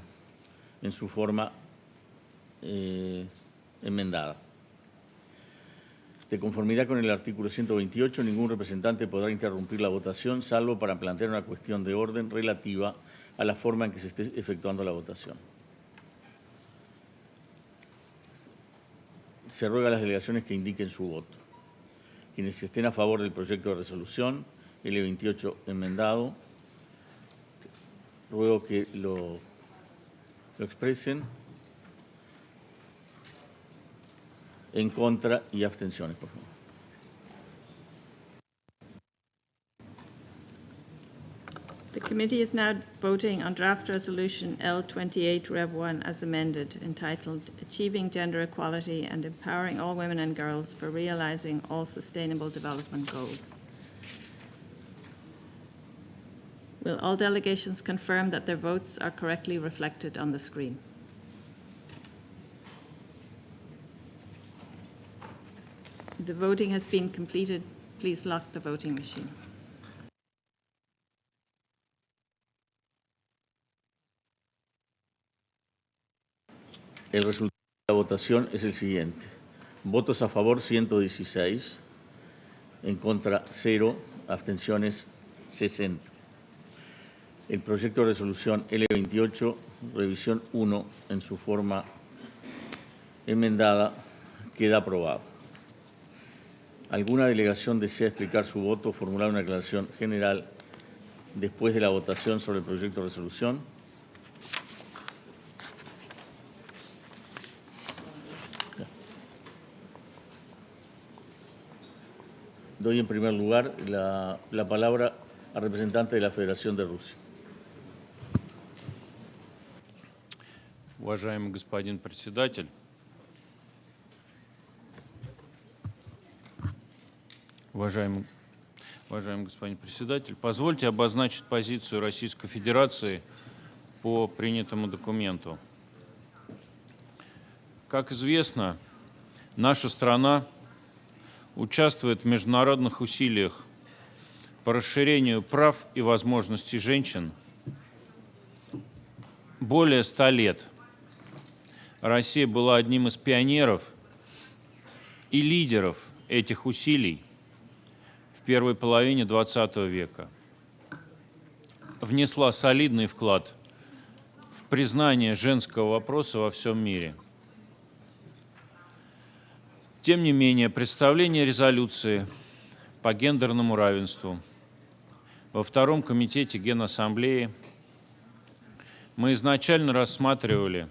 en su forma enmendada. De conformidad con el artículo 128, ningún representante podrá interrumpir la votación, salvo para plantear una cuestión de orden relativa a la forma en que se esté efectuando la votación. Se ruega a las delegaciones que indiquen su voto. Quienes estén a favor del proyecto de resolución L28 enmendado, ruego que lo expresen. En contra y abstenciones, por favor. The committee is now voting on draft resolution L28 Rev 1 as amended, entitled Achieving Gender Equality and Empowering All Women and Girls for Realizing All Sustainable Development Goals. Will all delegations confirm that their votes are correctly reflected on the screen? The voting has been completed. Please lock the voting machine. El resultado de la votación es el siguiente. Votos a favor 116, en contra 0, abstenciones 60. El proyecto de resolución L28, revisión 1, en su forma enmendada, queda aprobado. ¿Alguna delegación desea explicar su voto o formular una aclaración general después de la votación sobre el proyecto de resolución? Doy en primer lugar la palabra al representante de la Federación de Rusia. Уважаемый господин председатель, уважаемый господин председатель, позвольте обозначить позицию Российской Федерации по принятому документу. Как известно, наша страна участвует в международных усилиях по расширению прав и возможностей женщин более 100 лет. Россия была одним из пионеров и лидеров этих усилий в первой половине XX века. Внесла солидный вклад в признание женского вопроса во всем мире. Тем не менее, представление резолюции по гендерному равенству во Втором комитете Генассамблеи мы изначально рассматривали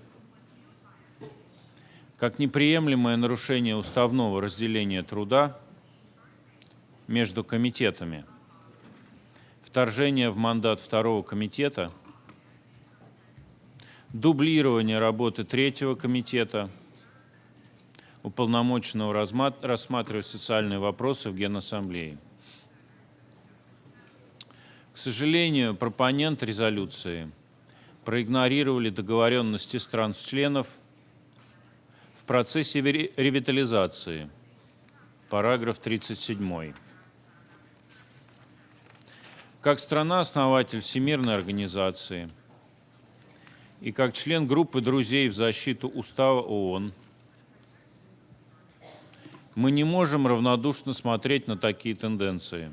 как неприемлемое нарушение уставного разделения труда между комитетами, вторжение в мандат Второго комитета, дублирование работы Третьего комитета, уполномоченного рассматривать социальные вопросы в Генассамблее. К сожалению, пропонент резолюции проигнорировали договоренности стран-членов в процессе ревитализации, параграф 37. Как страна-основатель Всемирной организации и как член группы друзей в защиту Устава ООН, мы не можем равнодушно смотреть на такие тенденции.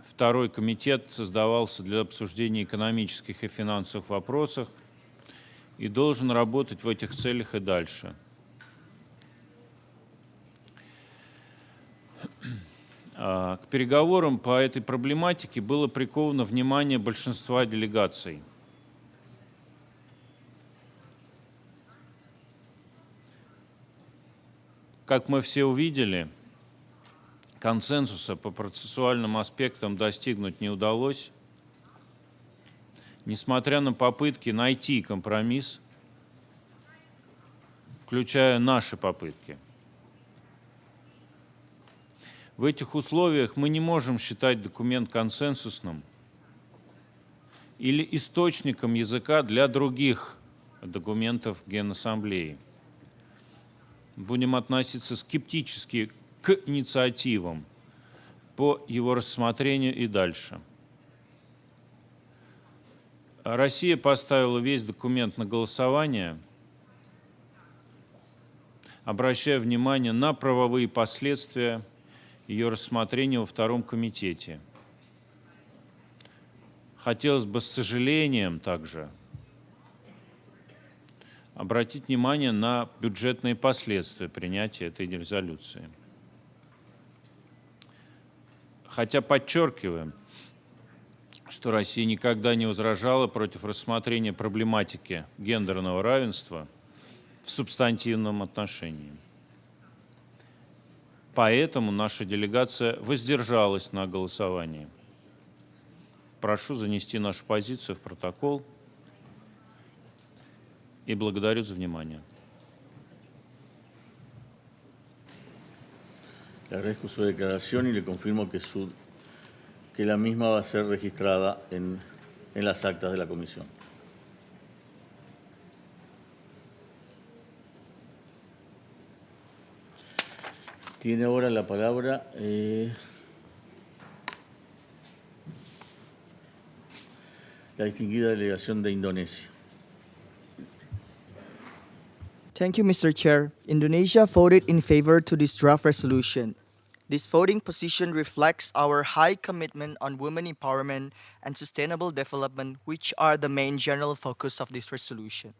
Второй комитет создавался для обсуждения экономических и финансовых вопросов и должен работать в этих целях и дальше. К переговорам по этой проблематике было приковано внимание большинства делегаций. Как мы все увидели, консенсуса по процессуальным аспектам достигнуть не удалось, несмотря на попытки найти компромисс, включая наши попытки. В этих условиях мы не можем считать документ консенсусным или источником языка для других документов Генассамблеи. Будем относиться скептически к инициативам по его рассмотрению и дальше. Россия поставила весь документ на голосование, обращая внимание на правовые последствия ее рассмотрения во Втором комитете. Хотелось бы с сожалением также обратить внимание на бюджетные последствия принятия этой резолюции. Хотя подчеркиваем, что Россия никогда не возражала против рассмотрения проблематики гендерного равенства в субстантивном отношении. Поэтому наша делегация воздержалась на голосовании. Прошу занести нашу позицию в протокол и благодарю за внимание. Le agradezco su declaración y le confirmo que la misma va a ser registrada en las actas de la comisión. Tiene ahora la palabra la distinguida delegación de Indonesia. Thank you, Mr. Chair. Indonesia voted in favor to this draft resolution. This voting position reflects our high commitment on women empowerment and sustainable development, which are the main general focus of this resolution.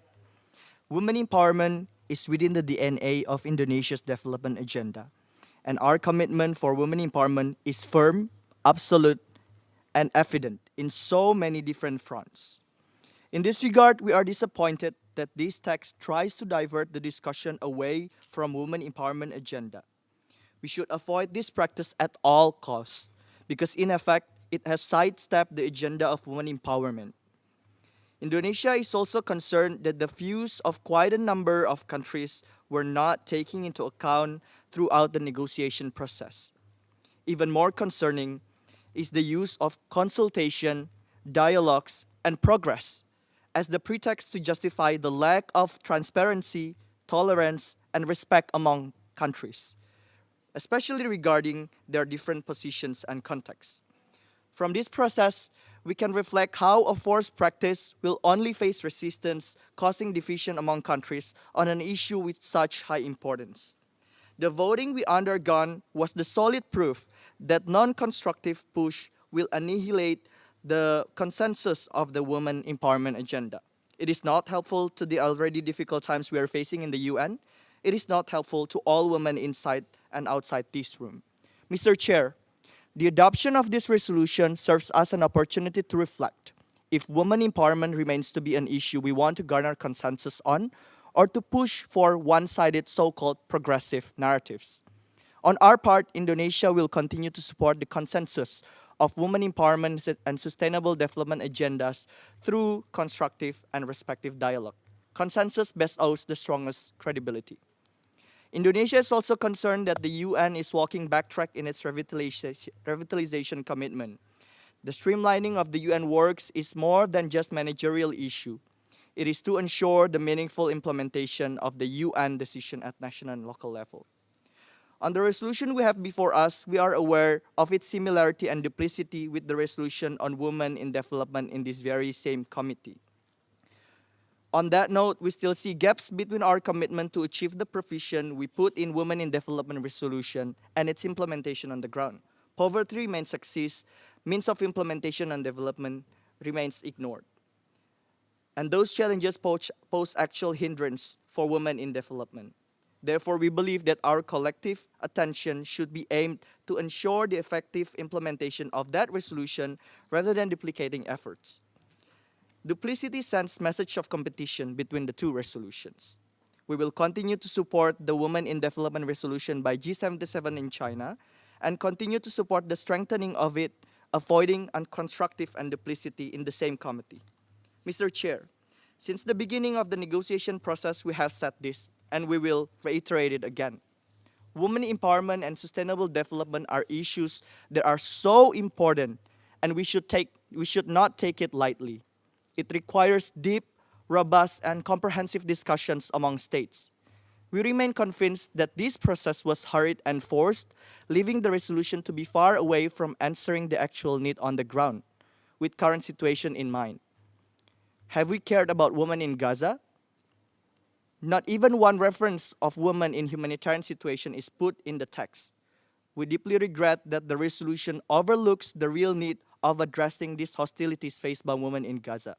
Women empowerment is within the DNA of Indonesia's development agenda, and our commitment for women empowerment is firm, absolute, and evident in so many different fronts. In this regard, we are disappointed that this text tries to divert the discussion away from women empowerment agenda. We should avoid this practice at all costs, because in effect, it has sidestepped the agenda of women empowerment. Indonesia is also concerned that the views of quite a number of countries were not taken into account throughout the negotiation process. Even more concerning is the use of consultation, dialogues, and progress as the pretext to justify the lack of transparency, tolerance, and respect among countries. especially regarding their different positions and contexts. From this process, we can reflect how a forced practice will only face resistance, causing division among countries on an issue with such high importance. The voting we undergone was the solid proof that non-constructive push will annihilate the consensus of the women empowerment agenda. It is not helpful to the already difficult times we are facing in the UN. It is not helpful to all women inside and outside this room. Mr. Chair, the adoption of this resolution serves as an opportunity to reflect if women empowerment remains to be an issue we want to garner consensus on, or to push for one-sided so-called progressive narratives. On our part, Indonesia will continue to support the consensus of women empowerment and sustainable development agendas through constructive and respectful dialogue. Consensus best owes the strongest credibility. Indonesia is also concerned that the UN is walking backtrack in its revitalization commitment. The streamlining of the UN works is more than just managerial issue. It is to ensure the meaningful implementation of the UN decision at national and local level. On the resolution we have before us, we are aware of its similarity and duplicity with the resolution on women in development in this very same committee. On that note, we still see gaps between our commitment to achieve the provision we put in Women in Development resolution and its implementation on the ground. Poverty remains success, means of implementation and development remains ignored. And those challenges pose actual hindrance for women in development. Therefore, we believe that our collective attention should be aimed to ensure the effective implementation of that resolution rather than duplicating efforts. Duplicity sends message of competition between the two resolutions. We will continue to support the Women in Development resolution by G77 in China and continue to support the strengthening of it, avoiding unconstructive and duplicity in the same committee. Mr. Chair, since the beginning of the negotiation process, we have said this, and we will reiterate it again. Women empowerment and sustainable development are issues that are so important, and we should not take it lightly. It requires deep, robust, and comprehensive discussions among states. We remain convinced that this process was hurried and forced, leaving the resolution to be far away from answering the actual need on the ground, with current situation in mind. Have we cared about women in Gaza? Not even one reference of women in humanitarian situation is put in the text. We deeply regret that the resolution overlooks the real need of addressing these hostilities faced by women in Gaza.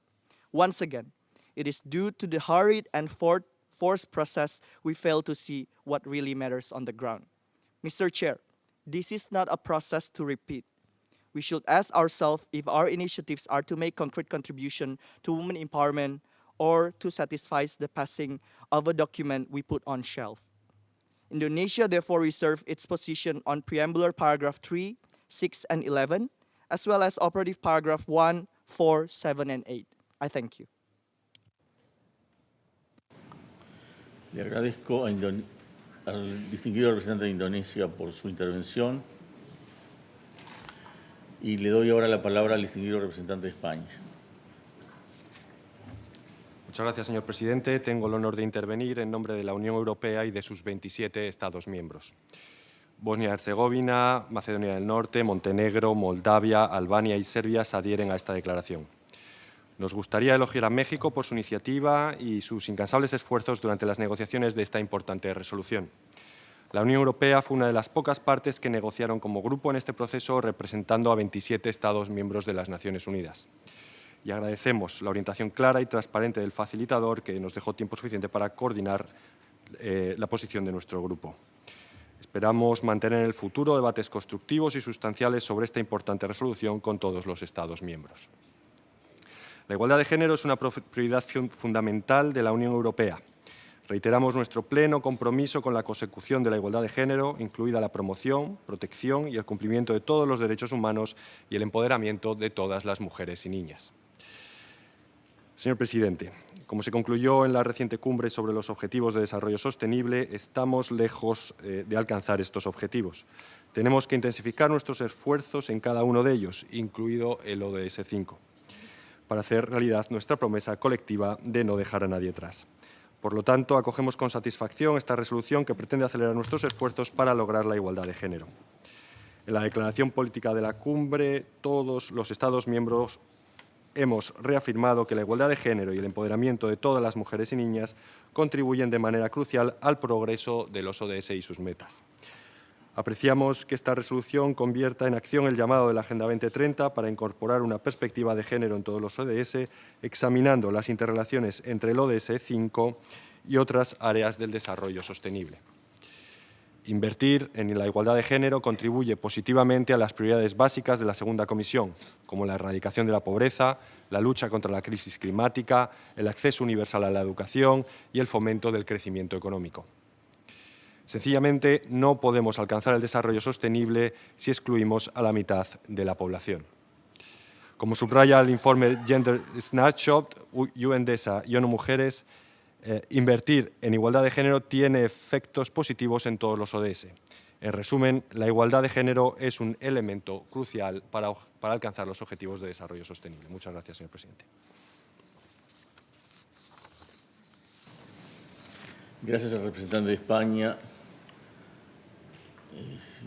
Once again, it is due to the hurried and forced process we fail to see what really matters on the ground. Mr. Chair, this is not a process to repeat. We should ask ourselves if our initiatives are to make concrete contribution to women empowerment or to satisfy the passing of a document we put on shelf. Indonesia therefore reserved its position on preambular paragraph 3, 6, and 11, as well as operative paragraph 1, 4, 7, and 8. I thank you. Le agradezco al distinguido representante de Indonesia por su intervención y le doy ahora la palabra al distinguido representante de España. Muchas gracias, señor presidente. Tengo el honor de intervenir en nombre de la Unión Europea y de sus 27 Estados miembros. Bosnia-Herzegovina, Macedonia del Norte, Montenegro, Moldavia, Albania y Serbia se adhieren a esta declaración. Nos gustaría elogiar a México por su iniciativa y sus incansables esfuerzos durante las negociaciones de esta importante resolución. La Unión Europea fue una de las pocas partes que negociaron como grupo en este proceso, representando a 27 Estados miembros de las Naciones Unidas. Y agradecemos la orientación clara y transparente del facilitador, que nos dejó tiempo suficiente para coordinar la posición de nuestro grupo. Esperamos mantener en el futuro debates constructivos y sustanciales sobre esta importante resolución con todos los Estados miembros. La igualdad de género es una prioridad fundamental de la Unión Europea. Reiteramos nuestro pleno compromiso con la consecución de la igualdad de género, incluida la promoción, protección y el cumplimiento de todos los derechos humanos y el empoderamiento de todas las mujeres y niñas. Señor presidente, como se concluyó en la reciente cumbre sobre los Objetivos de Desarrollo Sostenible, estamos lejos de alcanzar estos objetivos. Tenemos que intensificar nuestros esfuerzos en cada uno de ellos, incluido el ODS 5. Para hacer realidad nuestra promesa colectiva de no dejar a nadie atrás. Por lo tanto, acogemos con satisfacción esta resolución que pretende acelerar nuestros esfuerzos para lograr la igualdad de género. En la declaración política de la cumbre, todos los Estados miembros hemos reafirmado que la igualdad de género y el empoderamiento de todas las mujeres y niñas contribuyen de manera crucial al progreso de los ODS y sus metas. Apreciamos que esta resolución convierta en acción el llamado de la Agenda 2030 para incorporar una perspectiva de género en todos los ODS, examinando las interrelaciones entre el ODS 5 y otras áreas del desarrollo sostenible. Invertir en la igualdad de género contribuye positivamente a las prioridades básicas de la segunda comisión, como la erradicación de la pobreza, la lucha contra la crisis climática, el acceso universal a la educación y el fomento del crecimiento económico. Sencillamente, no podemos alcanzar el desarrollo sostenible si excluimos a la mitad de la población. Como subraya el informe Gender Snapshot, UNDESA y ONU Mujeres, invertir en igualdad de género tiene efectos positivos en todos los ODS. En resumen, la igualdad de género es un elemento crucial para alcanzar los objetivos de desarrollo sostenible. Muchas gracias, señor presidente. Gracias al representante de España.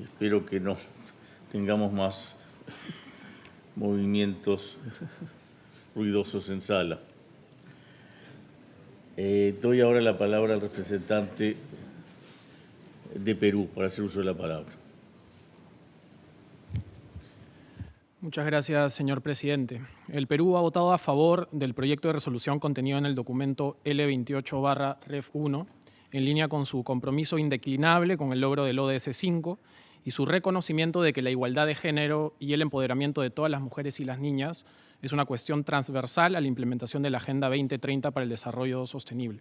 Espero que no tengamos más movimientos ruidosos en sala. Doy ahora la palabra al representante de Perú para hacer uso de la palabra. Muchas gracias, señor presidente. El Perú ha votado a favor del proyecto de resolución contenido en el documento L28/Ref1, en línea con su compromiso indeclinable con el logro del ODS 5 y su reconocimiento de que la igualdad de género y el empoderamiento de todas las mujeres y las niñas es una cuestión transversal a la implementación de la Agenda 2030 para el Desarrollo Sostenible.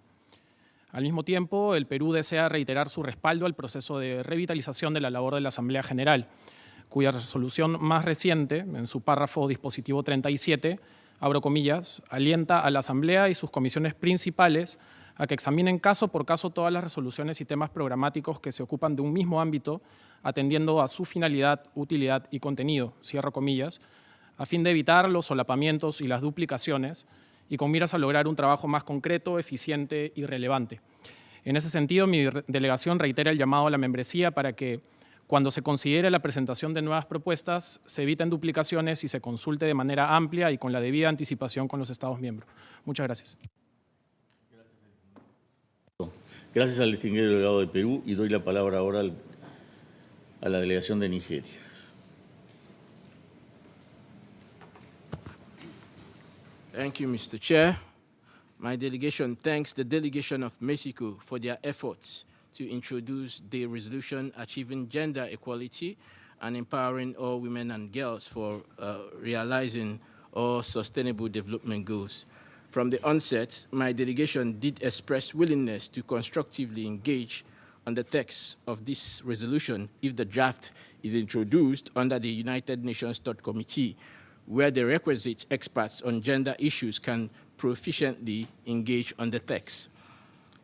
Al mismo tiempo, el Perú desea reiterar su respaldo al proceso de revitalización de la labor de la Asamblea General, cuya resolución más reciente, en su párrafo dispositivo 37, abro comillas, alienta a la Asamblea y sus comisiones principales a que examinen caso por caso todas las resoluciones y temas programáticos que se ocupan de un mismo ámbito, atendiendo a su finalidad, utilidad y contenido, cierro comillas, a fin de evitar los solapamientos y las duplicaciones y con miras a lograr un trabajo más concreto, eficiente y relevante. En ese sentido, mi delegación reitera el llamado a la membresía para que, cuando se considere la presentación de nuevas propuestas, se eviten duplicaciones y se consulte de manera amplia y con la debida anticipación con los Estados miembros. Muchas gracias. Gracias al distinguido delegado de Perú y doy la palabra ahora a la delegación de Nigeria. Thank you, Mr. Chair. My delegation thanks the delegation of Mexico for their efforts to introduce the resolution achieving gender equality and empowering all women and girls for realizing all sustainable development goals. From the onset, my delegation did express willingness to constructively engage on the text of this resolution if the draft is introduced under the United Nations Third Committee, where the requisite experts on gender issues can proficiently engage on the text.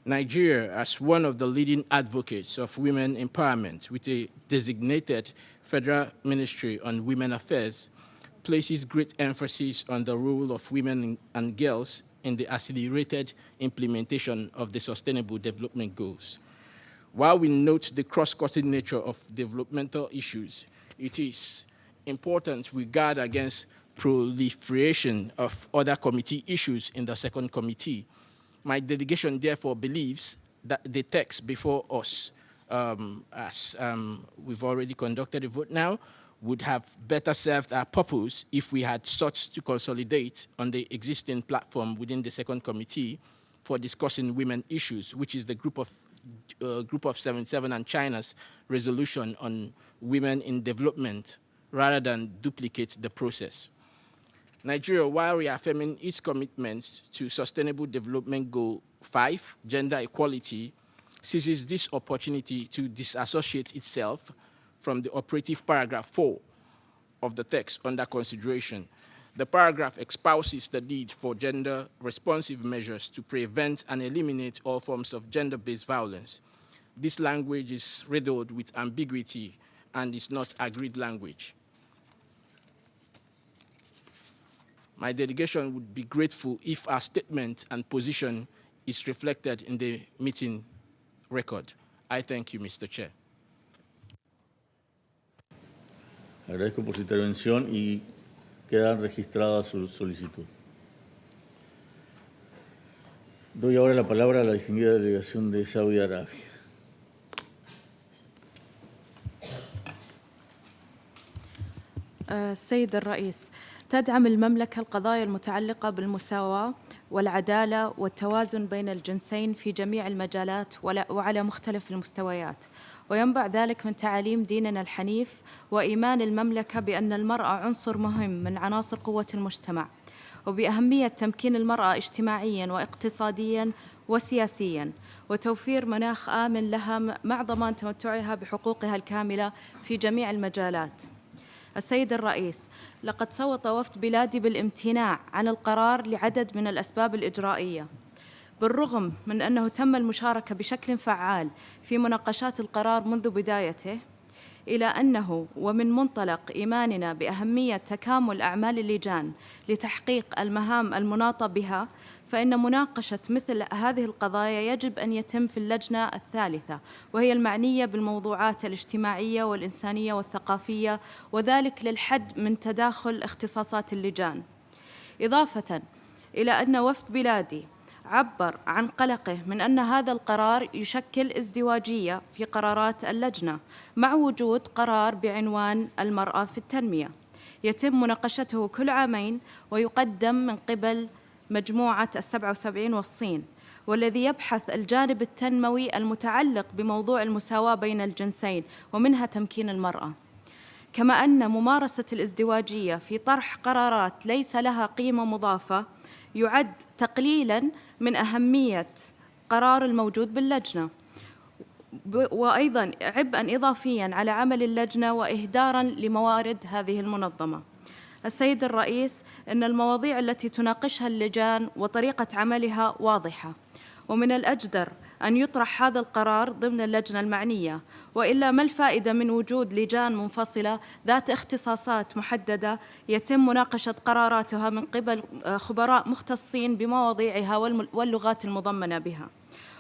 Nigeria, as one of the leading advocates of women empowerment with a designated Federal Ministry on Women Affairs, places great emphasis on the role of women and girls in the accelerated implementation of the Sustainable Development Goals. While we note the cross-cutting nature of developmental issues, it is important we guard against proliferation of other committee issues in the second committee. My delegation therefore believes that the text before us, we've already conducted a vote now, would have better served our purpose if we had sought to consolidate on the existing platform within the second committee for discussing women issues, which is the Group of 77 and China's resolution on women in development, rather than duplicate the process. Nigeria, while reaffirming its commitments to Sustainable Development Goal 5, gender equality, seizes this opportunity to disassociate itself from the operative paragraph 4 of the text under consideration. The paragraph espouses the need for gender-responsive measures to prevent and eliminate all forms of gender-based violence. This language is riddled with ambiguity and is not agreed language. My delegation would be grateful if our statement and position is reflected in the meeting record. I thank you, Mr. Chair. Agradezco por su intervención y queda registrada su solicitud. Doy ahora la palabra a la distinguida delegación de Saudi Arabia. السيد الرئيس، تدعم المملكة القضايا المتعلقة بالمساواة والعدالة والتوازن بين الجنسين في جميع المجالات وعلى مختلف المستويات، وينبع ذلك من تعاليم ديننا الحنيف وإيمان المملكة بأن المرأة عنصر مهم من عناصر قوة المجتمع، وبأهمية تمكين المرأة اجتماعياً واقتصادياً وسياسياً، وتوفير مناخ آمن لها مع ضمان تمتعها بحقوقها الكاملة في جميع المجالات. السيد الرئيس، لقد صوت وفد بلادي بالامتناع عن القرار لعدد من الأسباب الإجرائية، بالرغم من أنه تم المشاركة بشكل فعال في مناقشات القرار منذ بدايته، إلى أنه ومن منطلق إيماننا بأهمية تكامل أعمال اللجان لتحقيق المهام المناطة بها، فإن مناقشة مثل هذه القضايا يجب أن يتم في اللجنة الثالثة، وهي المعنية بالموضوعات الاجتماعية والإنسانية والثقافية، وذلك للحد من تداخل اختصاصات اللجان. إضافة إلى أن وفد بلادي عبر عن قلقه من أن هذا القرار يشكل ازدواجية في قرارات اللجنة، مع وجود قرار بعنوان المرأة في التنمية يتم مناقشته كل عامين ويقدم من قبل مجموعة 77 والصين، والذي يبحث الجانب التنموي المتعلق بموضوع المساواة بين الجنسين ومنها تمكين المرأة، كما أن ممارسة الازدواجية في طرح قرارات ليس لها قيمة مضافة يعد تقليلاً من أهمية قرار الموجود باللجنة، وأيضاً عبئاً إضافياً على عمل اللجنة وإهداراً لموارد هذه المنظمة. السيد الرئيس، إن المواضيع التي تناقشها اللجان وطريقة عملها واضحة، ومن الأجدر أن يطرح هذا القرار ضمن اللجنة المعنية، وإلا ما الفائدة من وجود لجان منفصلة ذات اختصاصات محددة يتم مناقشة قراراتها من قبل خبراء مختصين بمواضيعها واللغات المضمنة بها.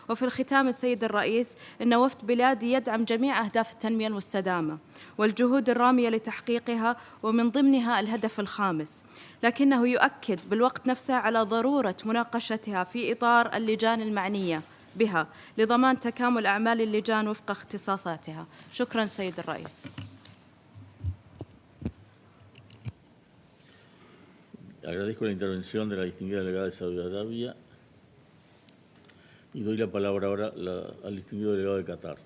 وفي الختام السيد الرئيس، إن وفد بلادي يدعم جميع أهداف التنمية المستدامة والجهود الرامية لتحقيقها، ومن ضمنها الهدف الخامس، لكنه يؤكد بالوقت نفسه على ضرورة مناقشتها في إطار اللجان المعنية بها لضمان تكامل أعمال اللجان وفق اختصاصاتها. شكراً سيد الرئيس. Agradezco la intervención de la distinguida delegada de Saudi Arabia y doy la palabra ahora al distinguido delegado de Qatar.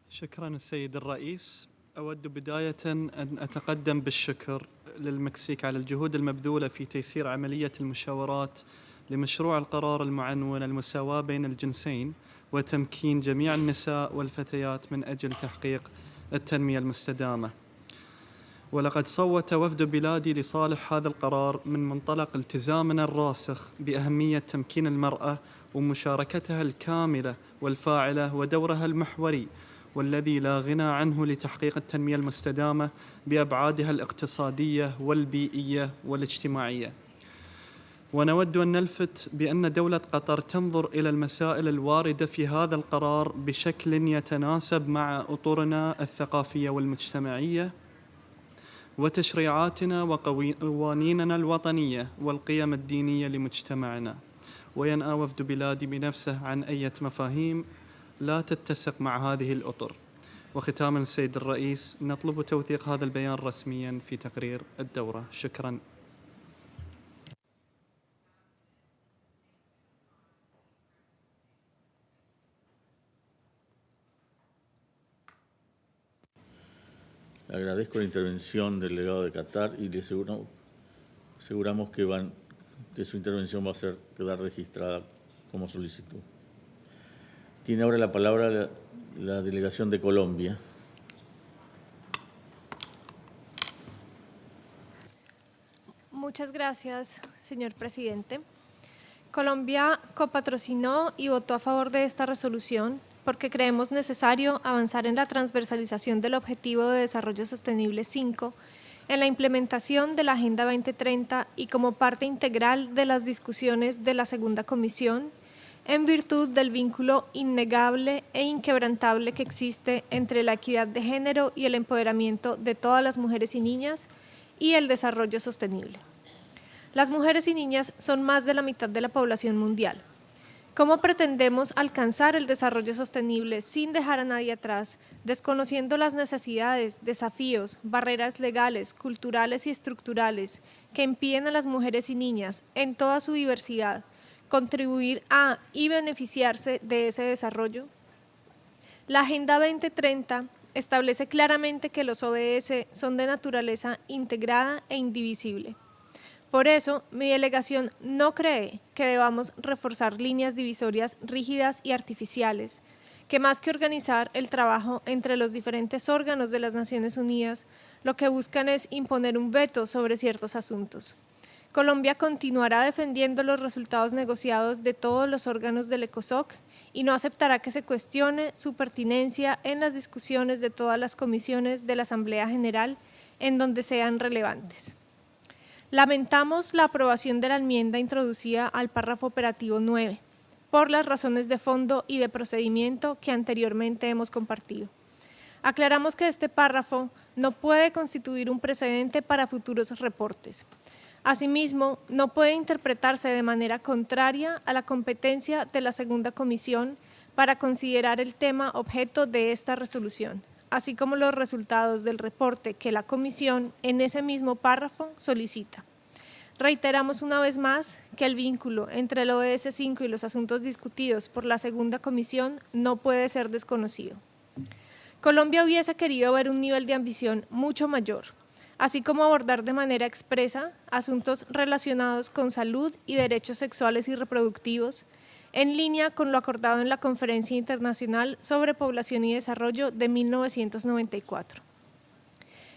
شكراً السيد الرئيس. أود بداية أن أتقدم بالشكر للمكسيك على الجهود المبذولة في تيسير عملية المشاورات لمشروع القرار المعنون المساواة بين الجنسين وتمكين جميع النساء والفتيات من أجل تحقيق التنمية المستدامة. ولقد صوت وفد بلادي لصالح هذا القرار من منطلق التزامنا الراسخ بأهمية تمكين المرأة ومشاركتها الكاملة والفاعلة ودورها المحوري والذي لا غنى عنه لتحقيق التنمية المستدامة بأبعادها الاقتصادية والبيئية والاجتماعية. ونود أن نلفت بأن دولة قطر تنظر إلى المسائل الواردة في هذا القرار بشكل يتناسب مع أطرنا الثقافية والمجتمعية وتشريعاتنا وقوانيننا الوطنية والقيم الدينية لمجتمعنا، وينأى وفد بلادي بنفسه عن أي مفاهيم لا تتسق مع هذه الأطر. وختاما السيد الرئيس، نطلب توثيق هذا البيان رسميا في تقرير الدورة. شكرا. Agradezco la intervención del delegado de Qatar y le aseguramos que su intervención va a quedar registrada como solicitud. Tiene ahora la palabra la delegación de Colombia. Muchas gracias, señor presidente. Colombia copatrocinó y votó a favor de esta resolución porque creemos necesario avanzar en la transversalización del Objetivo de Desarrollo Sostenible 5 en la implementación de la Agenda 2030 y como parte integral de las discusiones de la segunda comisión, en virtud del vínculo innegable e inquebrantable que existe entre la equidad de género y el empoderamiento de todas las mujeres y niñas y el desarrollo sostenible. Las mujeres y niñas son más de la mitad de la población mundial. ¿Cómo pretendemos alcanzar el desarrollo sostenible sin dejar a nadie atrás, desconociendo las necesidades, desafíos, barreras legales, culturales y estructurales que impiden a las mujeres y niñas, en toda su diversidad, contribuir a y beneficiarse de ese desarrollo? La Agenda 2030 establece claramente que los ODS son de naturaleza integrada e indivisible. Por eso, mi delegación no cree que debamos reforzar líneas divisorias rígidas y artificiales, que más que organizar el trabajo entre los diferentes órganos de las Naciones Unidas, lo que buscan es imponer un veto sobre ciertos asuntos. Colombia continuará defendiendo los resultados negociados de todos los órganos del ECOSOC y no aceptará que se cuestione su pertinencia en las discusiones de todas las comisiones de la Asamblea General en donde sean relevantes. Lamentamos la aprobación de la enmienda introducida al párrafo operativo 9, por las razones de fondo y de procedimiento que anteriormente hemos compartido. Aclaramos que este párrafo no puede constituir un precedente para futuros reportes. Asimismo, no puede interpretarse de manera contraria a la competencia de la segunda comisión para considerar el tema objeto de esta resolución, así como los resultados del reporte que la comisión en ese mismo párrafo solicita. Reiteramos una vez más que el vínculo entre el ODS 5 y los asuntos discutidos por la segunda comisión no puede ser desconocido. Colombia hubiese querido ver un nivel de ambición mucho mayor, así como abordar de manera expresa asuntos relacionados con salud y derechos sexuales y reproductivos, en línea con lo acordado en la Conferencia Internacional sobre Población y Desarrollo de 1994.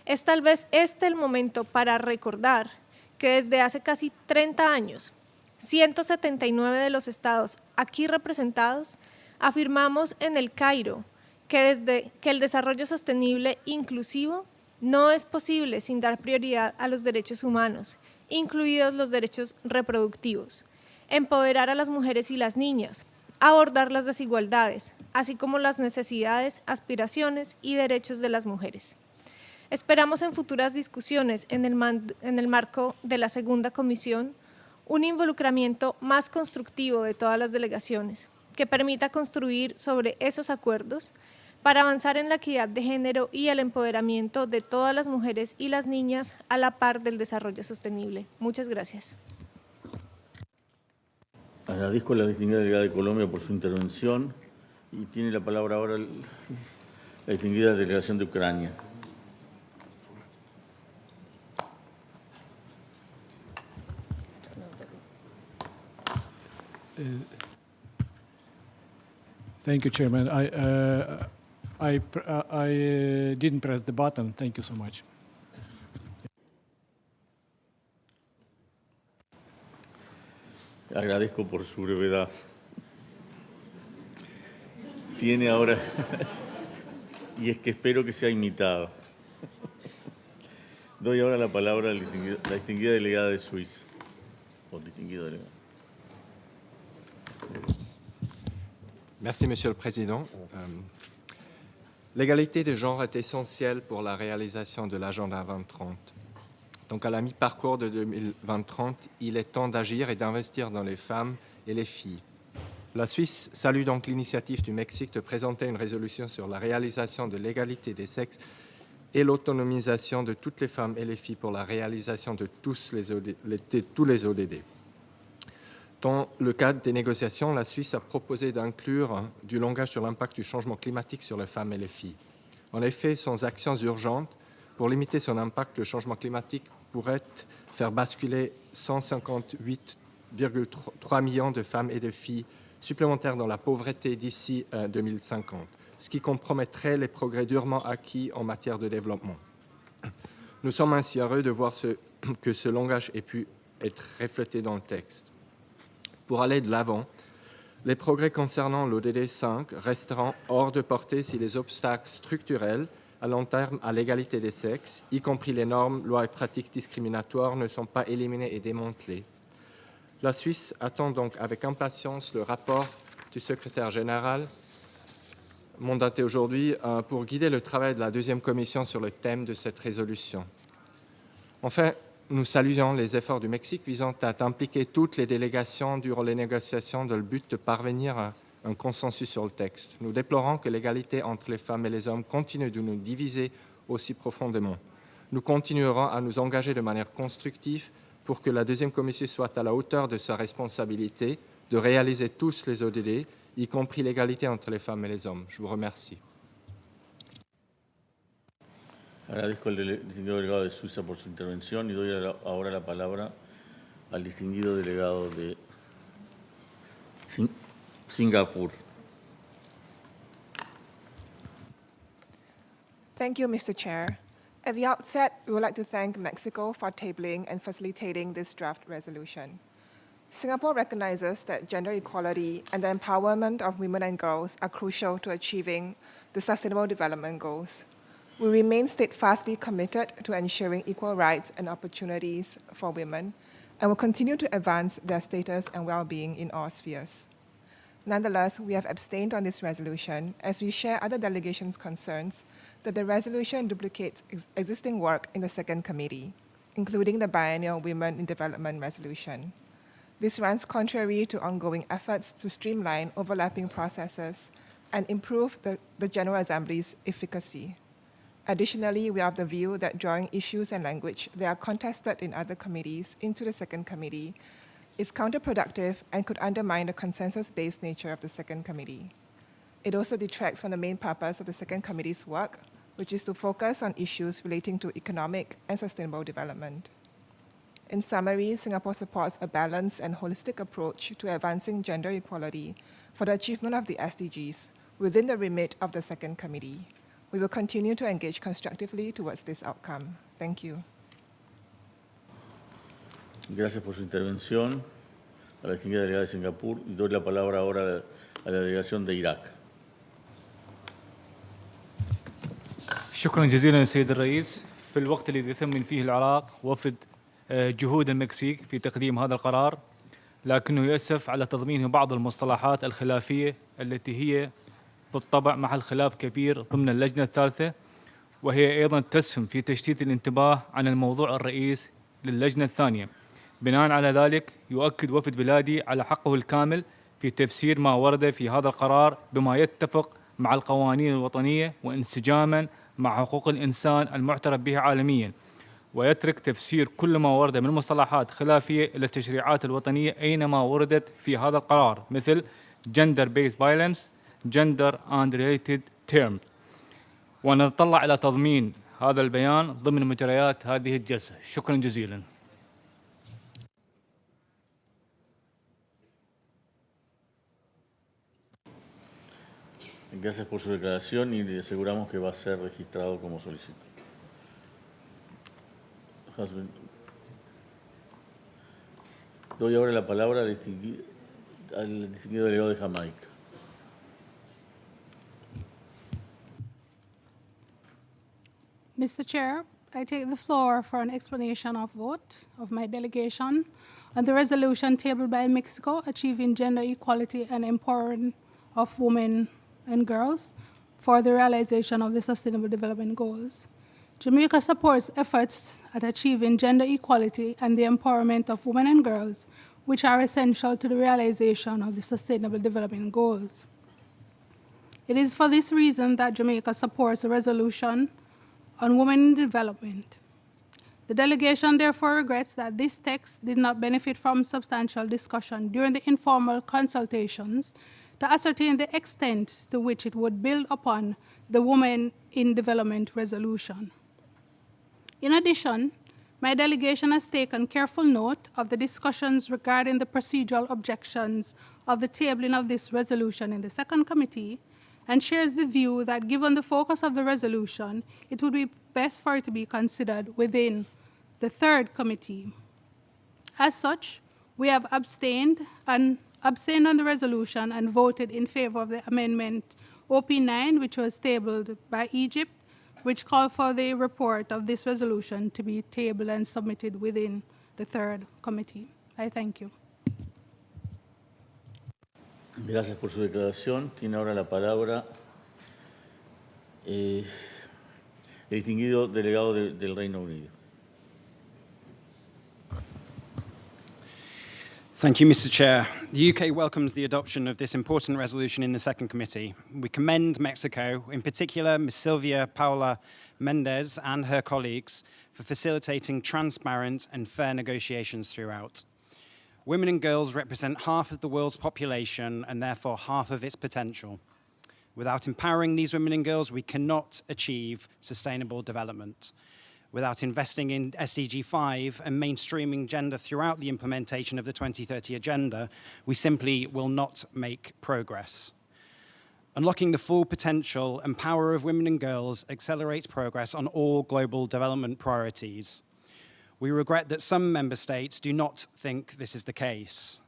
Es tal vez este el momento para recordar que desde hace casi 30 años, 179 de los estados aquí representados afirmamos en el Cairo que el desarrollo sostenible inclusivo no es posible sin dar prioridad a los derechos humanos, incluidos los derechos reproductivos, empoderar a las mujeres y las niñas, abordar las desigualdades, así como las necesidades, aspiraciones y derechos de las mujeres. Esperamos en futuras discusiones en el marco de la segunda comisión un involucramiento más constructivo de todas las delegaciones que permita construir sobre esos acuerdos para avanzar en la equidad de género y el empoderamiento de todas las mujeres y las niñas a la par del desarrollo sostenible. Muchas gracias. Agradezco a la distinguida delegada de Colombia por su intervención y tiene la palabra ahora la distinguida delegación de Ucrania. Thank you, Chairman. I didn't press the button. Thank you so much. Agradezco por su brevedad. Tiene ahora, y es que espero que sea imitado. Doy ahora la palabra a la distinguida delegada de Suiza. O distinguido delegado. Merci, Monsieur le Président. L'égalité de genre est essentielle pour la réalisation de l'agenda 2030. Donc, à la mi-parcours de 2020-30, il est temps d'agir et d'investir dans les femmes et les filles. La Suisse salue donc l'initiative du Mexique de présenter une résolution sur la réalisation de l'égalité des sexes et l'autonomisation de toutes les femmes et les filles pour la réalisation de tous les ODD. Dans le cadre des négociations, la Suisse a proposé d'inclure du langage sur l'impact du changement climatique sur les femmes et les filles. En effet, sans actions urgentes, pour limiter son impact, le changement climatique pourrait faire basculer 158,3 millions de femmes et de filles supplémentaires dans la pauvreté d'ici 2050, ce qui compromettrait les progrès durement acquis en matière de développement. Nous sommes ainsi heureux de voir que ce langage ait pu être reflété dans le texte. Pour aller de l'avant, les progrès concernant l'ODD 5 resteront hors de portée si les obstacles structurels à long terme à l'égalité des sexes, y compris les normes, lois et pratiques discriminatoires, ne sont pas éliminées et démantelées. La Suisse attend donc avec impatience le rapport du secrétaire général mandaté aujourd'hui pour guider le travail de la deuxième commission sur le thème de cette résolution. Enfin, nous saluons les efforts du Mexique visant à impliquer toutes les délégations durant les négociations dans le but de parvenir à un consensus sur le texte. Nous déplorons que l'égalité entre les femmes et les hommes continue de nous diviser aussi profondément. Nous continuerons à nous engager de manière constructive pour que la deuxième commission soit à la hauteur de sa responsabilité de réaliser tous les ODD, y compris l'égalité entre les femmes et les hommes. Je vous remercie. Agradezco al distinguido delegado de Suiza por su intervención y doy ahora la palabra al distinguido delegado de Singapur. Thank you, Mr. Chair. At the outset, we would like to thank Mexico for tabling and facilitating this draft resolution. Singapore recognizes that gender equality and the empowerment of women and girls are crucial to achieving the Sustainable Development Goals. We remain steadfastly committed to ensuring equal rights and opportunities for women and will continue to advance their status and well-being in all spheres. Nonetheless, we have abstained on this resolution as we share other delegations' concerns that the resolution duplicates existing work in the second committee, including the biennial Women in Development resolution. This runs contrary to ongoing efforts to streamline overlapping processes and improve the General Assembly's efficacy. Additionally, we are of the view that drawing issues and language that are contested in other committees into the second committee is counterproductive and could undermine the consensus-based nature of the second committee. It also detracts from the main purpose of the second committee's work, which is to focus on issues relating to economic and sustainable development. In summary, Singapore supports a balanced and holistic approach to advancing gender equality for the achievement of the SDGs within the remit of the second committee. We will continue to engage constructively towards this outcome. Thank you. Gracias por su intervención a la distinguida delegada de Singapur y doy la palabra ahora a la delegación de Irak. شكرا جزيلا سيد الرئيس. في الوقت الذي يثمن فيه العراق وفد جهود المكسيك في تقديم هذا القرار، لكنه يؤسف على تضمينه بعض المصطلحات الخلافية التي هي بالطبع محل خلاف كبير ضمن اللجنة الثالثة، وهي أيضا تسهم في تشتيت الانتباه عن الموضوع الرئيس للجنة الثانية. بناء على ذلك يؤكد وفد بلادي على حقه الكامل في تفسير ما ورد في هذا القرار بما يتفق مع القوانين الوطنية وانسجاما مع حقوق الإنسان المعترف بها عالميا، ويترك تفسير كل ما ورد من مصطلحات خلافية إلى التشريعات الوطنية أينما وردت في هذا القرار، مثل gender-based violence, gender and related terms. ونتطلع إلى تضمين هذا البيان ضمن مجريات هذه الجلسة. شكرا جزيلا. Gracias por su declaración y le aseguramos que va a ser registrado como solicitud. Doy ahora la palabra al distinguido delegado de Jamaica. Mr. Chair, I take the floor for an explanation of vote of my delegation on the resolution tabled by Mexico achieving gender equality and empowering of women and girls for the realization of the Sustainable Development Goals. Jamaica supports efforts at achieving gender equality and the empowerment of women and girls, which are essential to the realization of the Sustainable Development Goals. It is for this reason that Jamaica supports a resolution on women in development. The delegation therefore regrets that this text did not benefit from substantial discussion during the informal consultations to ascertain the extent to which it would build upon the Women in Development resolution. In addition, my delegation has taken careful note of the discussions regarding the procedural objections of the tabling of this resolution in the second committee and shares the view that given the focus of the resolution, it would be best for it to be considered within the third committee. As such, we have abstained on the resolution and voted in favor of the amendment OP9, which was tabled by Egypt, which call for the report of this resolution to be tabled and submitted within the third committee. I thank you. Gracias por su declaración. Tiene ahora la palabra el distinguido delegado del Reino Unido. Thank you, Mr. Chair. The UK welcomes the adoption of this important resolution in the second committee. We commend Mexico, in particular Ms. Silvia Paula Mendez and her colleagues, for facilitating transparent and fair negotiations throughout. Women and girls represent half of the world's population and therefore half of its potential. Without empowering these women and girls, we cannot achieve sustainable development. Without investing in SDG 5 and mainstreaming gender throughout the implementation of the 2030 Agenda, we simply will not make progress. Unlocking the full potential and power of women and girls accelerates progress on all global development priorities. We regret that some member states do not think this is the case,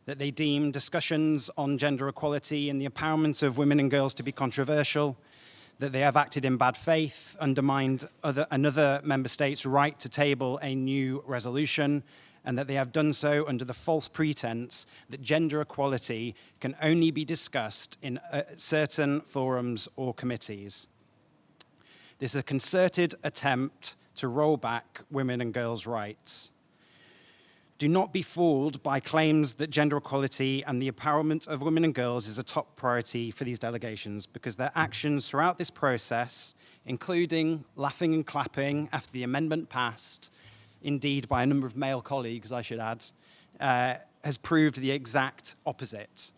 that they deem discussions on gender equality and the empowerment of women and girls to be controversial, that they have acted in bad faith, undermined another member state's right to table a new resolution, and that they have done so under the false pretense that gender equality can only be discussed in certain forums or committees. This is a concerted attempt to roll back women and girls' rights. Do not be fooled by claims that gender equality and the empowerment of women and girls is a top priority for these delegations, because their actions throughout this process, including laughing and clapping after the amendment passed, indeed by a number of male colleagues, I should add, has proved the exact opposite.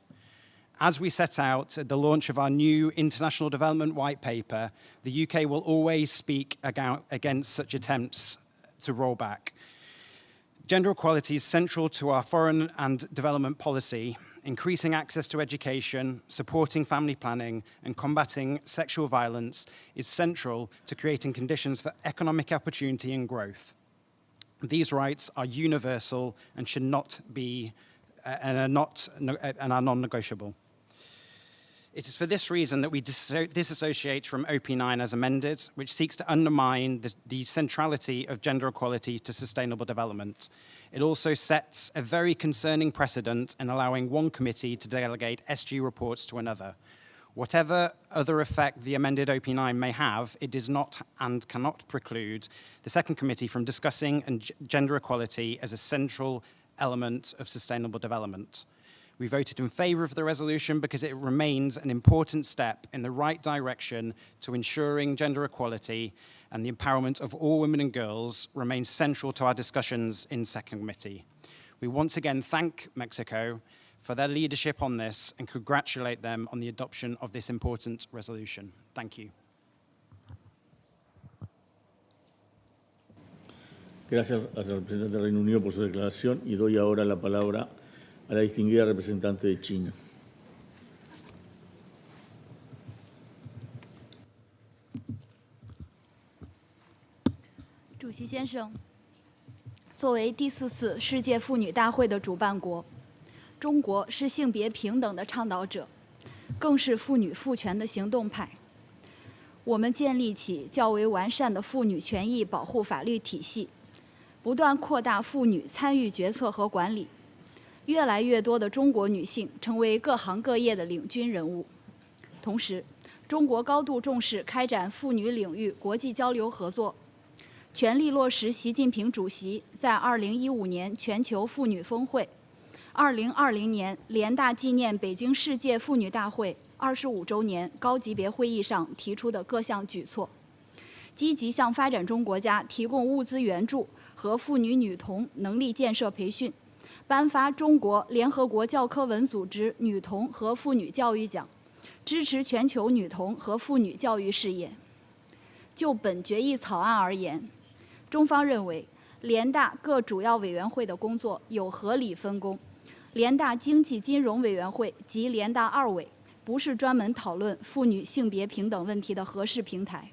As we set out at the launch of our new International Development White Paper, the UK will always speak against such attempts to roll back. Gender equality is central to our foreign and development policy. Increasing access to education, supporting family planning, and combating sexual violence is central to creating conditions for economic opportunity and growth. These rights are universal and should not be and are non-negotiable. It is for this reason that we disassociate from OP9 as amended, which seeks to undermine the centrality of gender equality to sustainable development. It also sets a very concerning precedent in allowing one committee to delegate SG reports to another. Whatever other effect the amended OP9 may have, it does not and cannot preclude the second committee from discussing gender equality as a central element of sustainable development. We voted in favour of the resolution because it remains an important step in the right direction to ensuring gender equality, and the empowerment of all women and girls remains central to our discussions in second committee. We once again thank Mexico for their leadership on this and congratulate them on the adoption of this important resolution. Thank you. Gracias al representante del Reino Unido por su declaración y doy ahora la palabra a la distinguida representante de China. 主席先生，作为第4次世界妇女大会的主办国，中国是性别平等的倡导者，更是妇女赋权的行动派。我们建立起较为完善的妇女权益保护法律体系，不断扩大妇女参与决策和管理。 越来越多的中国女性成为各行各业的领军人物。同时，中国高度重视开展妇女领域国际交流合作，全力落实习近平主席在2015年全球妇女峰会、2020年联大纪念北京世界妇女大会25周年高级别会议上提出的各项举措，积极向发展中国家提供物资援助和妇女女童能力建设培训。 颁发中国联合国教科文组织女童和妇女教育奖，支持全球女童和妇女教育事业。就本决议草案而言，中方认为联大各主要委员会的工作有合理分工，联大经济金融委员会及联大2委不是专门讨论妇女性别平等问题的合适平台。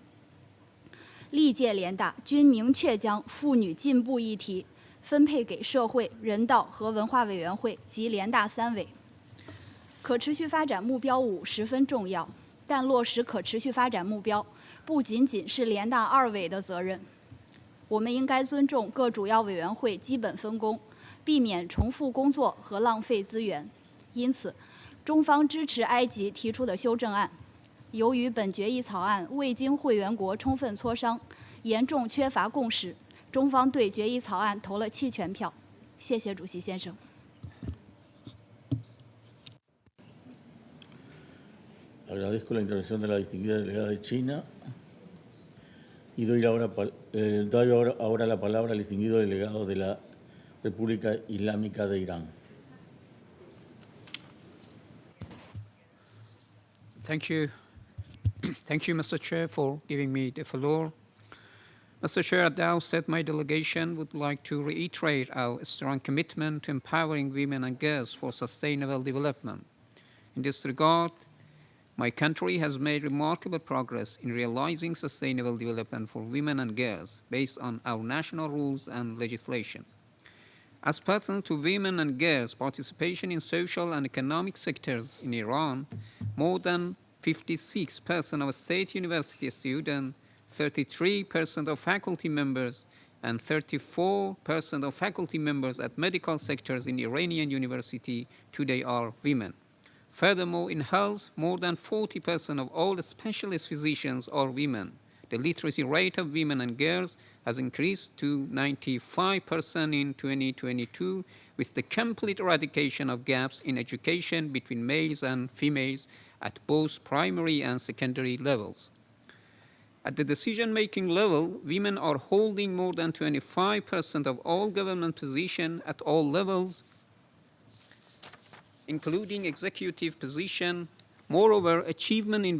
历届联大均明确将妇女进步议题 分配给社会、人道和文化委员会及联大3委。可持续发展目标5十分重要，但落实可持续发展目标不仅仅是联大2委的责任。我们应该尊重各主要委员会基本分工，避免重复工作和浪费资源。因此，中方支持埃及提出的修正案。由于本决议草案未经会员国充分磋商，严重缺乏共识，中方对决议草案投了弃权票。谢谢主席先生。Agradezco la intervención de la distinguida delegada de China y doy ahora la palabra al distinguido delegado de la República Islámica de Irán. Thank you. Thank you, Mr. Chair, for giving me the floor. Mr. Chair, at the outset, my delegation would like to reiterate our strong commitment to empowering women and girls for sustainable development. In this regard, my country has made remarkable progress in realizing sustainable development for women and girls based on our national rules and legislation. As pertains to women and girls' participation in social and economic sectors in Iran, more than 56% of state university students, 33% of faculty members, and 34% of faculty members at medical sectors in Iranian university today are women. Furthermore, in health, more than 40% of all specialist physicians are women. The literacy rate of women and girls has increased to 95% in 2022, with the complete eradication of gaps in education between males and females at both primary and secondary levels. At the decision-making level, women are holding more than 25% of all government positions at all levels, including executive position. Moreover, achievement in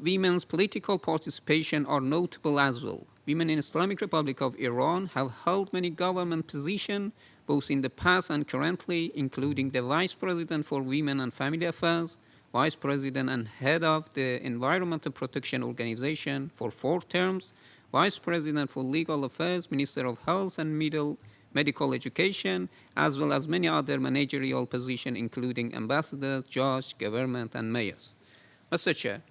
women's political participation are notable as well. Women in Islamic Republic of Iran have held many government positions, both in the past and currently, including the Vice President for Women and Family Affairs, Vice President and Head of the Environmental Protection Organization for 4 terms, Vice President for Legal Affairs, Minister of Health and Medical Education, as well as many other managerial positions, including ambassadors, judges, government, and mayors. Mr. Chair,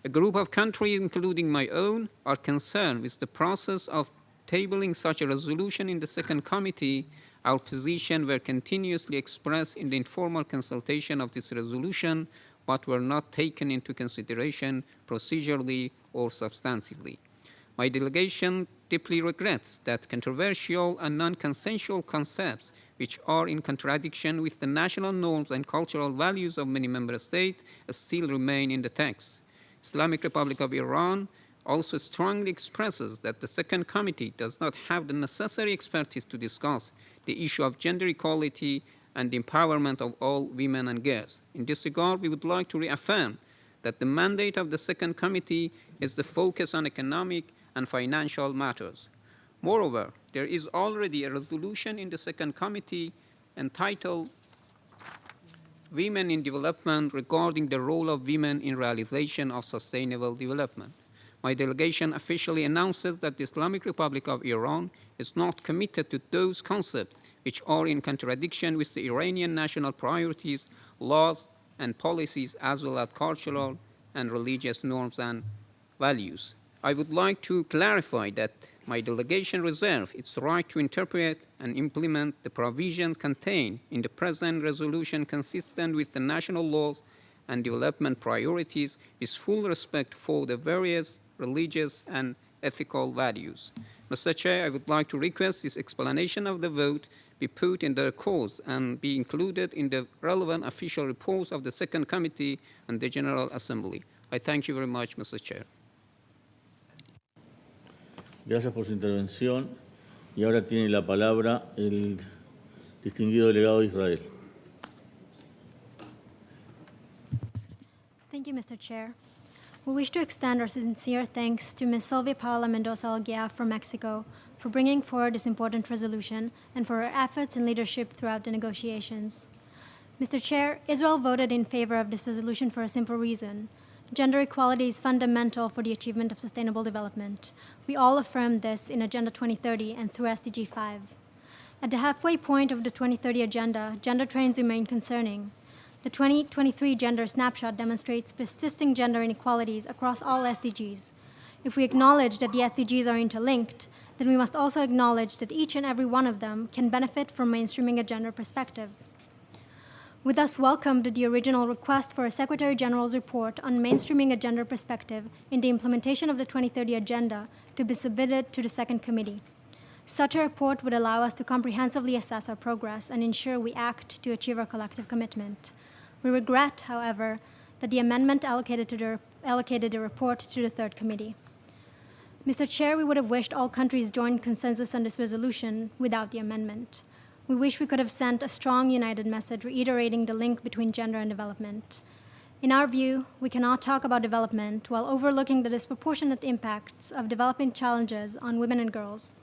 a group of countries, including my own, are concerned with the process of tabling such a resolution in the second committee. Our position were continuously expressed in the informal consultation of this resolution, but were not taken into consideration procedurally or substantively. My delegation deeply regrets that controversial and non-consensual concepts which are in contradiction with the national norms and cultural values of many member states still remain in the text. Islamic Republic of Iran also strongly expresses that the second committee does not have the necessary expertise to discuss the issue of gender equality and the empowerment of all women and girls. In this regard, we would like to reaffirm that the mandate of the second committee is the focus on economic and financial matters. Moreover, there is already a resolution in the second committee entitled Women in Development regarding the role of women in realization of sustainable development. My delegation officially announces that the Islamic Republic of Iran is not committed to those concepts which are in contradiction with the Iranian national priorities, laws, and policies, as well as cultural and religious norms and values. I would like to clarify that my delegation reserves its right to interpret and implement the provisions contained in the present resolution consistent with the national laws and development priorities with full respect for the various religious and ethical values. Mr. Chair, I would like to request this explanation of the vote be put in the records and be included in the relevant official reports of the second committee and the General Assembly. I thank you very much, Mr. Chair. Gracias por su intervención. Y ahora tiene la palabra el distinguido delegado de Israel. Thank you, Mr. Chair. We wish to extend our sincere thanks to Ms. Sylvia Paula Mendoza-Alguia from Mexico for bringing forward this important resolution and for her efforts and leadership throughout the negotiations. Mr. Chair, Israel voted in favor of this resolution for a simple reason. Gender equality is fundamental for the achievement of sustainable development. We all affirmed this in Agenda 2030 and through SDG 5. At the halfway point of the 2030 Agenda, gender trends remain concerning. The 2023 Gender Snapshot demonstrates persisting gender inequalities across all SDGs. If we acknowledge that the SDGs are interlinked, then we must also acknowledge that each and every one of them can benefit from mainstreaming a gender perspective. We thus welcomed the original request for a Secretary General's report on mainstreaming a gender perspective in the implementation of the 2030 Agenda to be submitted to the second committee. Such a report would allow us to comprehensively assess our progress and ensure we act to achieve our collective commitment. We regret, however, that the amendment allocated the report to the third committee. Mr. Chair, we would have wished all countries joined consensus on this resolution without the amendment. We wish we could have sent a strong, united message reiterating the link between gender and development. In our view, we cannot talk about development while overlooking the disproportionate impacts of developing challenges on women and girls.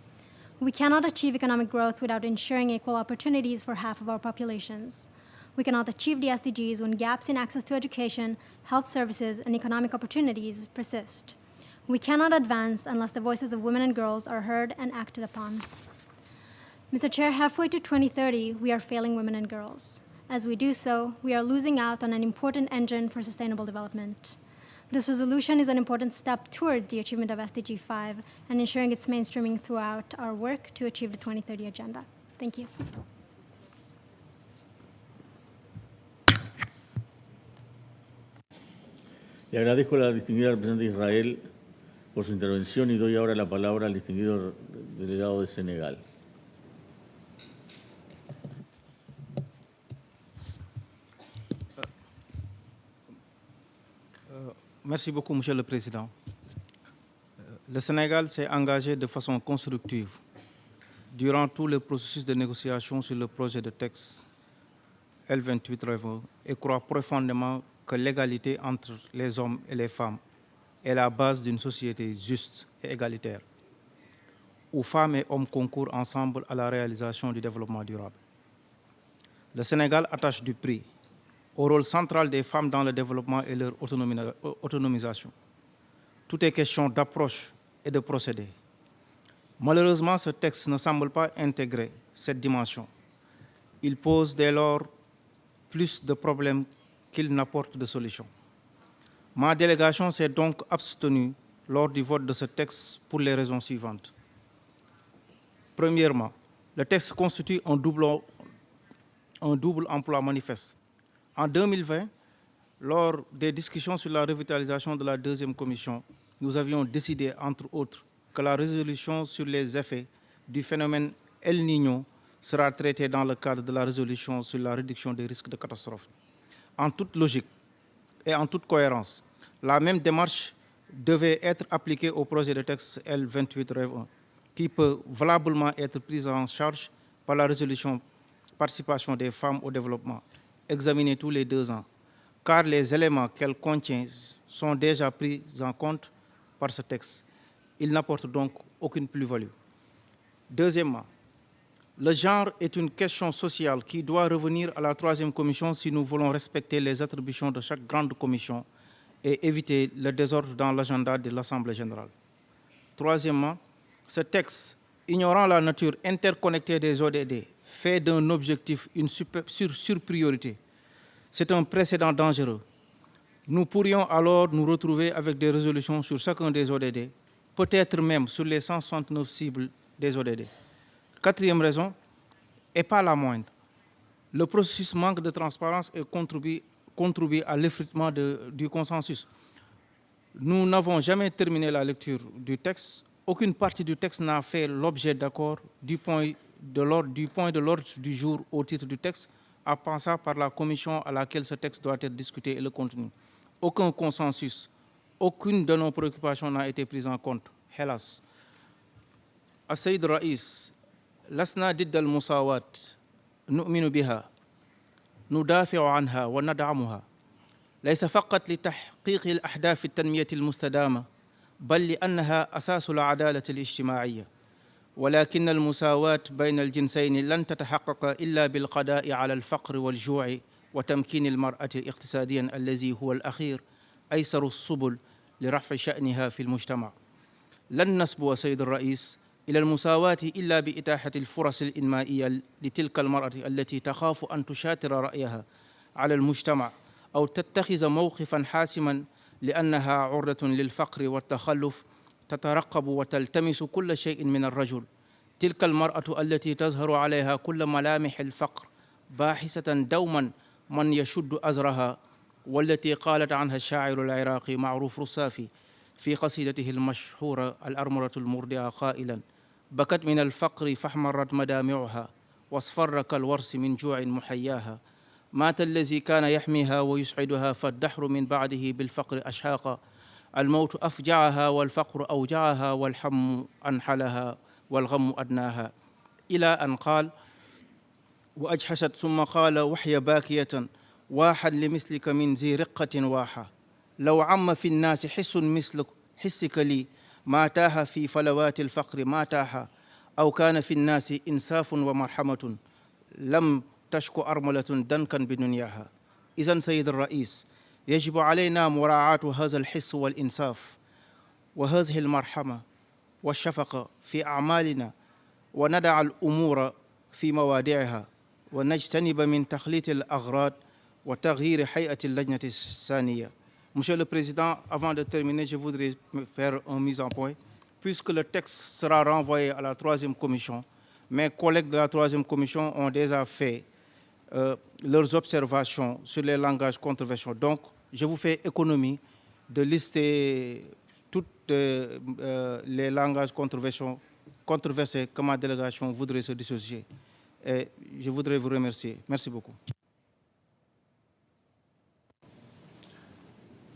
We cannot achieve economic growth without ensuring equal opportunities for half of our populations. We cannot achieve the SDGs when gaps in access to education, health services, and economic opportunities persist. We cannot advance unless the voices of women and girls are heard and acted upon. Mr. Chair, halfway to 2030, we are failing women and girls. As we do so, we are losing out on an important engine for sustainable development. This resolution is an important step toward the achievement of SDG 5 and ensuring its mainstreaming throughout our work to achieve the 2030 Agenda. Thank you. Le agradezco a la distinguida representante de Israel por su intervención y doy ahora la palabra al distinguido delegado de Senegal. Merci beaucoup, Monsieur le Président. Le Sénégal s'est engagé de façon constructive durant tout le processus de négociation sur le projet de texte L28 et croit profondément que l'égalité entre les hommes et les femmes est la base d'une société juste et égalitaire, où femmes et hommes concourent ensemble à la réalisation du développement durable. Le Sénégal attache du prix au rôle central des femmes dans le développement et leur autonomisation. Tout est question d'approche et de procédé. Malheureusement, ce texte ne semble pas intégrer cette dimension. Il pose dès lors plus de problèmes qu'il n'apporte de solutions. Ma délégation s'est donc abstenue lors du vote de ce texte pour les raisons suivantes. Premièrement, le texte constitue un double emploi manifeste. En 2020, lors des discussions sur la revitalisation de la deuxième commission, nous avions décidé, entre autres, que la résolution sur les effets du phénomène El Niño sera traitée dans le cadre de la résolution sur la réduction des risques de catastrophe. En toute logique et en toute cohérence, la même démarche devait être appliquée au projet de texte L28-1, qui peut valablement être prise en charge par la résolution participation des femmes au développement, examinée tous les 2 ans, car les éléments qu'elle contient sont déjà pris en compte par ce texte. Il n'apporte donc aucune plus-value. Deuxièmement, le genre est une question sociale qui doit revenir à la 3e commission si nous voulons respecter les attributions de chaque grande commission et éviter le désordre dans l'agenda de l'Assemblée générale. Troisièmement, ce texte, ignorant la nature interconnectée des ODD, fait d'un objectif une surpriorité. C'est un précédent dangereux. Nous pourrions alors nous retrouver avec des résolutions sur chacun des ODD, peut-être même sur les 169 cibles des ODD. Quatrième raison, et pas la moindre, le processus manque de transparence et contribue à l'effritement du consensus. Nous n'avons jamais terminé la lecture du texte. Aucune partie du texte n'a fait l'objet d'accord du point de l'ordre du jour au titre du texte, à passer par la commission à laquelle ce texte doit être discuté et le contenu. Aucun consensus, aucune de nos préoccupations n'a été prise en compte, hélas. السيد الرئيس لسنا ضد المساواة نؤمن بها ندافع عنها وندعمها ليس فقط لتحقيق الأهداف التنمية المستدامة بل لأنها أساس العدالة الاجتماعية ولكن المساواة بين الجنسين لن تتحقق إلا بالقضاء على الفقر والجوع وتمكين المرأة اقتصاديا الذي هو الأخير أيسر السبل لرفع شأنها في المجتمع. لن نسبو سيد الرئيس إلى المساواة إلا بإتاحة الفرص الإنمائية لتلك المرأة التي تخاف أن تشاطر رأيها على المجتمع أو تتخذ موقفا حاسما لأنها عرضة للفقر والتخلف تترقب وتلتمس كل شيء من الرجل. تلك المرأة التي تظهر عليها كل ملامح الفقر باحثة دوما من يشد أزرها، والتي قالت عنها الشاعر العراقي معروف رصافي في قصيدته المشهورة الأرمرة المرضعة قائلا: بكت من الفقر فاحمرت مدامعها واصفر كالورس من جوع محياها، مات الذي كان يحميها ويسعدها فالدحر من بعده بالفقر أشهاقا، الموت أفجعها والفقر أوجعها والحم أنحلها والغم أدناها، إلى أن قال وأجحشت ثم قال وحي باكية واحا لمثلك من ذي رقة واحة، لو عم في الناس حس مثل حسك لي ما تاه في فلوات الفقر ما تاه، أو كان في الناس إنساف ومرحمة لم تشك أرملة دنكا بدنياها. إذن سيد الرئيس، يجب علينا مراعاة هذا الحس والإنصاف وهذه المرحمة والشفقة في أعمالنا، وندع الأمور في موادعها، ونجتنب من تخليط الأغراض وتغيير هيئة اللجنة الثانية. Monsieur le Président, avant de terminer, je voudrais faire une mise en point. Puisque le texte sera renvoyé à la troisième commission, mes collègues de la troisième commission ont déjà fait leurs observations sur les langages controversés. Donc, je vous fais économie de lister tous les langages controversés que ma délégation voudrait se dissocier. Et je voudrais vous remercier. Merci beaucoup.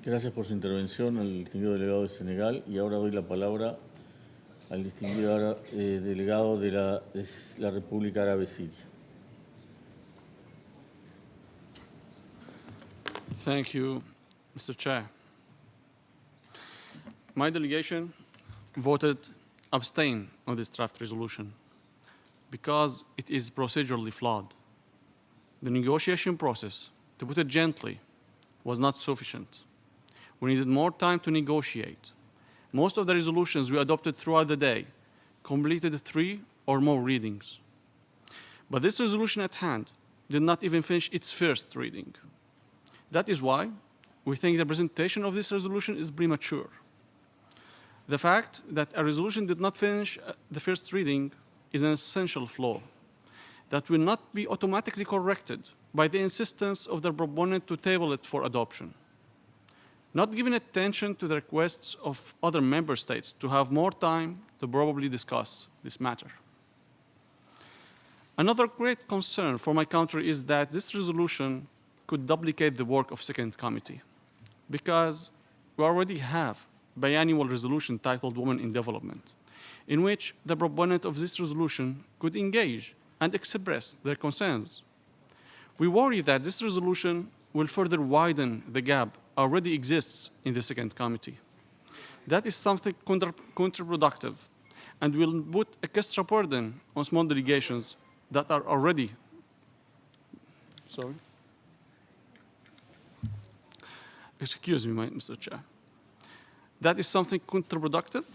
Gracias por su intervención al distinguido delegado de Senegal, y ahora doy la palabra al distinguido delegado de la República Árabe Siria. Thank you, Mr. Chair. My delegation voted abstain on this draft resolution because it is procedurally flawed. The negotiation process, to put it gently, was not sufficient. We needed more time to negotiate. Most of the resolutions we adopted throughout the day completed 3 or more readings. But this resolution at hand did not even finish its first reading. That is why we think the presentation of this resolution is premature. The fact that a resolution did not finish the first reading is an essential flaw that will not be automatically corrected by the insistence of the proponent to table it for adoption. Not giving attention to the requests of other member states to have more time to probably discuss this matter. Another great concern for my country is that this resolution could duplicate the work of Second Committee, because we already have biannual resolution titled Women in Development, in which the proponent of this resolution could engage and express their concerns. We worry that this resolution will further widen the gap already exists in the Second Committee. That is something counterproductive and will put a extra burden on small delegations that are already, excuse me, Mr. Chair. That is something counterproductive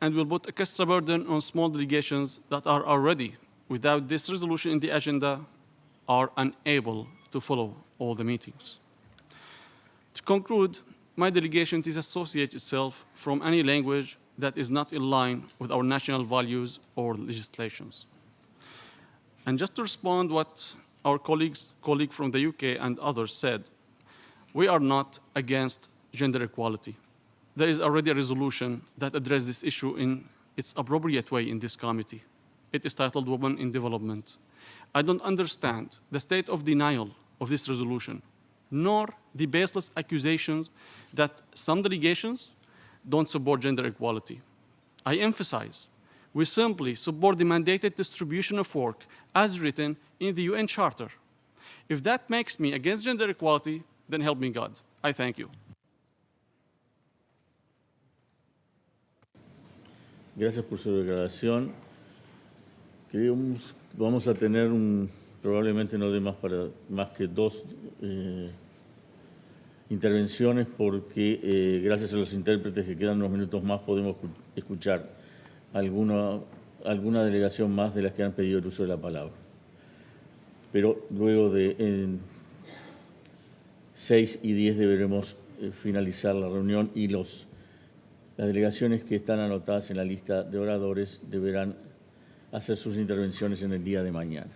and will put a extra burden on small delegations that are already, without this resolution in the agenda, are unable to follow all the meetings. To conclude, my delegation disassociates itself from any language that is not in line with our national values or legislations. And just to respond what our colleague from the UK and others said, we are not against gender equality. There is already a resolution that addresses this issue in its appropriate way in this committee. It is titled Women in Development. I don't understand the state of denial of this resolution, nor the baseless accusations that some delegations don't support gender equality. I emphasize, we simply support the mandated distribution of work as written in the UN Charter. If that makes me against gender equality, then help me God. I thank you. Gracias por su declaración. Vamos a tener probablemente no dé más que 2 intervenciones, porque gracias a los intérpretes que quedan unos minutos más podemos escuchar alguna delegación más de las que han pedido el uso de la palabra. Pero luego de 6 y 10 deberemos finalizar la reunión y las delegaciones que están anotadas en la lista de oradores deberán hacer sus intervenciones en el día de mañana.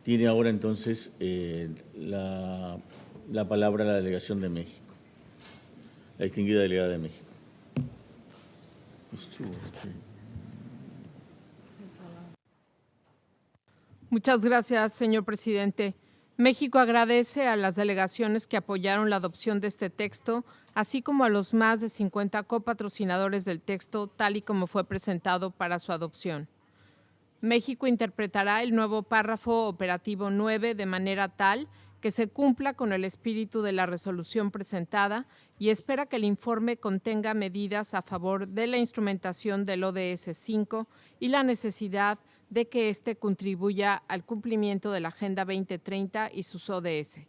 Tiene ahora entonces la palabra la delegación de México, la distinguida delegada de México. Muchas gracias, señor presidente. México agradece a las delegaciones que apoyaron la adopción de este texto, así como a los más de 50 copatrocinadores del texto, tal y como fue presentado para su adopción. México interpretará el nuevo párrafo operativo 9 de manera tal que se cumpla con el espíritu de la resolución presentada y espera que el informe contenga medidas a favor de la instrumentación del ODS 5 y la necesidad de que éste contribuya al cumplimiento de la Agenda 2030 y sus ODS.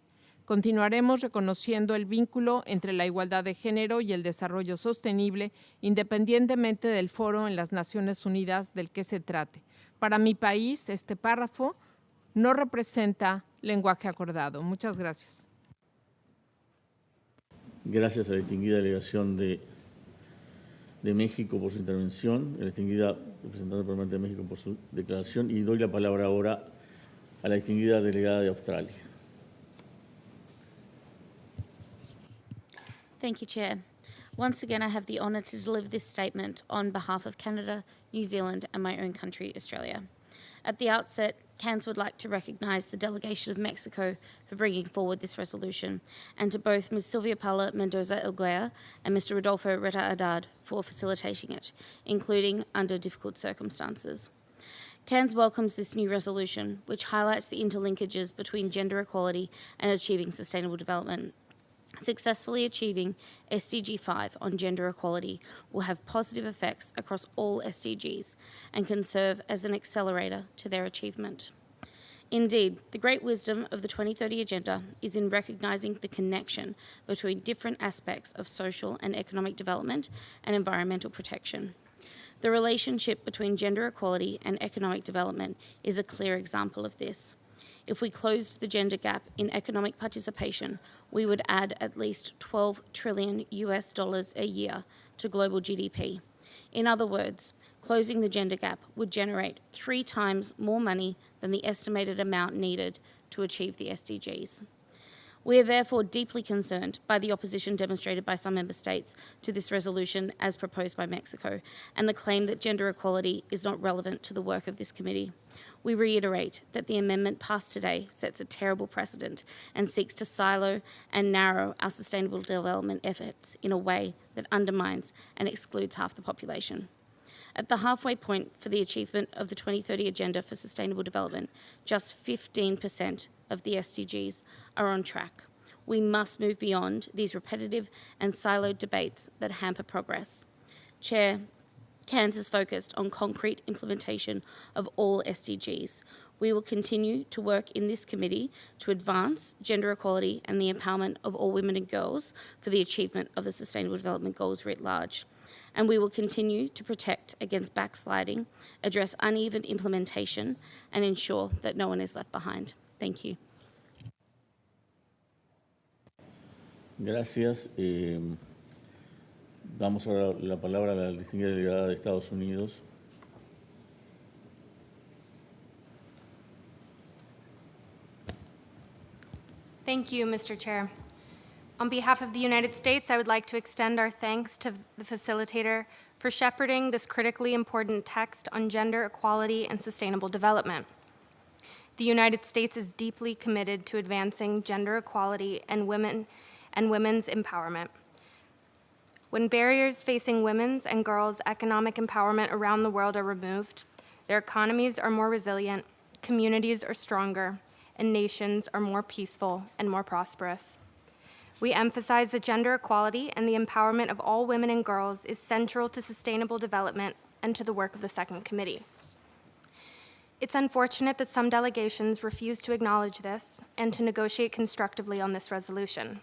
Continuaremos reconociendo el vínculo entre la igualdad de género y el desarrollo sostenible, independientemente del foro en las Naciones Unidas del que se trate. Para mi país, este párrafo no representa lenguaje acordado. Muchas gracias. Gracias a la distinguida delegación de México por su intervención, a la distinguida representante permanente de México por su declaración, y doy la palabra ahora a la distinguida delegada de Australia. Thank you, Chair. Once again, I have the honour to deliver this statement on behalf of Canada, New Zealand and my own country, Australia. At the outset, CANS would like to recognise the delegation of Mexico for bringing forward this resolution, and to both Ms. Silvia Paula Mendoza-Elguera and Mr. Rodolfo Reta Haddad for facilitating it, including under difficult circumstances. CANS welcomes this new resolution, which highlights the interlinkages between gender equality and achieving sustainable development. Successfully achieving SDG 5 on gender equality will have positive effects across all SDGs and can serve as an accelerator to their achievement. Indeed, the great wisdom of the 2030 Agenda is in recognising the connection between different aspects of social and economic development and environmental protection. The relationship between gender equality and economic development is a clear example of this. If we closed the gender gap in economic participation, we would add at least $12 trillion a year to global GDP. In other words, closing the gender gap would generate 3 times more money than the estimated amount needed to achieve the SDGs. We are therefore deeply concerned by the opposition demonstrated by some member states to this resolution as proposed by Mexico, and the claim that gender equality is not relevant to the work of this committee. We reiterate that the amendment passed today sets a terrible precedent and seeks to silo and narrow our sustainable development efforts in a way that undermines and excludes half the population. At the halfway point for the achievement of the 2030 Agenda for Sustainable Development, just 15% of the SDGs are on track. We must move beyond these repetitive and siloed debates that hamper progress. Chair, CANS is focused on concrete implementation of all SDGs. We will continue to work in this committee to advance gender equality and the empowerment of all women and girls for the achievement of the Sustainable Development Goals writ large. And we will continue to protect against backsliding, address uneven implementation, and ensure that no one is left behind. Thank you. Gracias. Damos ahora la palabra a la distinguida delegada de Estados Unidos. Thank you, Mr. Chair. On behalf of the United States, I would like to extend our thanks to the facilitator for shepherding this critically important text on gender equality and sustainable development. The United States is deeply committed to advancing gender equality and women's empowerment. When barriers facing women's and girls' economic empowerment around the world are removed, their economies are more resilient, communities are stronger, and nations are more peaceful and more prosperous. We emphasize that gender equality and the empowerment of all women and girls is central to sustainable development and to the work of the Second Committee. It's unfortunate that some delegations refuse to acknowledge this and to negotiate constructively on this resolution.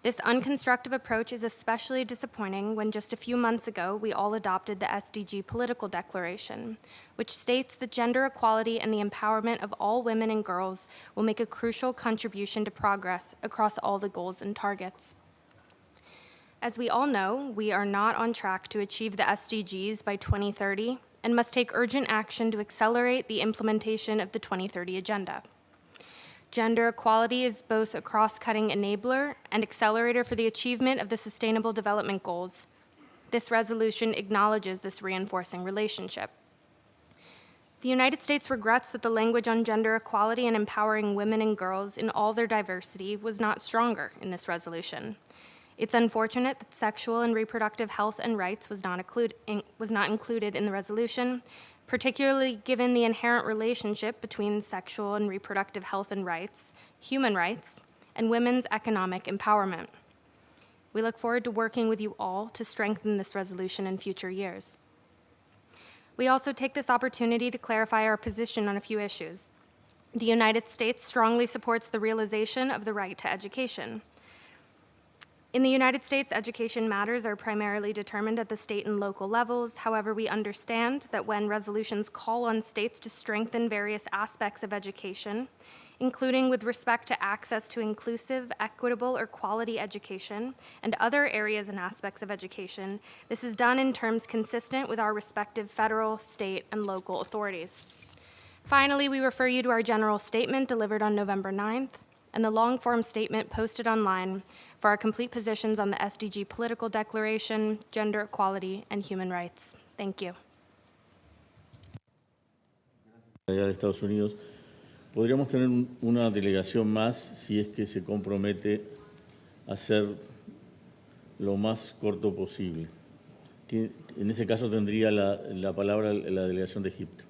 This unconstructive approach is especially disappointing when just a few months ago we all adopted the SDG Political Declaration, which states that gender equality and the empowerment of all women and girls will make a crucial contribution to progress across all the goals and targets. As we all know, we are not on track to achieve the SDGs by 2030 and must take urgent action to accelerate the implementation of the 2030 Agenda. Gender equality is both a cross-cutting enabler and accelerator for the achievement of the Sustainable Development Goals. This resolution acknowledges this reinforcing relationship. The United States regrets that the language on gender equality and empowering women and girls in all their diversity was not stronger in this resolution. It's unfortunate that sexual and reproductive health and rights was not included in the resolution, particularly given the inherent relationship between sexual and reproductive health and rights, human rights, and women's economic empowerment. We look forward to working with you all to strengthen this resolution in future years. We also take this opportunity to clarify our position on a few issues. The United States strongly supports the realization of the right to education. In the United States, education matters are primarily determined at the state and local levels. However, we understand that when resolutions call on states to strengthen various aspects of education, including with respect to access to inclusive, equitable, or quality education, and other areas and aspects of education, this is done in terms consistent with our respective federal, state, and local authorities. Finally, we refer you to our general statement delivered on November 9th and the long-form statement posted online for our complete positions on the SDG Political Declaration, gender equality, and human rights. Thank you. Allá de Estados Unidos, podríamos tener una delegación más si es que se compromete a ser lo más corto posible. En ese caso tendría la palabra la delegación de Egipto.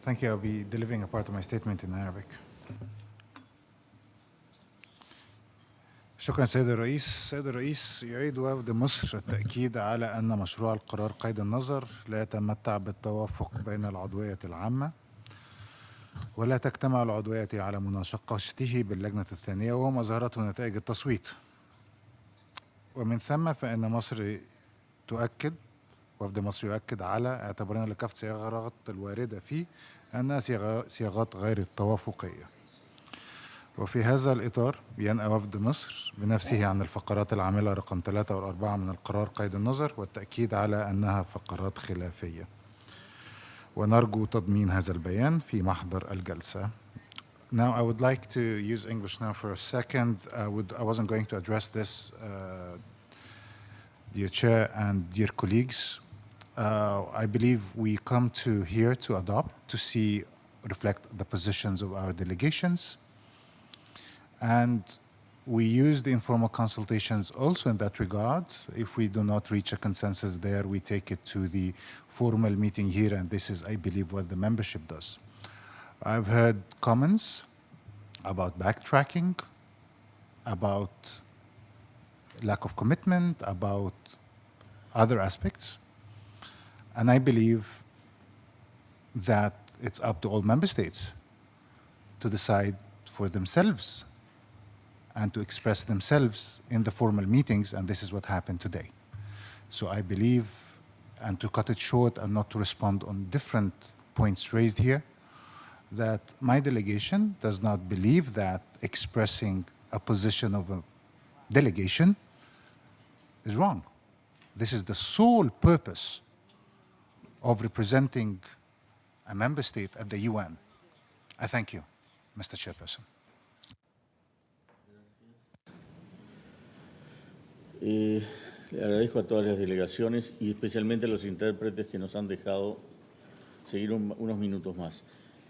Thank you. I'll be delivering a part of my statement in Arabic. شكرا سيد الرئيس. سيد الرئيس، يعيد وفد مصر التأكيد على أن مشروع القرار قيد النظر لا يتمتع بالتوافق بين العضوية العامة ولا تجتمع العضوية على مناقشته باللجنة الثانية وما ظهرته نتائج التصويت. ومن ثم فإن وفد مصر يؤكد على اعتبارنا لكافة الصياغات الواردة فيه أنها صياغات غير التوافقية. وفي هذا الإطار ينأى وفد مصر بنفسه عن الفقرات العاملة رقم 3 و4 من القرار قيد النظر والتأكيد على أنها فقرات خلافية. ونرجو تضمين هذا البيان في محضر الجلسة. Now I would like to use English now for a second. I wasn't going to address this, dear Chair and dear colleagues. I believe we come to here to adopt, to reflect the positions of our delegations. And we use the informal consultations also in that regard. If we do not reach a consensus there, we take it to the formal meeting here, and this is, I believe, what the membership does. I've heard comments about backtracking, about lack of commitment, about other aspects. And I believe that it's up to all member states to decide for themselves and to express themselves in the formal meetings, and this is what happened today. So I believe, and to cut it short and not to respond on different points raised here, that my delegation does not believe that expressing a position of a delegation is wrong. This is the sole purpose of representing a member state at the UN. I thank you, Mr. Chairperson. Le agradezco a todas las delegaciones y especialmente a los intérpretes que nos han dejado seguir unos minutos más.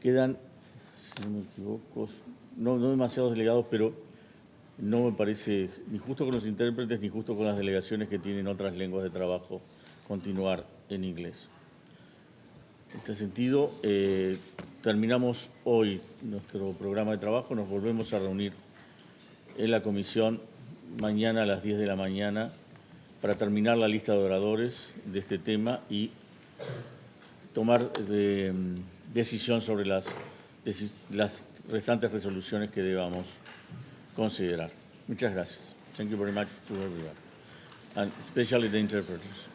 Quedan, si no me equivoco, no demasiados delegados, pero no me parece ni justo con los intérpretes ni justo con las delegaciones que tienen otras lenguas de trabajo continuar en inglés. En este sentido, terminamos hoy nuestro programa de trabajo. Nos volvemos a reunir en la comisión mañana a las 10 de la mañana para terminar la lista de oradores de este tema y tomar decisión sobre las las restantes resoluciones que debamos considerar. Muchas gracias. Thank you very much to everyone, and especially the interpreters.